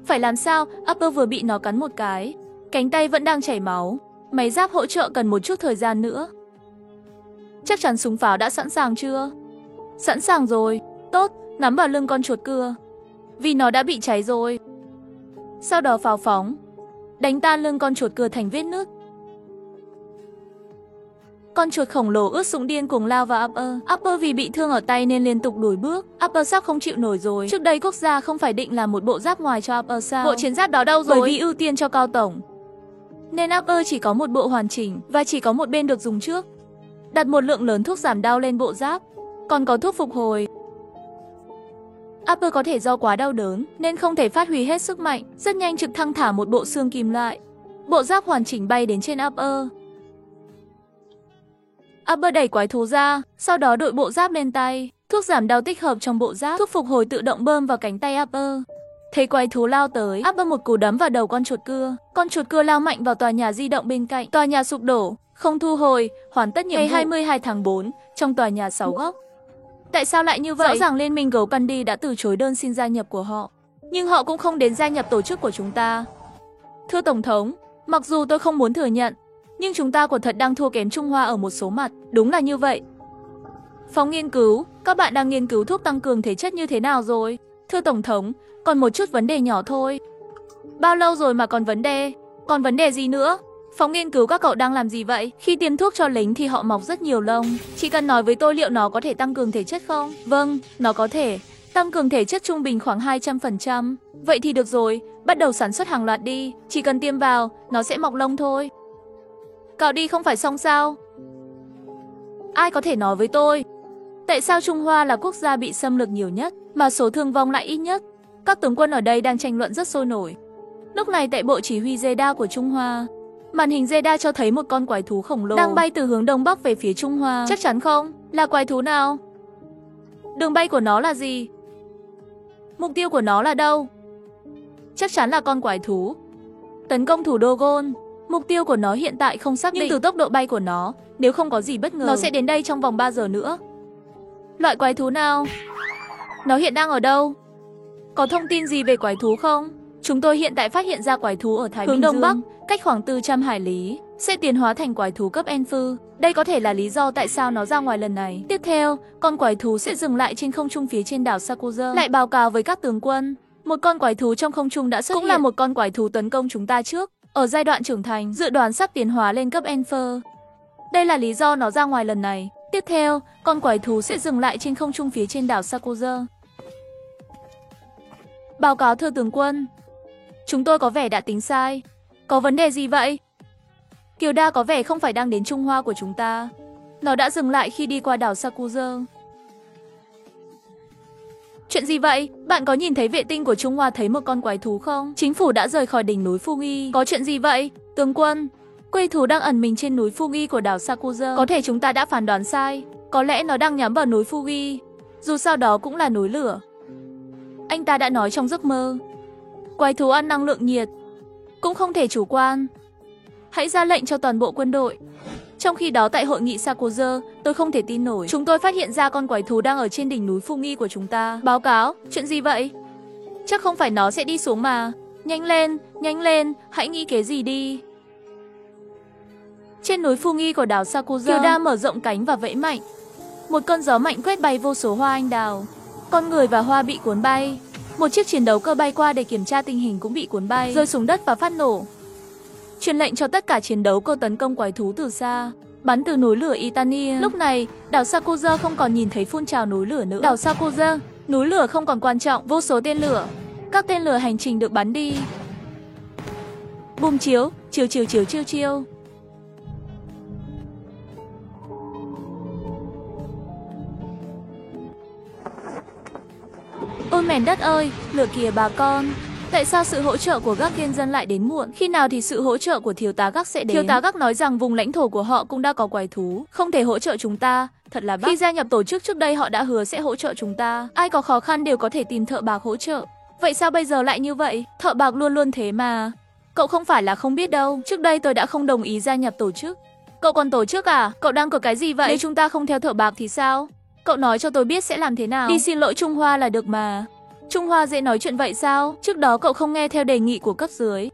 Phải làm sao? Apple vừa bị nó cắn một cái. Cánh tay vẫn đang chảy máu. Máy giáp hỗ trợ cần một chút thời gian nữa. Chắc chắn súng pháo đã sẵn sàng chưa? Sẵn sàng rồi. Tốt, nắm vào lưng con chuột cưa. Vì nó đã bị cháy rồi. Sau đó pháo phóng. Đánh tan lưng con chuột cưa thành vết nứt. Con chuột khổng lồ ướt sũng điên cuồng lao vào Apple. Apple vì bị thương ở tay nên liên tục lùi bước. Apple sắp không chịu nổi rồi. Trước đây quốc gia không phải định làm một bộ giáp ngoài cho Apple sao? Bộ chiến giáp đó đâu rồi? Bởi vì ưu tiên cho cao tổng, nên Apple chỉ có một bộ hoàn chỉnh và chỉ có một bên được dùng trước. Đặt một lượng lớn thuốc giảm đau lên bộ giáp, còn có thuốc phục hồi. Apple có thể do quá đau đớn nên không thể phát huy hết sức mạnh. Rất nhanh trực thăng thả một bộ xương kim loại. Bộ giáp hoàn chỉnh bay đến trên Apple. Apple đẩy quái thú ra, sau đó đội bộ giáp lên tay. Thuốc giảm đau tích hợp trong bộ giáp, thuốc phục hồi tự động bơm vào cánh tay Apple. Thấy quái thú lao tới, Apple một cú đấm vào đầu con chuột cưa. Con chuột cưa lao mạnh vào tòa nhà di động bên cạnh. Tòa nhà sụp đổ, không thu hồi, hoàn tất nhiệm vụ. Ngày 22 tháng 4, trong tòa nhà 6 góc. Tại sao lại như vậy? Rõ ràng Liên minh Gấu Pandu đã từ chối đơn xin gia nhập của họ. Nhưng họ cũng không đến gia nhập tổ chức của chúng ta. Thưa Tổng thống, mặc dù tôi không muốn thừa nhận, nhưng chúng ta quả thật đang thua kém Trung Hoa ở một số mặt. Đúng là như vậy. Phòng nghiên cứu, các bạn đang nghiên cứu thuốc tăng cường thể chất như thế nào rồi? Thưa Tổng thống, còn một chút vấn đề nhỏ thôi. Bao lâu rồi mà còn vấn đề? Còn vấn đề gì nữa? Phòng nghiên cứu các cậu đang làm gì vậy? Khi tiêm thuốc cho lính thì họ mọc rất nhiều lông. Chỉ cần nói với tôi liệu nó có thể tăng cường thể chất không? Vâng, nó có thể. Tăng cường thể chất trung bình khoảng 200%. Vậy thì được rồi, bắt đầu sản xuất hàng loạt đi. Chỉ cần tiêm vào, nó sẽ mọc lông thôi. Cậu đi không phải xong sao? Ai có thể nói với tôi? Tại sao Trung Hoa là quốc gia bị xâm lược nhiều nhất, mà số thương vong lại ít nhất? Các tướng quân ở đây đang tranh luận rất sôi nổi. Lúc này tại bộ chỉ huy Jeddah của Trung Hoa, màn hình Jeddah cho thấy một con quái thú khổng lồ đang bay từ hướng đông bắc về phía Trung Hoa. Chắc chắn không? Là quái thú nào? Đường bay của nó là gì? Mục tiêu của nó là đâu? Chắc chắn là con quái thú. Tấn công thủ đô Gôn. Mục tiêu của nó hiện tại không xác định, nhưng từ tốc độ bay của nó, nếu không có gì bất ngờ, nó sẽ đến đây trong vòng 3 giờ nữa. Loại quái thú nào? Nó hiện đang ở đâu? Có thông tin gì về quái thú không? Chúng tôi hiện tại phát hiện ra quái thú ở Thái Bình Dương, hướng Đông Bắc, cách khoảng 400 hải lý, sẽ tiến hóa thành quái thú cấp Enfu. Đây có thể là lý do tại sao nó ra ngoài lần này. Tiếp theo, con quái thú sẽ dừng lại trên không trung phía trên đảo Sakuza, lại báo cáo với các tướng quân. Một con quái thú trong không trung đã xuất hiện, cũng là một con quái thú tấn công chúng ta trước. Ở giai đoạn trưởng thành, dự đoán sắp tiến hóa lên cấp Enfer. Đây là lý do nó ra ngoài lần này. Tiếp theo, con quái thú sẽ dừng lại trên không trung phía trên đảo Sakuza. Báo cáo thưa tướng quân. Chúng tôi có vẻ đã tính sai. Có vấn đề gì vậy? Kiều Đa có vẻ không phải đang đến Trung Hoa của chúng ta. Nó đã dừng lại khi đi qua đảo Sakuza. Chuyện gì vậy? Bạn có nhìn thấy vệ tinh của Trung Hoa thấy một con quái thú không? Chính phủ đã rời khỏi đỉnh núi Phu Nghi. Có chuyện gì vậy? Tướng quân, quái thú đang ẩn mình trên núi Phu Nghi của đảo Sakuza. Có thể chúng ta đã phán đoán sai. Có lẽ nó đang nhắm vào núi Phu Nghi. Dù sao đó cũng là núi lửa. Anh ta đã nói trong giấc mơ. Quái thú ăn năng lượng nhiệt. Cũng không thể chủ quan. Hãy ra lệnh cho toàn bộ quân đội. Trong khi đó tại hội nghị Sakuza, tôi không thể tin nổi. Chúng tôi phát hiện ra con quái thú đang ở trên đỉnh núi Phu Nghi của chúng ta. Báo cáo, chuyện gì vậy? Chắc không phải nó sẽ đi xuống mà. Nhanh lên, hãy nghĩ cái gì đi. Trên núi Phu Nghi của đảo Sakuza, Kiều Đa mở rộng cánh và vẫy mạnh. Một cơn gió mạnh quét bay vô số hoa anh đào. Con người và hoa bị cuốn bay. Một chiếc chiến đấu cơ bay qua để kiểm tra tình hình cũng bị cuốn bay, rơi xuống đất và phát nổ. Truyền lệnh cho tất cả chiến đấu cơ tấn công quái thú từ xa, bắn từ núi lửa Itania. Lúc này, đảo Sakuza không còn nhìn thấy phun trào núi lửa nữa. Đảo Sakuza, núi lửa không còn quan trọng, vô số tên lửa. Các tên lửa hành trình được bắn đi. Bùm chiếu. Ôi mảnh đất ơi, lửa kìa bà con. Tại sao sự hỗ trợ của Gác Kiên Dân lại đến muộn? Khi nào thì sự hỗ trợ của thiếu tá Gác sẽ đến? Thiếu tá Gác nói rằng vùng lãnh thổ của họ cũng đã có quái thú, không thể hỗ trợ chúng ta. Thật là bác. Khi gia nhập tổ chức trước đây họ đã hứa sẽ hỗ trợ chúng ta. Ai có khó khăn đều có thể tìm thợ bạc hỗ trợ. Vậy sao bây giờ lại như vậy? Thợ bạc luôn luôn thế mà. Cậu không phải là không biết đâu. Trước đây tôi đã không đồng ý gia nhập tổ chức. Cậu còn tổ chức à? Cậu đang cờ cái gì vậy? Nếu chúng ta không theo thợ bạc thì sao? Cậu nói cho tôi biết sẽ làm thế nào. Đi xin lỗi Trung Hoa là được mà. Trung Hoa dễ nói chuyện vậy sao? Trước đó cậu không nghe theo đề nghị của cấp dưới.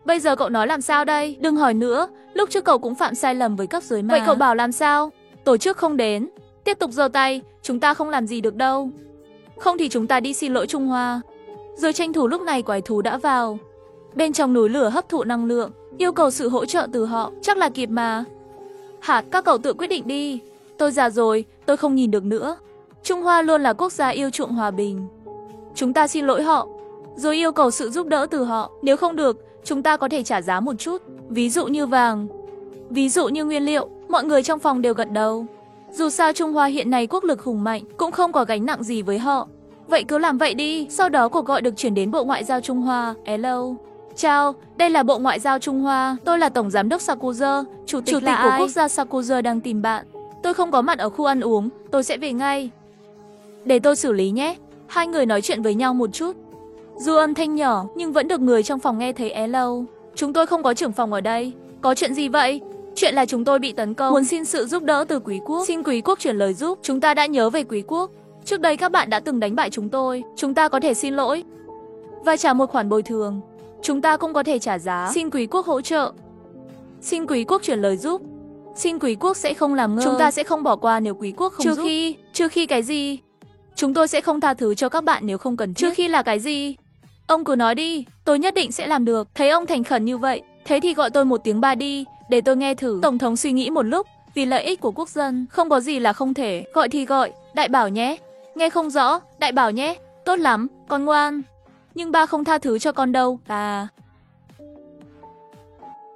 Bây giờ cậu nói làm sao đây? Đừng hỏi nữa, lúc trước cậu cũng phạm sai lầm với cấp dưới mà. Vậy cậu bảo làm sao? Tổ chức không đến. Tiếp tục giơ tay, chúng ta không làm gì được đâu. Không thì chúng ta đi xin lỗi Trung Hoa. Rồi tranh thủ lúc này quái thú đã vào. Bên trong núi lửa hấp thụ năng lượng, yêu cầu sự hỗ trợ từ họ, chắc là kịp mà. Hạt, các cậu tự quyết định đi. Tôi già rồi, tôi không nhìn được nữa. Trung Hoa luôn là quốc gia yêu chuộng hòa bình. Chúng ta xin lỗi họ, rồi yêu cầu sự giúp đỡ từ họ. Nếu không được, chúng ta có thể trả giá một chút. Ví dụ như vàng, ví dụ như nguyên liệu. Mọi người trong phòng đều gật đầu. Dù sao Trung Hoa hiện nay quốc lực hùng mạnh, cũng không có gánh nặng gì với họ. Vậy cứ làm vậy đi. Sau đó cuộc gọi được chuyển đến Bộ Ngoại giao Trung Hoa. Hello. Chào, đây là Bộ Ngoại giao Trung Hoa. Tôi là Tổng Giám đốc Sakuza. Chủ tịch của quốc gia Sakuza đang tìm bạn. Tôi không có mặt ở khu ăn uống, tôi sẽ về ngay. Để tôi xử lý nhé. Hai người nói chuyện với nhau một chút. Dù âm thanh nhỏ nhưng vẫn được người trong phòng nghe thấy. Hello. Chúng tôi không có trưởng phòng ở đây. Có chuyện gì vậy? Chuyện là chúng tôi bị tấn công, muốn xin sự giúp đỡ từ quý quốc. Xin quý quốc chuyển lời giúp. Chúng ta đã nhớ về quý quốc. Trước đây các bạn đã từng đánh bại chúng tôi. Chúng ta có thể xin lỗi và trả một khoản bồi thường. Chúng ta cũng có thể trả giá. Xin quý quốc hỗ trợ. Xin quý quốc chuyển lời giúp. Xin quý quốc sẽ không làm ngơ. Chúng ta sẽ không bỏ qua nếu quý quốc không giúp. Trừ khi cái gì? Chúng tôi sẽ không tha thứ cho các bạn nếu không cần thiết. Trừ khi là cái gì? Ông cứ nói đi, tôi nhất định sẽ làm được. Thấy ông thành khẩn như vậy, thế thì gọi tôi một tiếng ba đi, để tôi nghe thử. Tổng thống suy nghĩ một lúc, vì lợi ích của quốc dân, không có gì là không thể. Gọi thì gọi, đại bảo nhé. Nghe không rõ, đại bảo nhé. Tốt lắm, con ngoan. Nhưng ba không tha thứ cho con đâu.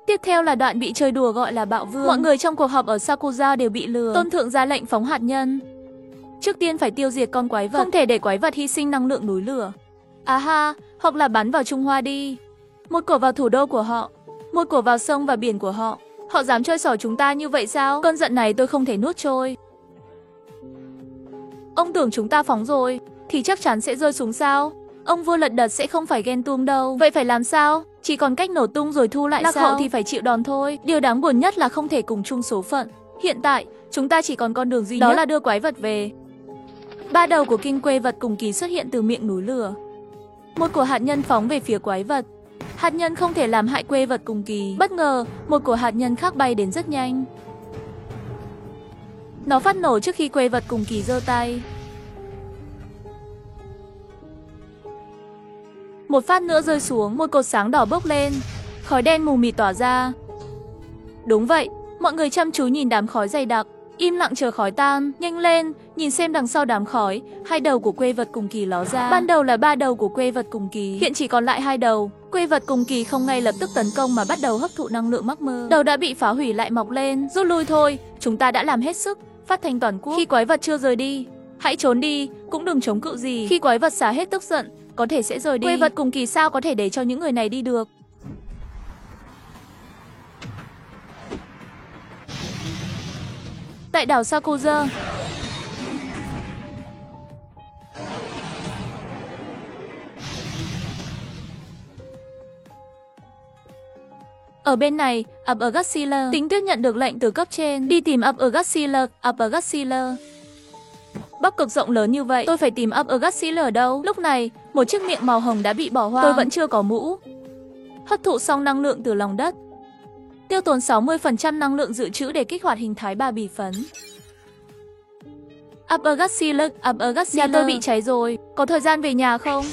Tiếp theo là đoạn bị chơi đùa gọi là bạo vương. Mọi người trong cuộc họp ở Sakuza đều bị lừa. Tôn thượng ra lệnh phóng hạt nhân. Trước tiên phải tiêu diệt con quái vật. Không thể để quái vật hy sinh năng lượng núi lửa. Hoặc là bắn vào Trung Hoa đi. Một cổ vào thủ đô của họ. Một cổ vào sông và biển của họ. Họ dám chơi xỏ chúng ta như vậy sao? Cơn giận này tôi không thể nuốt trôi. Ông tưởng chúng ta phóng rồi thì chắc chắn sẽ rơi xuống sao? Ông vua lật đật sẽ không phải ghen tuông đâu. Vậy phải làm sao? Chỉ còn cách nổ tung rồi thu lại Lạc sao? hậu Thì phải chịu đòn thôi. Điều đáng buồn nhất là không thể cùng chung số phận. Hiện tại, chúng ta chỉ còn con đường duy nhất, đó là đưa quái vật về. Ba đầu của kinh quê vật cùng kỳ xuất hiện từ miệng núi lửa. Một của hạt nhân phóng về phía quái vật. Hạt nhân không thể làm hại quê vật cùng kỳ. Bất ngờ, một của hạt nhân khác bay đến rất nhanh. Nó phát nổ trước khi quê vật cùng kỳ giơ tay. Một phát nữa rơi xuống, một cột sáng đỏ bốc lên. Khói đen mù mịt tỏa ra. Đúng vậy, mọi người chăm chú nhìn đám khói dày đặc, im lặng chờ khói tan. Nhanh lên, nhìn xem đằng sau đám khói, hai đầu của quê vật cùng kỳ ló ra. Ban đầu là ba đầu của quê vật cùng kỳ, hiện chỉ còn lại hai đầu. Quê vật cùng kỳ không ngay lập tức tấn công mà bắt đầu hấp thụ năng lượng mắc mơ. Đầu đã bị phá hủy lại mọc lên. Rút lui thôi, chúng ta đã làm hết sức. Phát thanh toàn quốc. Khi quái vật chưa rời đi, hãy trốn đi, cũng đừng chống cự gì. Khi quái vật xả hết tức giận, có thể sẽ rời đi. Quê vật cùng kỳ sao có thể để cho những người này đi được? Tại đảo Sakuza, ở bên này, Uppergatsila, Tính Tuyết nhận được lệnh từ cấp trên đi tìm Uppergatsila. Uppergatsila, Bắc Cực rộng lớn như vậy, tôi phải tìm Uppergatsila ở đâu? Lúc này, một chiếc miệng màu hồng đã bị bỏ hoang. Tôi vẫn chưa có mũ. Hấp thụ xong năng lượng từ lòng đất. Tiêu tốn 60% năng lượng dự trữ để kích hoạt hình thái ba bì phấn. Uppergatsila, nhà tôi bị cháy rồi, có thời gian về nhà không?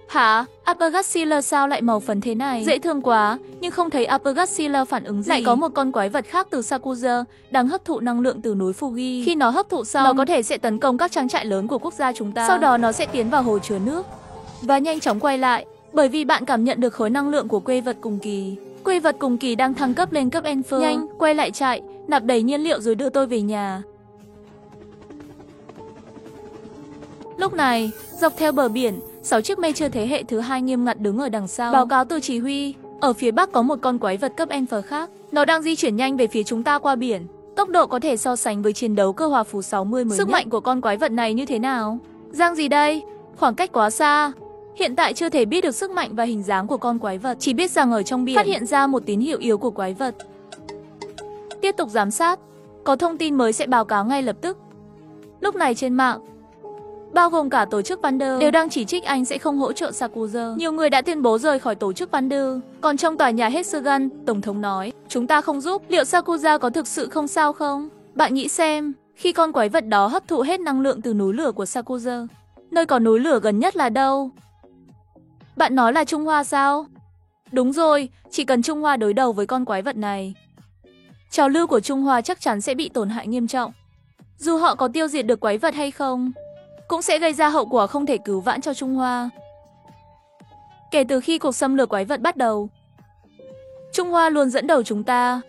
Hả? Uppergatsila sao lại màu phấn thế này? Dễ thương quá, nhưng không thấy Uppergatsila phản ứng gì. Lại có một con quái vật khác từ Sakuza đang hấp thụ năng lượng từ núi Fuji. Khi nó hấp thụ xong, nó có thể sẽ tấn công các trang trại lớn của quốc gia chúng ta. Sau đó nó sẽ tiến vào hồ chứa nước và nhanh chóng quay lại, bởi vì bạn cảm nhận được khối năng lượng của quê vật cùng kỳ. Quê vật cùng kỳ đang thăng cấp lên cấp Enfer. Nhanh, quay lại trại, nạp đầy nhiên liệu rồi đưa tôi về nhà. Lúc này, dọc theo bờ biển, 6 chiếc Major thế hệ thứ 2 nghiêm ngặt đứng ở đằng sau. Báo cáo từ chỉ huy, ở phía bắc có một con quái vật cấp Enfer khác. Nó đang di chuyển nhanh về phía chúng ta qua biển. Tốc độ có thể so sánh với chiến đấu cơ hòa phù 60 mới Sức mạnh của con quái vật này như thế nào? Giang gì đây? Khoảng cách quá xa. Hiện tại chưa thể biết được sức mạnh và hình dáng của con quái vật, chỉ biết rằng ở trong biển phát hiện ra một tín hiệu yếu của quái vật. Tiếp tục giám sát, có thông tin mới sẽ báo cáo ngay lập tức. Lúc này trên mạng, bao gồm cả tổ chức Vander, đều đang chỉ trích anh sẽ không hỗ trợ Sakuza. Nhiều người đã tuyên bố rời khỏi tổ chức Vander. Còn trong tòa nhà Hexagon, Tổng thống nói, chúng ta không giúp, liệu Sakuza có thực sự không sao không? Bạn nghĩ xem, khi con quái vật đó hấp thụ hết năng lượng từ núi lửa của Sakuza, nơi có núi lửa gần nhất là đâu? Bạn nói là Trung Hoa sao? Đúng rồi, chỉ cần Trung Hoa đối đầu với con quái vật này, trào lưu của Trung Hoa chắc chắn sẽ bị tổn hại nghiêm trọng. Dù họ có tiêu diệt được quái vật hay không, cũng sẽ gây ra hậu quả không thể cứu vãn cho Trung Hoa. Kể từ khi cuộc xâm lược quái vật bắt đầu, Trung Hoa luôn dẫn đầu chúng ta.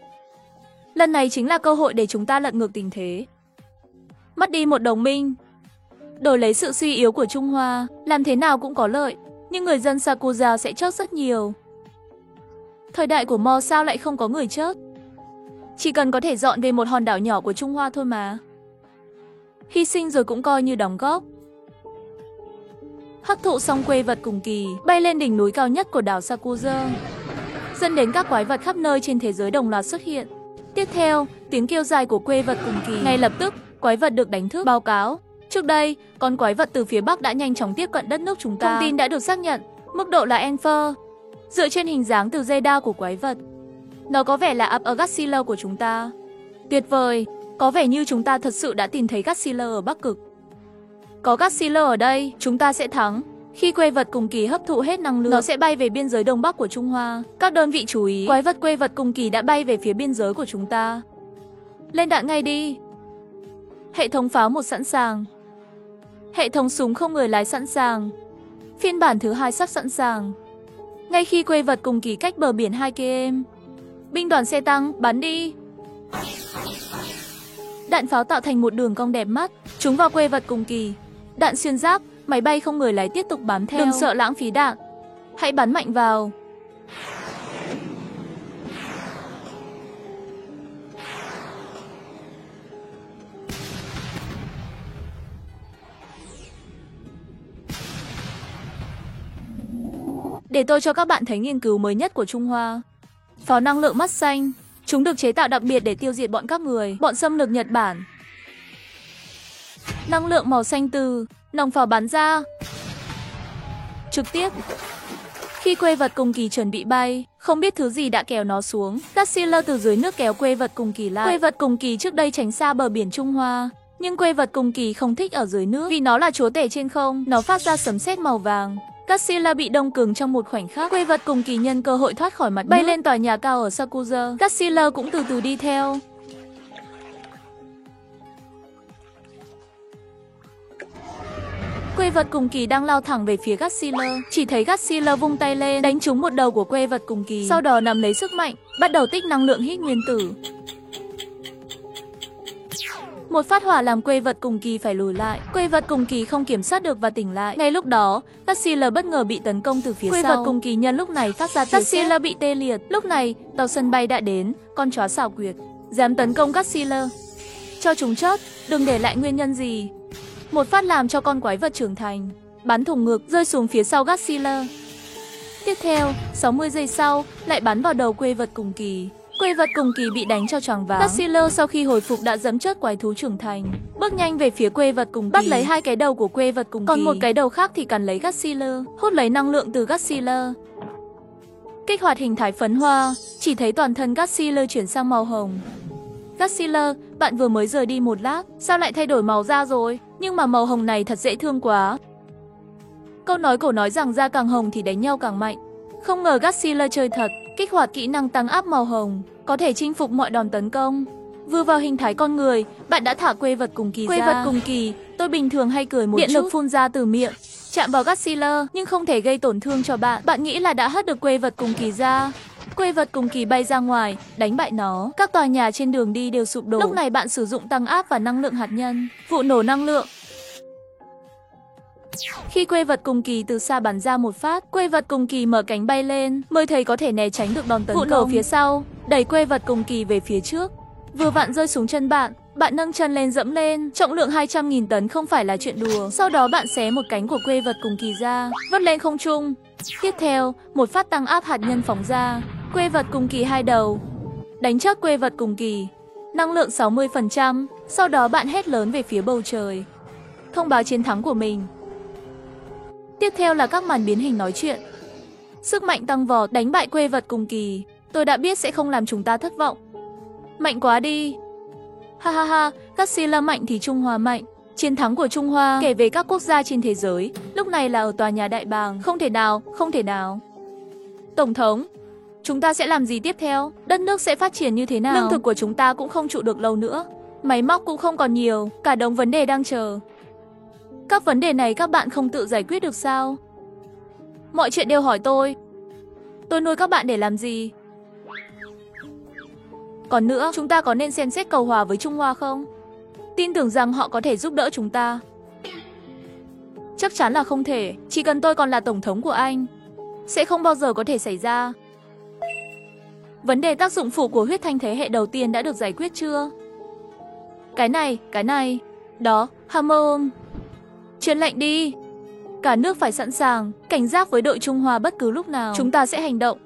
Lần này chính là cơ hội để chúng ta lật ngược tình thế. Mất đi một đồng minh, đổi lấy sự suy yếu của Trung Hoa, làm thế nào cũng có lợi. Nhưng người dân Sakuza sẽ chết rất nhiều. Thời đại của Mo sao lại không có người chết? Chỉ cần có thể dọn về một hòn đảo nhỏ của Trung Hoa thôi mà. Hy sinh rồi cũng coi như đóng góp. Hấp thụ xong quê vật cùng kỳ, bay lên đỉnh núi cao nhất của đảo Sakuza, dẫn đến các quái vật khắp nơi trên thế giới đồng loạt xuất hiện. Tiếp theo, tiếng kêu dài của quê vật cùng kỳ. Ngay lập tức, quái vật được đánh thức. Báo cáo, trước đây, con quái vật từ phía Bắc đã nhanh chóng tiếp cận đất nước chúng ta. Thông tin đã được xác nhận, mức độ là Enfer. Dựa trên hình dáng từ radar của quái vật, nó có vẻ là Uppergatsila của chúng ta. Tuyệt vời, có vẻ như chúng ta thật sự đã tìm thấy Gatsila ở Bắc Cực. Có Gatsila ở đây, chúng ta sẽ thắng. Khi quê vật cùng kỳ hấp thụ hết năng lượng, nó sẽ bay về biên giới đông bắc của Trung Hoa. Các đơn vị chú ý, quái vật quê vật cùng kỳ đã bay về phía biên giới của chúng ta. Lên đạn ngay đi. Hệ thống pháo 1 sẵn sàng. Hệ thống súng không người lái sẵn sàng. Phiên bản thứ 2 sắp sẵn sàng. Ngay khi quê vật cùng kỳ cách bờ biển 2 km, binh đoàn xe tăng, bắn đi. Đạn pháo tạo thành một đường cong đẹp mắt, trúng vào quê vật cùng kỳ. Đạn xuyên giáp, máy bay không người lái tiếp tục bám theo. Đừng sợ lãng phí đạn, hãy bắn mạnh vào. để tôi cho các bạn thấy nghiên cứu mới nhất của Trung Hoa. Pháo năng lượng mắt xanh. Chúng được chế tạo đặc biệt để tiêu diệt bọn các người, bọn xâm lược Nhật Bản. Năng lượng màu xanh từ nòng pháo bắn ra. Trực tiếp. Khi quê vật cùng kỳ chuẩn bị bay, không biết thứ gì đã kéo nó xuống. Godzilla từ dưới nước kéo quê vật cùng kỳ lại. Quê vật cùng kỳ trước đây tránh xa bờ biển Trung Hoa, nhưng quê vật cùng kỳ không thích ở dưới nước vì nó là chúa tể trên không. Nó phát ra sấm sét màu vàng. Godzilla bị đông cứng trong một khoảnh khắc. Quê vật cùng kỳ nhân cơ hội thoát khỏi mặt nước, bay lên tòa nhà cao ở Sakusa. Godzilla cũng từ từ đi theo. Quê vật cùng kỳ đang lao thẳng về phía Godzilla. Chỉ thấy Godzilla vung tay lên, đánh trúng một đầu của quê vật cùng kỳ. Sau đó nắm lấy sức mạnh, bắt đầu tích năng lượng hít nguyên tử. Một phát hỏa làm quê vật cùng kỳ phải lùi lại. Quê vật cùng kỳ không kiểm soát được và tỉnh lại. Ngay lúc đó, Godzilla bất ngờ bị tấn công từ phía sau. Quê vật cùng kỳ nhân lúc này phát ra tiếng sét. Godzilla bị tê liệt. Lúc này, tàu sân bay đã đến. Con chó xảo quyệt dám tấn công Godzilla. Cho chúng chớt, đừng để lại nguyên nhân gì. Một phát làm cho con quái vật trưởng thành, bắn thủng ngực, rơi xuống phía sau Godzilla. Tiếp theo, 60 giây sau, lại bắn vào đầu quê vật cùng kỳ. Quê vật cùng kỳ bị đánh cho choáng váng. Godzilla sau khi hồi phục đã giẫm chớt quái thú trưởng thành, bước nhanh về phía quê vật cùng kỳ, bắt lấy hai cái đầu của quê vật cùng kỳ, còn một cái đầu khác thì cắn lấy Godzilla, hút lấy năng lượng từ Godzilla. Kích hoạt hình thái phấn hoa, chỉ thấy toàn thân Godzilla chuyển sang màu hồng. Godzilla, bạn vừa mới rời đi một lát, sao lại thay đổi màu da rồi? Nhưng mà màu hồng này thật dễ thương quá. Câu nói cổ nói rằng da càng hồng thì đánh nhau càng mạnh. Không ngờ Godzilla chơi thật, kích hoạt kỹ năng tăng áp màu hồng, có thể chinh phục mọi đòn tấn công. Vừa vào hình thái con người, bạn đã thả quê vật cùng kỳ ra. Quê vật cùng kỳ, tôi bình thường hay cười một chút. Điện lực phun ra từ miệng, chạm vào Godzilla nhưng không thể gây tổn thương cho bạn. Bạn nghĩ là đã hất được quê vật cùng kỳ ra. Quê vật cùng kỳ bay ra ngoài, đánh bại nó. Các tòa nhà trên đường đi đều sụp đổ. Lúc này bạn sử dụng tăng áp và năng lượng hạt nhân, vụ nổ năng lượng. Khi quê vật cùng kỳ từ xa bắn ra một phát, quê vật cùng kỳ mở cánh bay lên, mới thấy có thể né tránh được đòn tấn công. Vụ nổ phía sau, đẩy quê vật cùng kỳ về phía trước. Vừa vặn rơi xuống chân bạn, bạn nâng chân lên dẫm lên, trọng lượng 200.000 tấn không phải là chuyện đùa. Sau đó bạn xé một cánh của quê vật cùng kỳ ra, vứt lên không trung. Tiếp theo, một phát tăng áp hạt nhân phóng ra, quê vật cùng kỳ hai đầu, đánh chắc quê vật cùng kỳ, năng lượng 60%, sau đó bạn hét lớn về phía bầu trời, thông báo chiến thắng của mình. Tiếp theo là các màn biến hình nói chuyện. Sức mạnh tăng vọt, đánh bại quê vật cùng kỳ. Tôi đã biết sẽ không làm chúng ta thất vọng. Mạnh quá đi. Ha ha ha, Godzilla mạnh thì Trung Hoa mạnh. Chiến thắng của Trung Hoa kể về các quốc gia trên thế giới, lúc này là ở tòa nhà Đại Bàng. Không thể nào, không thể nào. Tổng thống, chúng ta sẽ làm gì tiếp theo? Đất nước sẽ phát triển như thế nào? Lương thực của chúng ta cũng không trụ được lâu nữa. Máy móc cũng không còn nhiều, cả đống vấn đề đang chờ. Các vấn đề này các bạn không tự giải quyết được sao? Mọi chuyện đều hỏi tôi. Tôi nuôi các bạn để làm gì? Còn nữa, chúng ta có nên xem xét cầu hòa với Trung Hoa không? Tin tưởng rằng họ có thể giúp đỡ chúng ta. Chắc chắn là không thể, chỉ cần tôi còn là tổng thống của anh. Sẽ không bao giờ có thể xảy ra. Vấn đề tác dụng phụ của huyết thanh thế hệ đầu tiên đã được giải quyết chưa? Cái này. Đó, Hammer. Truyền lệnh đi. Cả nước phải sẵn sàng, cảnh giác với đội Trung Hoa bất cứ lúc nào. Chúng ta sẽ hành động.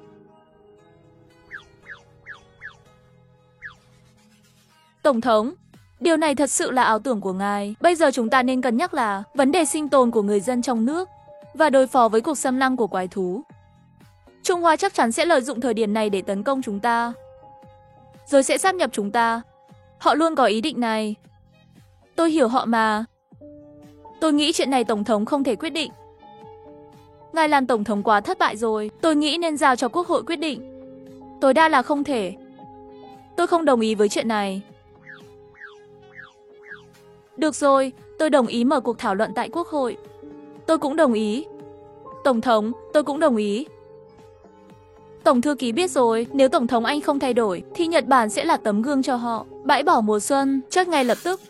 Tổng thống, điều này thật sự là ảo tưởng của ngài. Bây giờ chúng ta nên cân nhắc là vấn đề sinh tồn của người dân trong nước và đối phó với cuộc xâm lăng của quái thú. Trung Hoa chắc chắn sẽ lợi dụng thời điểm này để tấn công chúng ta, rồi sẽ sáp nhập chúng ta. Họ luôn có ý định này. Tôi hiểu họ mà. Tôi nghĩ chuyện này Tổng thống không thể quyết định. Ngài làm Tổng thống quá thất bại rồi. Tôi nghĩ nên giao cho Quốc hội quyết định. Tối đa là không thể. Tôi không đồng ý với chuyện này. Được rồi, tôi đồng ý mở cuộc thảo luận tại Quốc hội. Tôi cũng đồng ý. Tổng thống, tôi cũng đồng ý. Tổng thư ký biết rồi, nếu Tổng thống Anh không thay đổi, thì Nhật Bản sẽ là tấm gương cho họ. Bãi bỏ mùa xuân, chốt ngay lập tức.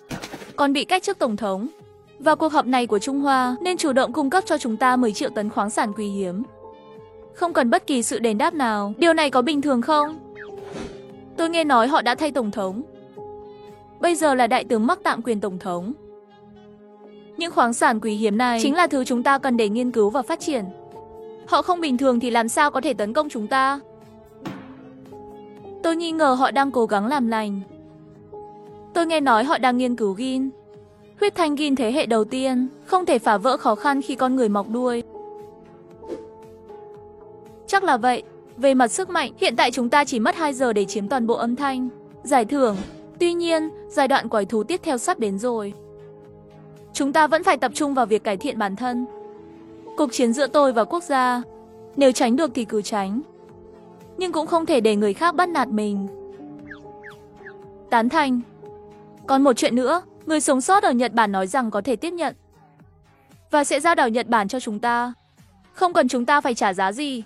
Còn bị cách chức Tổng thống. Và cuộc họp này của Trung Hoa nên chủ động cung cấp cho chúng ta 10 triệu tấn khoáng sản quý hiếm. Không cần bất kỳ sự đền đáp nào. Điều này có bình thường không? Tôi nghe nói họ đã thay Tổng thống. Bây giờ là Đại tướng mắc tạm quyền Tổng thống. Những khoáng sản quý hiếm này chính là thứ chúng ta cần để nghiên cứu và phát triển. Họ không bình thường thì làm sao có thể tấn công chúng ta? Tôi nghi ngờ họ đang cố gắng làm lành. Tôi nghe nói họ đang nghiên cứu Gin. Huyết thanh Gin thế hệ đầu tiên, không thể phá vỡ khó khăn khi con người mọc đuôi. Chắc là vậy. Về mặt sức mạnh, hiện tại chúng ta chỉ mất 2 giờ để chiếm toàn bộ âm thanh. Giải thưởng. Tuy nhiên, giai đoạn quái thú tiếp theo sắp đến rồi. Chúng ta vẫn phải tập trung vào việc cải thiện bản thân. Cuộc chiến giữa tôi và quốc gia. Nếu tránh được thì cứ tránh. Nhưng cũng không thể để người khác bắt nạt mình. Tán thành. Còn một chuyện nữa, người sống sót ở Nhật Bản nói rằng có thể tiếp nhận và sẽ giao đảo Nhật Bản cho chúng ta. Không cần chúng ta phải trả giá gì.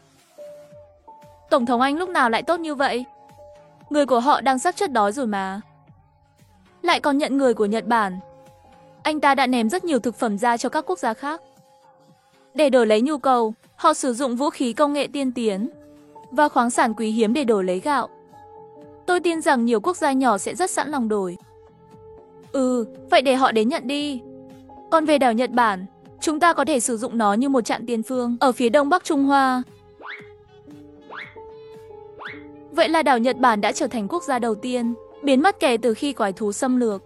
Tổng thống Anh lúc nào lại tốt như vậy? Người của họ đang xác chết đói rồi mà. Lại còn nhận người của Nhật Bản. Anh ta đã ném rất nhiều thực phẩm ra cho các quốc gia khác. Để đổi lấy nhu cầu, họ sử dụng vũ khí công nghệ tiên tiến và khoáng sản quý hiếm để đổi lấy gạo. Tôi tin rằng nhiều quốc gia nhỏ sẽ rất sẵn lòng đổi. Vậy để họ đến nhận đi. Còn về đảo Nhật Bản, chúng ta có thể sử dụng nó như một trạm tiền phương ở phía đông bắc Trung Hoa. Vậy là đảo Nhật Bản đã trở thành quốc gia đầu tiên biến mất kể từ khi quái thú xâm lược.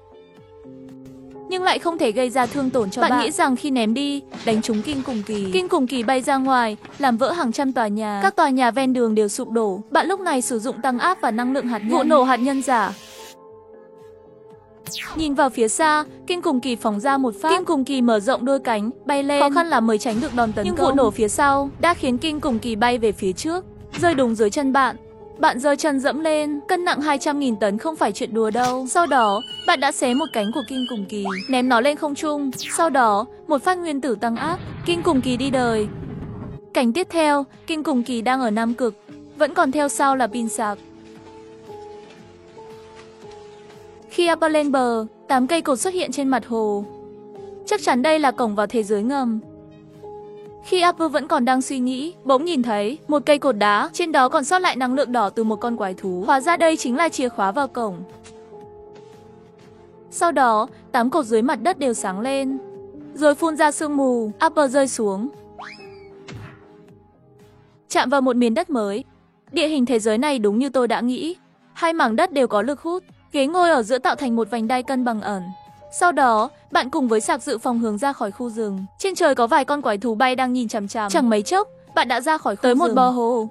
Nhưng lại không thể gây ra thương tổn cho bạn. Bạn nghĩ rằng khi ném đi, đánh trúng Kinh khủng kỳ bay ra ngoài, làm vỡ hàng trăm tòa nhà. Các tòa nhà ven đường đều sụp đổ. Bạn lúc này sử dụng tăng áp và năng lượng hạt nhân. Vụ nổ hạt nhân giả. Nhìn vào phía xa, Kinh khủng kỳ phóng ra một phát. Kinh khủng kỳ mở rộng đôi cánh, bay lên. Khó khăn là mới tránh được đòn tấn công. Nhưng vụ nổ phía sau đã khiến Kinh khủng kỳ bay về phía trước, rơi đúng dưới chân bạn. Bạn giơ chân dẫm lên, cân nặng 200.000 tấn không phải chuyện đùa đâu. Sau đó, bạn đã xé một cánh của Kinh khủng kỳ, ném nó lên không trung. Sau đó, một phát nguyên tử tăng áp, Kinh khủng kỳ đi đời. Cảnh tiếp theo, Kinh khủng kỳ đang ở Nam Cực, vẫn còn theo sau là pin sạc. Khi Apple lên bờ, 8 cây cột xuất hiện trên mặt hồ. Chắc chắn đây là cổng vào thế giới ngầm. Khi Apple vẫn còn đang suy nghĩ, bỗng nhìn thấy một cây cột đá, trên đó còn sót lại năng lượng đỏ từ một con quái thú. Hóa ra đây chính là chìa khóa vào cổng. Sau đó, 8 cột dưới mặt đất đều sáng lên, rồi phun ra sương mù. Apple rơi xuống, chạm vào một miền đất mới. Địa hình thế giới này đúng như tôi đã nghĩ. Hai mảng đất đều có lực hút, ghế ngồi ở giữa tạo thành một vành đai cân bằng ẩn. Sau đó, bạn cùng với sạc dự phòng hướng ra khỏi khu rừng. Trên trời có vài con quái thú bay đang nhìn chằm chằm. Chẳng mấy chốc, bạn đã ra khỏi khu rừng. Tới một bờ hồ.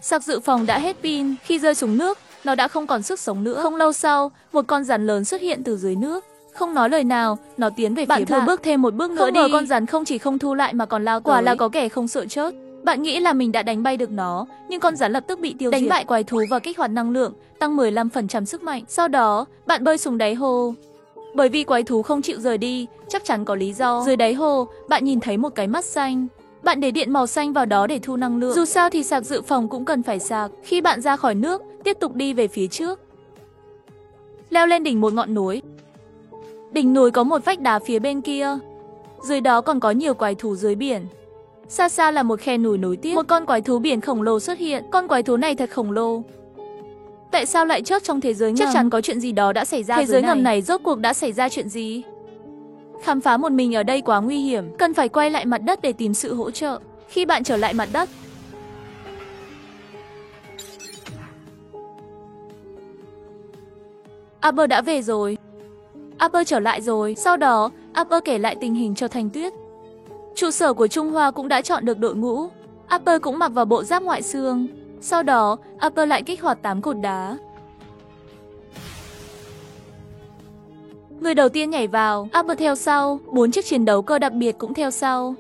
Sạc dự phòng đã hết pin, khi rơi xuống nước, nó đã không còn sức sống nữa. Không lâu sau, một con rắn lớn xuất hiện từ dưới nước. Không nói lời nào, nó tiến về phía bạn. Thử bước thêm một bước nữa đi. Không ngờ con rắn không chỉ không thu lại mà còn lao tới. Quả là có kẻ không sợ chớt. Bạn nghĩ là mình đã đánh bay được nó, nhưng con rắn lập tức bị tiêu diệt. Đánh bại quái thú và kích hoạt năng lượng, tăng 15% sức mạnh. Sau đó, bạn bơi xuống đáy hồ. Bởi vì quái thú không chịu rời đi, chắc chắn có lý do. Dưới đáy hồ, bạn nhìn thấy một cái mắt xanh. Bạn để điện màu xanh vào đó để thu năng lượng. Dù sao thì sạc dự phòng cũng cần phải sạc. Khi bạn ra khỏi nước, tiếp tục đi về phía trước. Leo lên đỉnh một ngọn núi. Đỉnh núi có một vách đá phía bên kia. Dưới đó còn có nhiều quái thú dưới biển. Xa xa là một khe núi nối tiếp. Một con quái thú biển khổng lồ xuất hiện. Con quái thú này thật khổng lồ. Tại sao lại chớt trong thế giới ngầm? Chắc chắn có chuyện gì đó đã xảy ra. Thế giới ngầm này rốt cuộc đã xảy ra chuyện gì? Khám phá một mình ở đây quá nguy hiểm. Cần phải quay lại mặt đất để tìm sự hỗ trợ. Khi bạn trở lại mặt đất, Apple đã về rồi. Apple trở lại rồi. Sau đó, Apple kể lại tình hình cho Thanh Tuyết. Trụ sở của Trung Hoa cũng đã chọn được đội ngũ. Apple cũng mặc vào bộ giáp ngoại xương. Sau đó, Apple lại kích hoạt 8 cột đá. Người đầu tiên nhảy vào, Apple theo sau, 4 chiếc chiến đấu cơ đặc biệt cũng theo sau.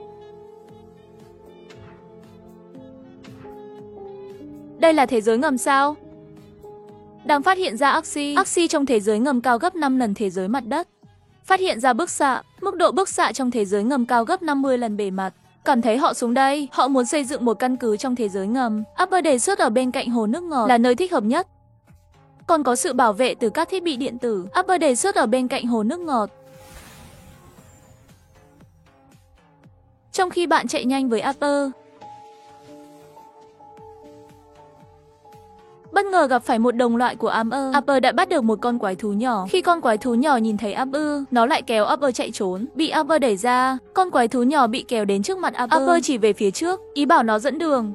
Đây là thế giới ngầm sao? Đang phát hiện ra Axi trong thế giới ngầm cao gấp 5 lần thế giới mặt đất. Phát hiện ra bức xạ, mức độ bức xạ trong thế giới ngầm cao gấp 50 lần bề mặt. Cảm thấy họ xuống đây, họ muốn xây dựng một căn cứ trong thế giới ngầm. Apple đề xuất ở bên cạnh hồ nước ngọt là nơi thích hợp nhất. Còn có sự bảo vệ từ các thiết bị điện tử. Apple đề xuất ở bên cạnh hồ nước ngọt. Trong khi bạn chạy nhanh với Apple, bất ngờ gặp phải một đồng loại của Upper. Upper đã bắt được một con quái thú nhỏ. Khi con quái thú nhỏ nhìn thấy Upper, nó lại kéo Upper chạy trốn. Bị Upper đẩy ra, con quái thú nhỏ bị kéo đến trước mặt Upper chỉ về phía trước, ý bảo nó dẫn đường.